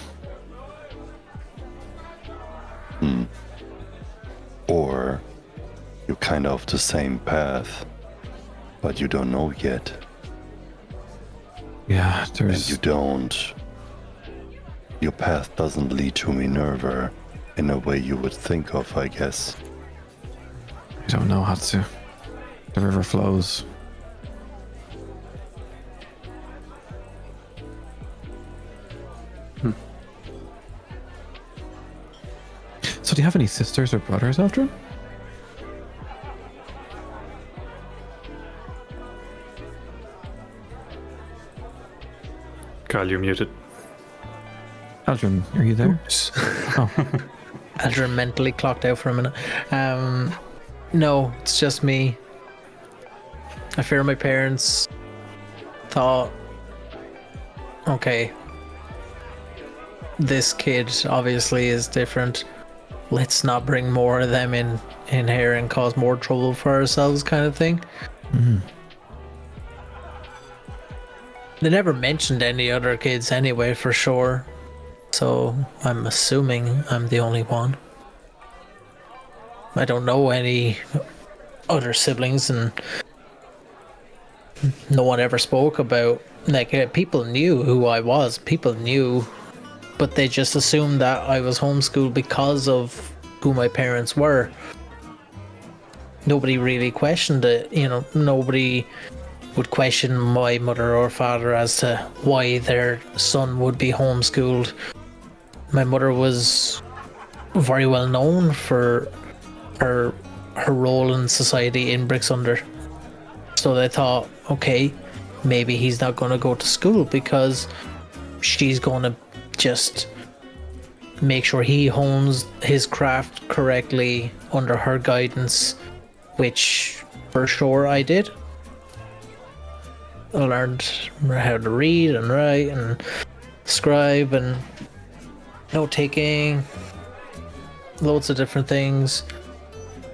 Or you're kind of the same path, but you don't know yet. Yeah, And there's. you don't. Your path doesn't lead to Minerva in a way you would think of, I guess. I don't know, Hatsu. The river flows. So do you have any sisters or brothers, Eldrin? Kyle, you're muted. Eldrin, are you there? Oops. Oh, Eldrin mentally clocked out for a minute. No, it's just me. I fear my parents thought, okay, this kid obviously is different. Let's not bring more of them in here and cause more trouble for ourselves, kind of thing. mhm. They never mentioned any other kids anyway, for sure. So I'm assuming I'm the only one. I don't know any other siblings, and no one ever spoke about. Like, people knew who I was. People knew, but they just assumed that I was homeschooled because of who my parents were. Nobody really questioned it. You know, nobody would question my mother or father as to why their son would be homeschooled. My mother was very well known for her role in society in Brixunder. So they thought, okay, maybe he's not going to go to school because she's going to just make sure he hones his craft correctly under her guidance, which for sure I did. I learned how to read and write and scribe and note taking, loads of different things.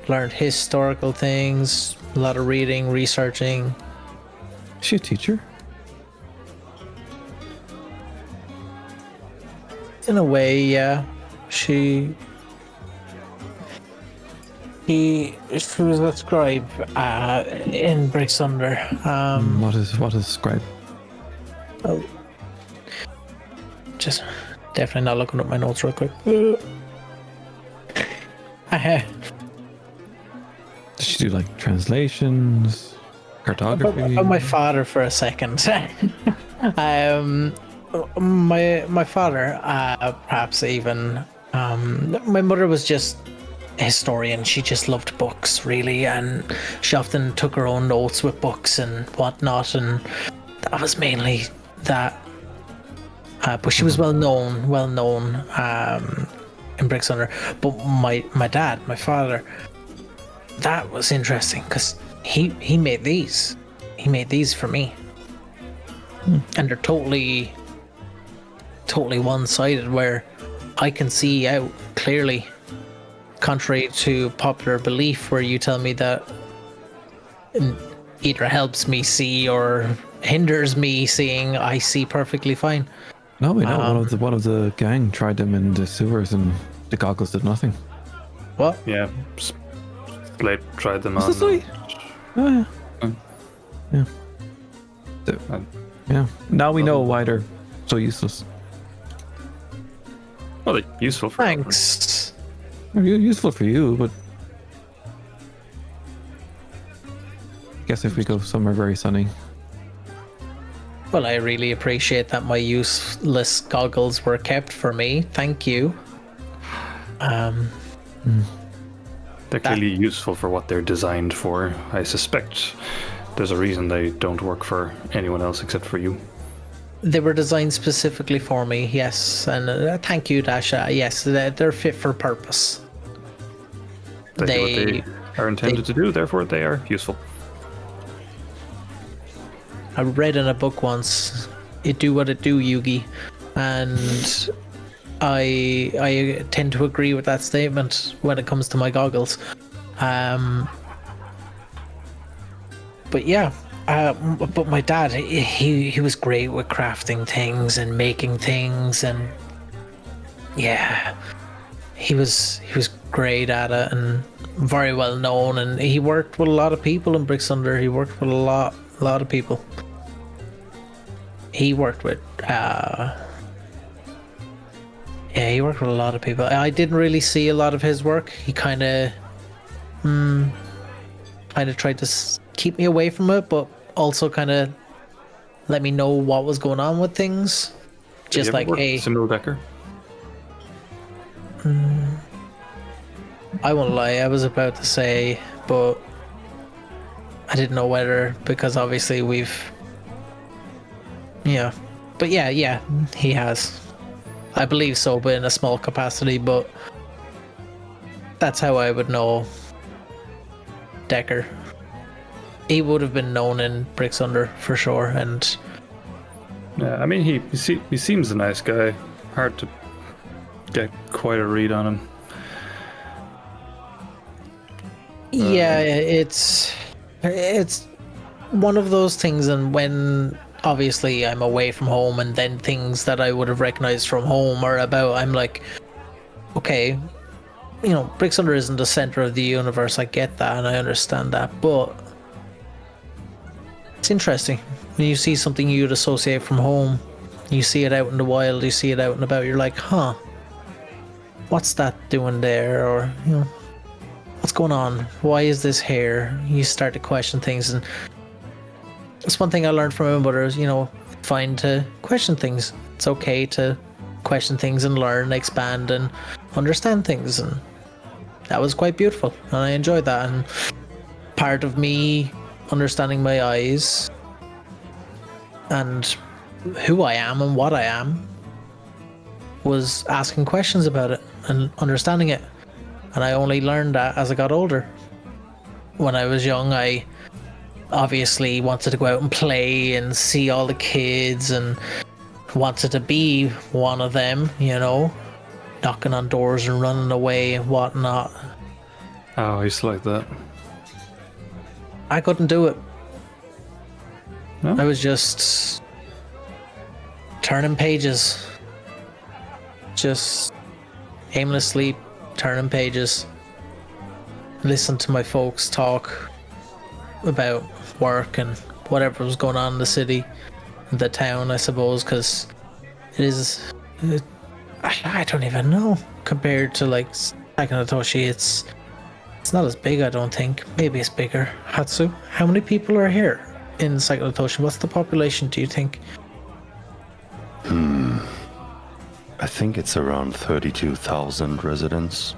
Learned historical things, a lot of reading, researching. Is she a teacher? In a way, yeah. She was a scribe in Brixunder. What is scribe? Oh, just definitely not looking up my notes real quick. Does she do like translations, cartography? About my father for a second. My father, perhaps even. My mother was just a historian. She just loved books, really, and she often took her own notes with books and whatnot, and that was mainly that. But she was well known in Brixunder. But my dad, my father, that was interesting because he made these. He made these for me, and they're totally one-sided, where I can see out clearly, contrary to popular belief, where you tell me that either helps me see or hinders me seeing. I see perfectly fine. No, we know one of the gang tried them in the sewers, and the goggles did nothing. What? Yeah, Slate tried them Was on. this like? Oh yeah. Yeah. Yeah. Now we know why they're so useless. Well, they're useful for. Thanks. They're useful for you, but I guess if we go somewhere very sunny. Well, I really appreciate that my useless goggles were kept for me. Thank you. They're clearly useful for what they're designed for. I suspect there's a reason they don't work for anyone else except for you. They were designed specifically for me, yes. And thank you, Dasha. Yes, they're fit for purpose. They do what they are intended to do, therefore they are useful. I read in a book once, it do what it do, Yugi. And I tend to agree with that statement when it comes to my goggles. But yeah, but my dad, he was great with crafting things and making things, and yeah, he was great at it and very well known, and he worked with a lot of people in Brixunder. He worked with a lot of people. he worked with he worked with a lot of people. I didn't really see a lot of his work. He kind of tried to keep me away from it, but also kind of let me know what was going on with things. Just like a Simil Decker. I won't lie, I was about to say, but I didn't know whether, because obviously we've but yeah, he has. I believe so, but in a small capacity. But that's how I would know Decker. He would have been known in Brixunder for sure, and Yeah, I mean, he seems a nice guy. Hard to get quite a read on him. yeah, it's one of those things. And when obviously I'm away from home, and then things that I would have recognized from home are about, I'm like, okay, Brixunder isn't the center of the universe. I get that, and I understand that, but it's interesting when you see something you'd associate from home, you see it out in the wild, you see it out and about, you're like, huh, what's that doing there? Or what's going on? Why is this here? You start to question things, and that's one thing I learned from him. But it's fine to question things. It's okay to question things and learn, expand, and understand things, and that was quite beautiful, and I enjoyed that. And part of me understanding my eyes and who I am and what I am was asking questions about it and understanding it. And I only learned that as I got older. When I was young, I obviously wanted to go out and play and see all the kids and wanted to be one of them, knocking on doors and running away and whatnot. Oh, I used to like that. I couldn't do it. No? I was just turning pages. Just aimlessly turning pages. Listen to my folks talk about work and whatever was going on in the city, the town, I suppose, because I don't even know. Compared to like Saganatoshi, it's not as big, I don't think. Maybe it's bigger. Hatsu, how many people are here in Saganatoshi? What's the population, do you think? I think it's around 32,000 residents.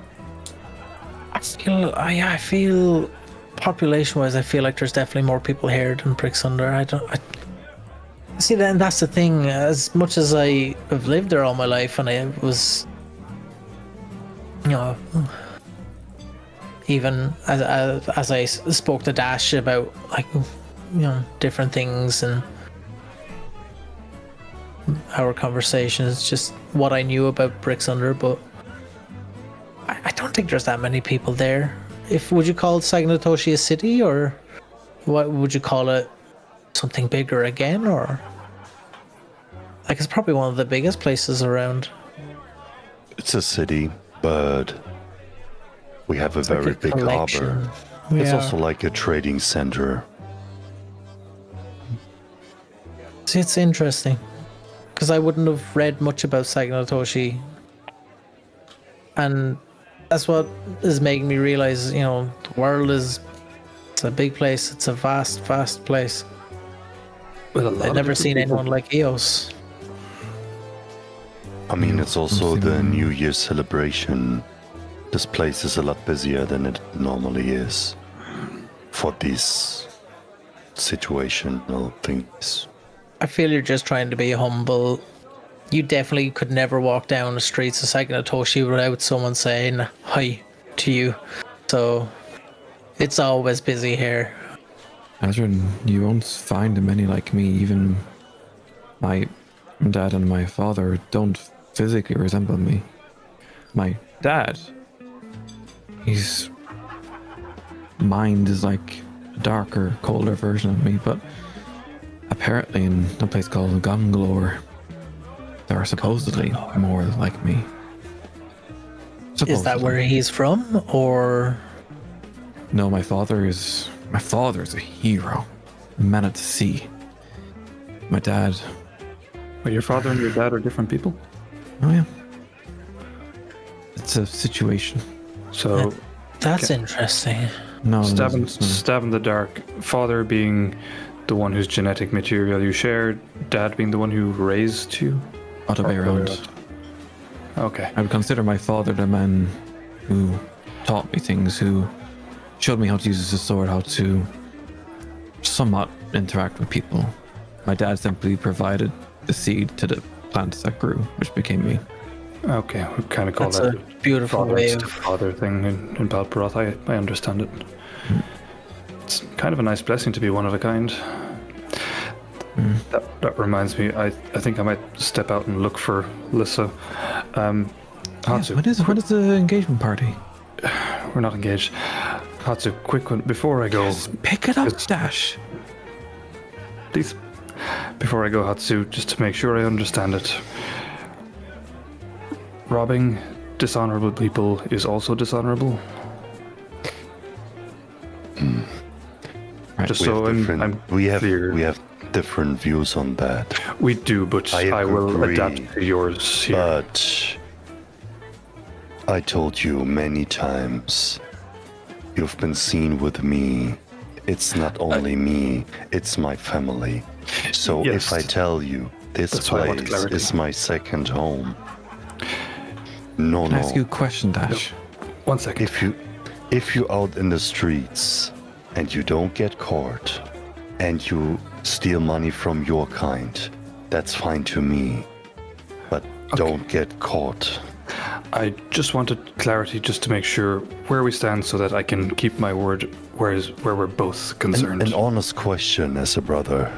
I feel population-wise, I feel like there's definitely more people here than Brixunder. See, then that's the thing. As much as I have lived there all my life, and I was, even as I spoke to Dash about like, different things and our conversations, just what I knew about Brixunder, but I don't think there's that many people there. Would you call Saganatoshi a city, or what would you call it? Something bigger again, or like it's probably one of the biggest places around. It's a city, but we have a very big harbor. It's also like a trading center. See, it's interesting because I wouldn't have read much about Saganatoshi, and that's what is making me realize, the world it's a big place. It's a vast, vast place. I've never seen anyone like Eos. I mean, it's also the New Year's celebration. This place is a lot busier than it normally is for these situational things. I feel you're just trying to be humble. You definitely could never walk down the streets of Saganatoshi without someone saying hi to you. So it's always busy here. Azrin, you won't find many like me. Even my dad and my father don't physically resemble me. My dad, his mind is like a darker, colder version of me, but apparently in a place called Gonglor, they are supposedly more like me. Supposedly. Is that where he's from, or? No, my father is a hero, a man at sea. My dad But your father and your dad are different people? Oh yeah. It's a situation. So, That's interesting. No, stab in no. the dark. Father being the one whose genetic material you shared, dad being the one who raised you? Other way around. Okay. I would consider my father the man who taught me things, who showed me how to use the sword, how to somewhat interact with people. My dad simply provided the seed to the plants that grew, which became me. Okay, we kind of call That's that a beautiful way of... father thing in Balparoth. I understand it. It's kind of a nice blessing to be one of a kind. That reminds me, I think I might step out and look for Lissa. Yes, when is the engagement party? We're not engaged. Hatsu, quick one before I go. Just pick it up, Dash. Please. Before I go, Hatsu, just to make sure I understand it. Robbing dishonorable people is also dishonorable? Right. Just so I'm clear. We have different views on that. We do, but I will adapt to yours here. But I told you many times, you've been seen with me. It's not only me, it's my family. So Yes. if I tell you this That's why I want place clarity. is my second home, no, Can I ask you a question, Dash? 1 second. if you're out in the streets and you don't get caught and you steal money from your kind, that's fine to me. But don't get caught. I just wanted clarity just to make sure where we stand so that I can keep my word where we're both concerned. An honest question as a brother.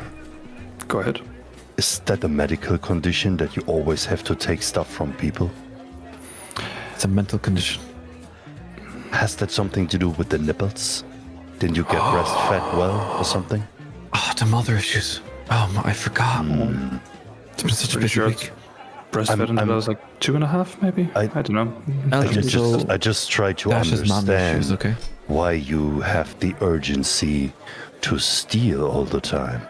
Go ahead. Is that a medical condition that you always have to take stuff from people? It's a mental condition. Has that something to do with the nipples? Didn't you get breastfed well or something? Oh, the mother issues. Oh, I forgot. It's been such a busy week. Breastfed until I was like 2.5, maybe? I don't know. I just try to Dash's mom understand issues, okay? why you have the urgency to steal all the time.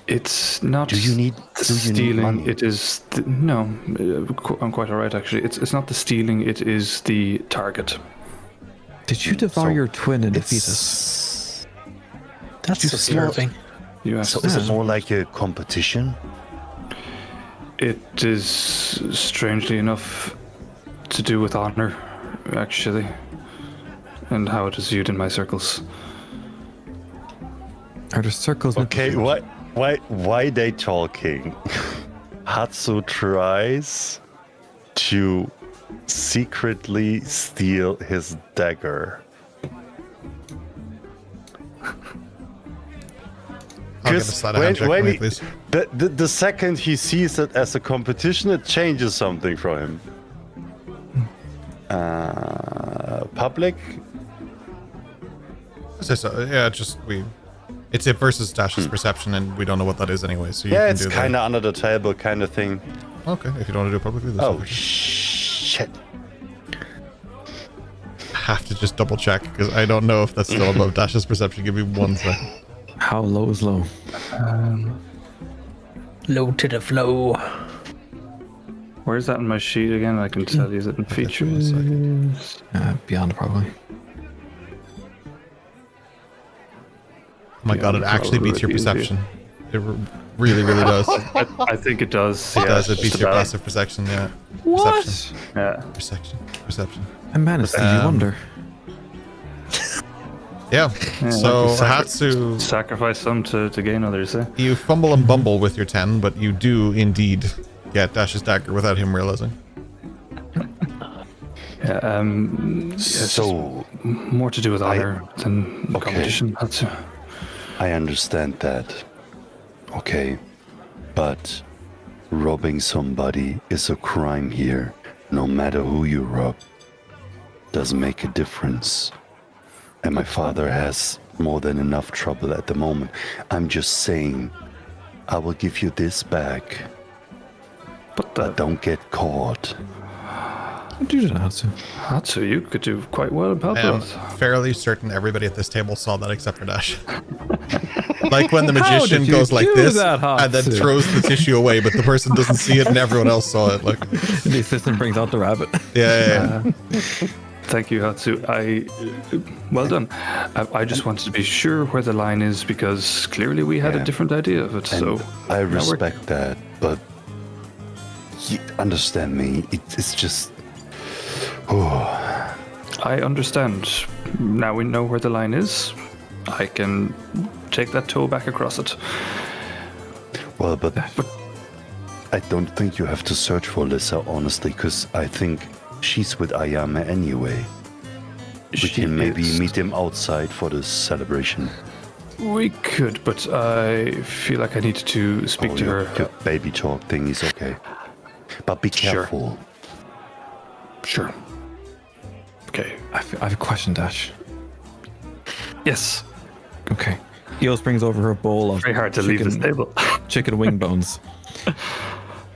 It's not Do you need stealing. money? It is no. I'm quite alright actually. It's not the stealing. It is the target. Did you devour So your twin and defeat us? That's You disturbing. You asked. So is it more like a competition? It is strangely enough to do with honor, actually, and how it is viewed in my circles. Are there circles? Okay, why they talking? Hatsu tries to secretly steal his dagger. I'll give a sleight of hand check for me, please. The second he sees it as a competition, it changes something for him. Public? So, yeah, it's it versus Dash's perception, and we don't know what that is anyway. So you Yeah, can it's do kind of under the table kind of thing. Okay, if you don't want to do it publicly, that's Oh, okay. shit. I have to just double check because I don't know if that's still above Dash's perception. Give me 1 second. How low is low? Low to the flow. Where's that in my sheet again? I can tell you. Is it in features? Beyond probably. Oh my god, it actually beats your perception. It really, really does. I think it does. It Yeah, does. It beats just your about. passive perception. Yeah. What? Perception. Yeah. Perception. A man is Stevie Wonder. Yeah. So like you Hatsu, Sacrifice some to gain others. Eh? you fumble and bumble with your 10, but you do indeed get Dash's dagger without him realizing. Yeah. It's So, just more to do with honor than Okay. competition. That's I understand that. Okay. But robbing somebody is a crime here. No matter who you rob. Does make a difference. And my father has more than enough trouble at the moment. I'm just saying, I will give you this back. But don't get caught. Do that, Hatsu. Hatsu, you could do quite well in I am Balparoth. fairly certain everybody at this table saw that except for Dash. Like when the How magician did you goes like do this that, and then Hatsu? throws the tissue away, but the person doesn't see it and everyone else saw it. Like, The assistant brings out the rabbit. yeah. Thank you, Hatsu. Well done. I just wanted to be sure where the line is because clearly we had a Yeah. different idea of it. And So I now we're- respect that, but you understand me. It's just. Oh, I understand. Now we know where the line is. I can take that toe back across it. well, but I don't think you have to search for Lissa, honestly, because I think she's with Ayame anyway. We She can maybe is- meet him outside for the celebration. We could, but I feel like I need to speak to your her. baby talk thing is okay. But be Sure. careful. Sure. Okay. I have a question, Dash. Yes. Okay. Eos brings over her bowl of Very hard to leave this table. chicken wing bones.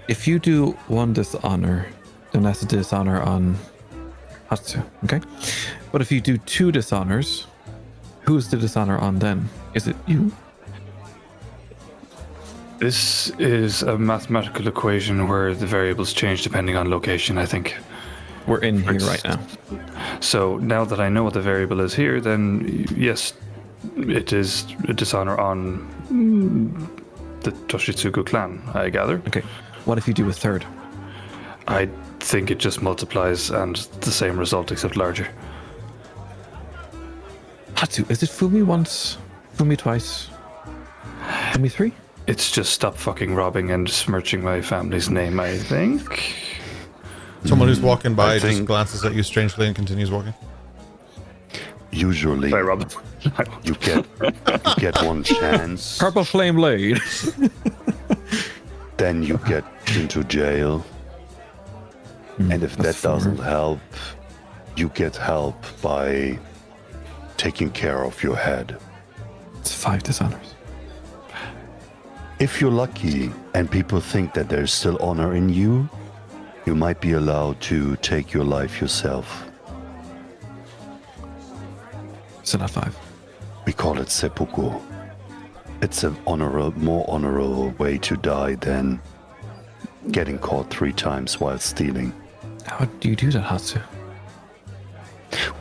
If you do one dishonor, then that's a dishonor on Hatsu, okay? But if you do 2 dishonors, who's the dishonor on then? Is it you? This is a mathematical equation where the variables change depending on location, I think. We're in here right now. So now that I know what the variable is here, then yes, it is a dishonor on the Toshitsugu clan, I gather. Okay. What if you do a 3rd? I think it just multiplies and the same result except larger. Hatsu, is it Fumi once, Fumi twice, Fumi 3? It's just stop fucking robbing and smirching my family's name, I think. Someone who's walking by I just think- glances at you strangely and continues walking. Usually, Sorry, Rob. you get one chance, Purple flame blade. then you get into jail. And if that that's 4. doesn't help, you get help by taking care of your head. It's 5 dishonors. If you're lucky and people think that there's still honor in you, you might be allowed to take your life yourself. Still not 5. We call it seppuku. It's a more honorable way to die than getting caught 3 times while stealing. How do you do that, Hatsu?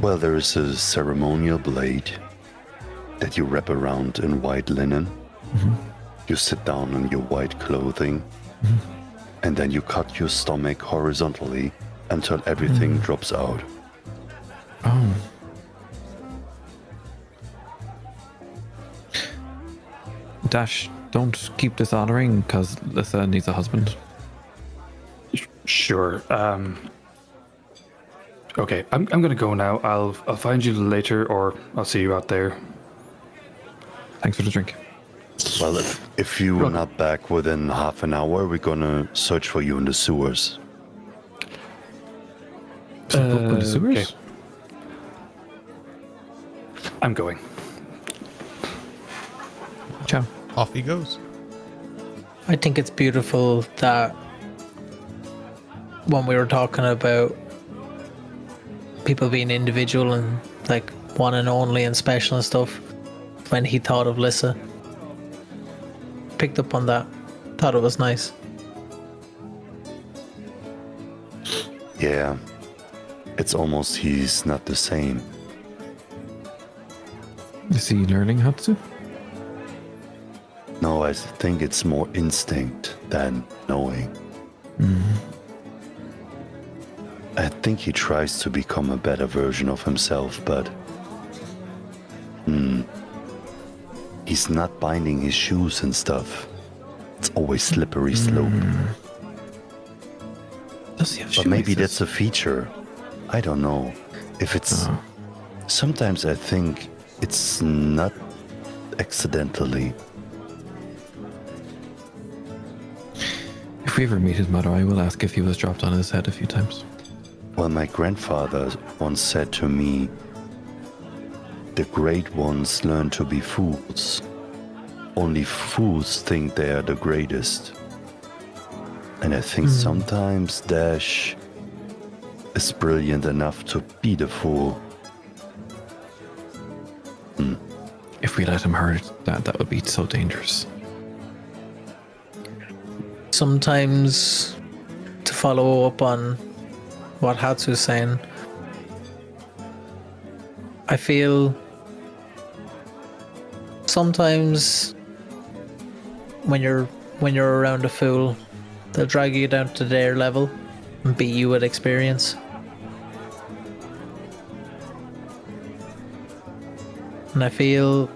Well, there is a ceremonial blade that you wrap around in white linen. You sit down in your white clothing, and then you cut your stomach horizontally until everything drops out. Oh. Dash, don't keep dishonoring because Lissa needs a husband. Sure. Okay, I'm gonna go now. I'll find you later, or I'll see you out there. Thanks for the drink. Well, if you are not back within half an hour, we're gonna search for you in the sewers. In the sewers? okay. I'm going. Ciao. Off he goes. I think it's beautiful that when we were talking about people being individual and like one and only and special and stuff, when he thought of Lissa, picked up on that, thought it was nice. Yeah, it's almost he's not the same. Is he learning Hatsu? No, I think it's more instinct than knowing. I think he tries to become a better version of himself, but he's not binding his shoes and stuff. It's always slippery slope. Does he have But maybe shoelaces? that's a feature. I don't know. If it's... Sometimes I think it's not accidentally. If we ever meet his mother, I will ask if he was dropped on his head a few times. Well, my grandfather once said to me, the great ones learn to be fools. Only fools think they are the greatest. And I think sometimes Dash is brilliant enough to be the fool. if we let him hurt, that would be so dangerous. Sometimes, to follow up on what Hatsu's saying, I feel sometimes when you're around a fool, they'll drag you down to their level and beat you with experience. And I feel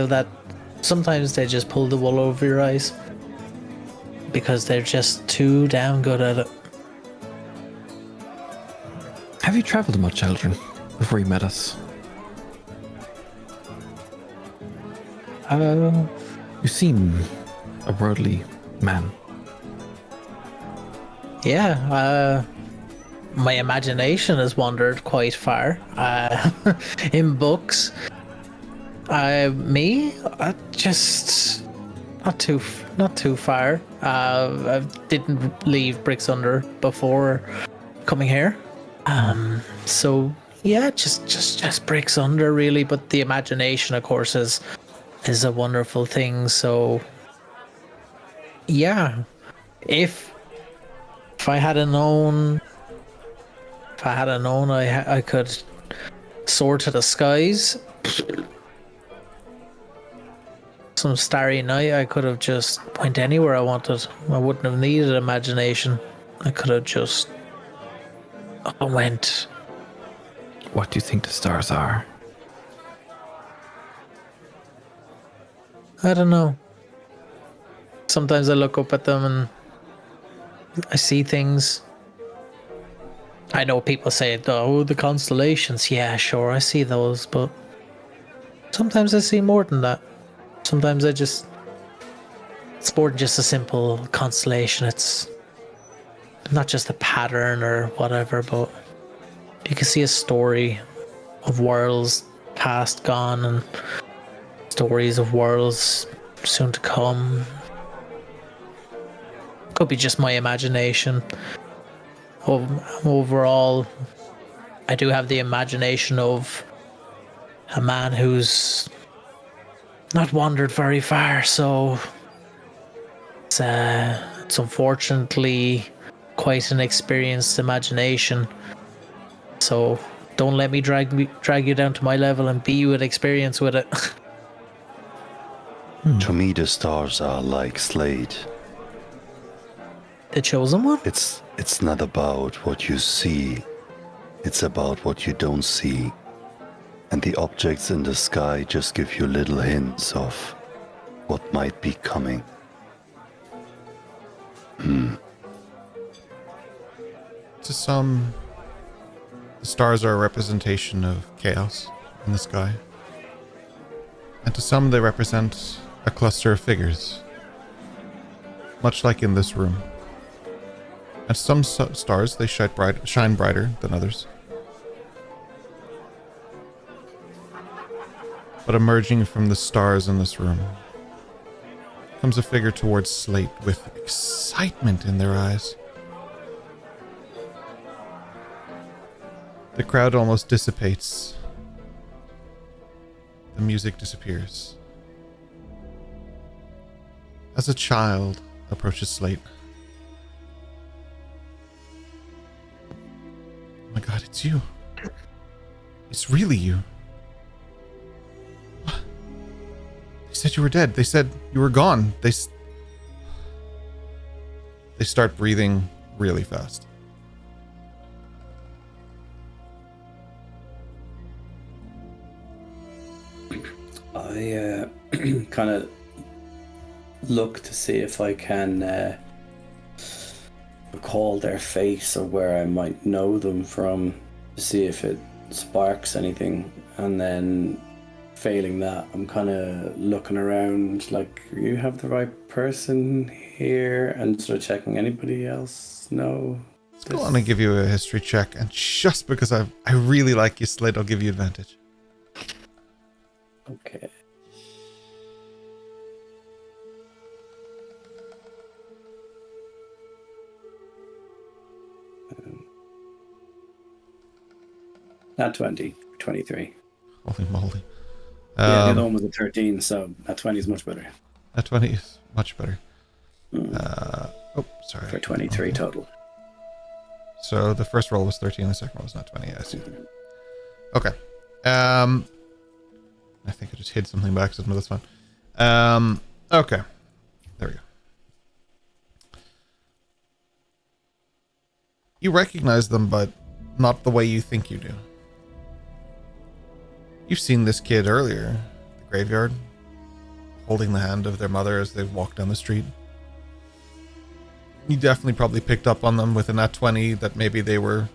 that sometimes they just pull the wool over your eyes because they're just too damn good at it. Have you traveled much, Eldrin, before you met us? You seem a worldly man. Yeah, my imagination has wandered quite far. In books, just not too far. I didn't leave Bricks Under before coming here. So yeah, just Bricks Under really. But the imagination, of course, is a wonderful thing. So yeah, if I had known. I could soar to the skies. Some starry night, I could have just went anywhere I wanted. I wouldn't have needed imagination. I could have just went. What do you think the stars are? I don't know. Sometimes I look up at them and I see things. I know people say, oh, the constellations. Yeah, sure, I see those, but sometimes I see more than that. Sometimes it's more than just a simple constellation. It's not just a pattern or whatever, but you can see a story of worlds past, gone, and stories of worlds soon to come. Could be just my imagination. Overall, I do have the imagination of a man who's not wandered very far, so it's unfortunately quite an experienced imagination. So don't let me drag you down to my level and beat you with experience with it. To me, the stars are like Slate. The chosen one? It's not about what you see, it's about what you don't see. And the objects in the sky just give you little hints of what might be coming. To some, the stars are a representation of chaos in the sky. And to some, they represent a cluster of figures, much like in this room. And some stars, they shine brighter than others. But emerging from the stars in this room comes a figure towards Slate with excitement in their eyes. The crowd almost dissipates. The music disappears. As a child approaches Slate. Oh my god, it's you. It's really you. What? They said you were dead. They said you were gone. They start breathing really fast. I kind of look to see if I can recall their face or where I might know them from, to see if it sparks anything. And then failing that, I'm kind of looking around like, you have the right person here, and sort of checking anybody else know. Let's go on and give you a history check, and just because I really like you, Slate, I'll give you advantage. Okay. Not 20, 23. Holy moly. Yeah, the other one was a 13, so a 20 is much better. A 20 is much better. Sorry. For 23 total. So the first roll was 13, the second roll was not 20. I see. Okay. I think I just hid something by accident, but that's fine. Okay. There we go. You recognize them, but not the way you think you do. You've seen this kid earlier, in the graveyard, holding the hand of their mother as they walk down the street. You definitely probably picked up on them with a nat 20 that maybe they were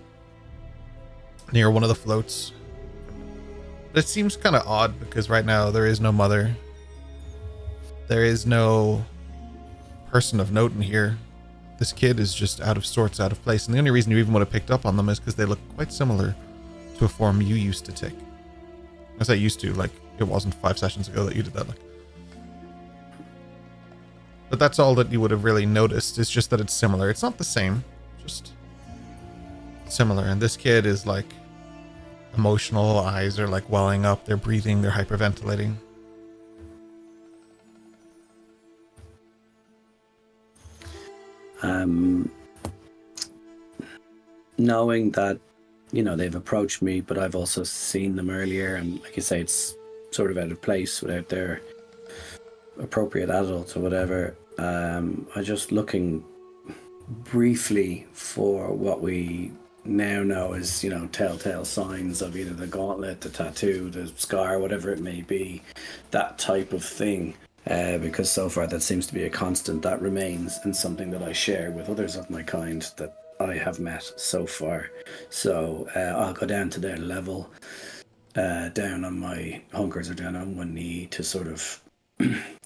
near one of the floats. But it seems kind of odd because right now there is no mother. There is no person of note in here. This kid is just out of sorts, out of place. And the only reason you even would have picked up on them is because they look quite similar to a form you used to take. As I used to, like, it wasn't 5 sessions ago that you did that. Like. But that's all that you would have really noticed. It's just that it's similar. It's not the same, just similar. And this kid is like emotional. Eyes are like welling up. They're breathing. They're hyperventilating. Knowing that, you know, they've approached me, but I've also seen them earlier, and like you say, it's sort of out of place without their appropriate adults or whatever. I'm just looking briefly for what we now know as, you know, telltale signs of either the gauntlet, the tattoo, the scar, whatever it may be, that type of thing. Because so far that seems to be a constant that remains, and something that I share with others of my kind that I have met so far. So I'll go down to their level, down on my hunkers or down on one knee to sort of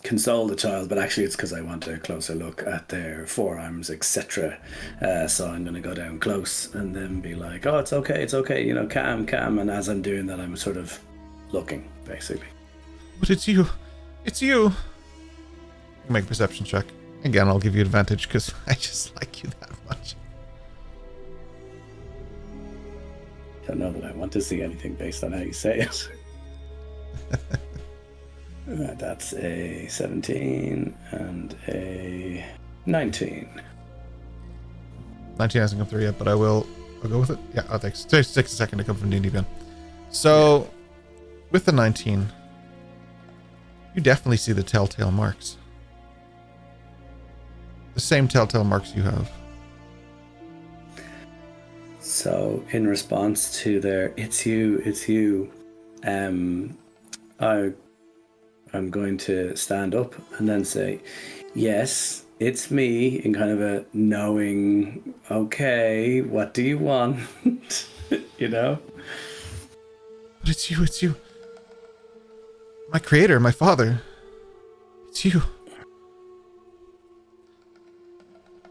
console the child, but actually it's because I want a closer look at their forearms, etc. So I'm going to go down close and then be like, oh, it's okay, you know, calm. And as I'm doing that, I'm sort of looking, basically. But it's you. Make a perception check. Again, I'll give you advantage because I just like you that much. Don't know that I want to see anything based on how you say it. That's a 17 and a 19. 19 hasn't come through yet, but I'll go with it. Yeah, I'll take 6 a second to come from D&D Ben. So, with the 19, you definitely see the telltale marks. The same telltale marks you have. So, in response to their it's you, I'm going to stand up and then say, yes, it's me, in kind of a knowing, okay, what do you want? You know? But it's you. My creator, my father. It's you.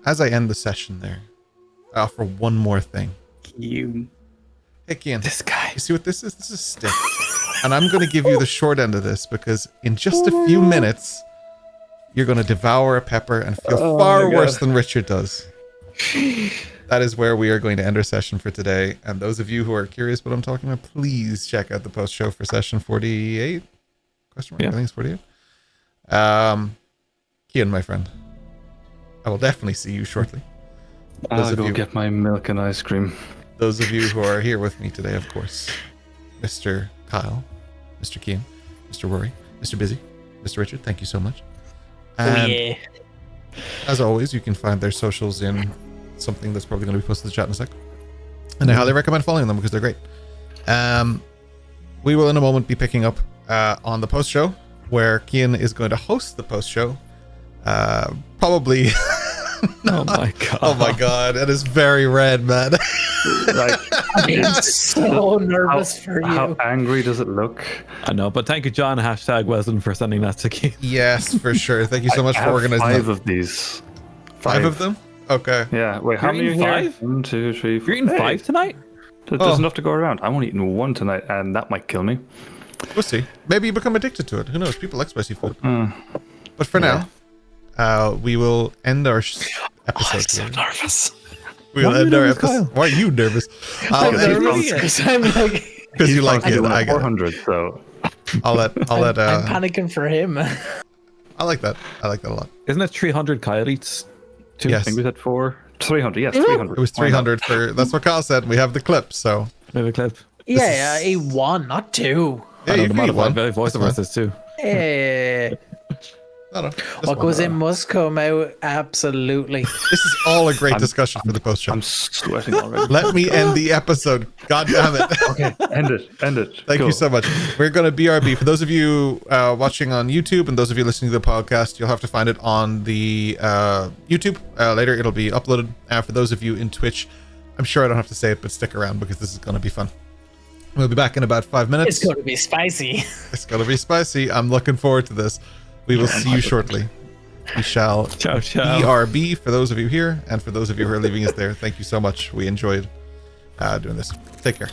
As I end the session there, I offer one more thing. You. Hey, Kian. This guy. You see what this is? This is stick. And I'm going to give you the short end of this because in just a few minutes, you're going to devour a pepper and feel far worse than Richard does. That is where we are going to end our session for today. And those of you who are curious what I'm talking about, please check out the post show for session 48. Question mark? Yeah. I think it's 48. Kian, my friend, I will definitely see you shortly. I'll go get my milk and ice cream. Those of you who are here with me today, of course, Mr. Kyle, Mr. Kian, Mr. Rory, Mr. Busy, Mr. Richard, thank you so much. And as always, you can find their socials in something that's probably going to be posted in the chat in a sec. And I highly recommend following them because they're great. We will in a moment be picking up on the post show where Kian is going to host the post show. Probably. Oh my god. Oh my god. That is very red, man. Like, I'm so nervous for you. How angry does it look? I know, but thank you, John, #Wesley, for sending that to Keith. Yes, for sure. Thank you so much I for have organizing 5 that. of these. 5 of them? Okay. Yeah. Wait, how You're many are eating here? 5? 1, 2, 3, 4. You're eating Hey, 5 tonight? There's enough to go around. I'm only eating 1 tonight, and that might kill me. We'll see. Maybe you become addicted to it. Who knows? People like spicy food. But for now, we will end our episode. I'm so nervous. We'll end our episode. Why are you nervous? I'm nervous because I'm like, Because you like it. I get it. 400, so I'll let. I'm panicking for him. I like that. I like that a lot. Isn't it 300 coyotes? Too? Yes. I think we said 300. Yes, 300. It was 300 for. That's what Kyle said. We have the clip, so. Maybe a clip. Yeah, he won, not two. Yeah, I know you the can eat modified one. voice That's versus too. Eh, No, what goes in must come out. Absolutely. This is all a great discussion for the post show. I'm sweating already. Let me end the episode. God damn it. Okay, end it. Thank you so much. We're going to BRB. For those of you watching on YouTube and those of you listening to the podcast, you'll have to find it on the YouTube. Later, it'll be uploaded. For those of you in Twitch, I'm sure I don't have to say it, but stick around because this is going to be fun. We'll be back in about 5 minutes. It's going to be spicy. It's going to be spicy. I'm looking forward to this. We will see you shortly. We shall Ciao, ciao. BRB for those of you here, and for those of you who are leaving us there. Thank you so much. We enjoyed doing this. Take care.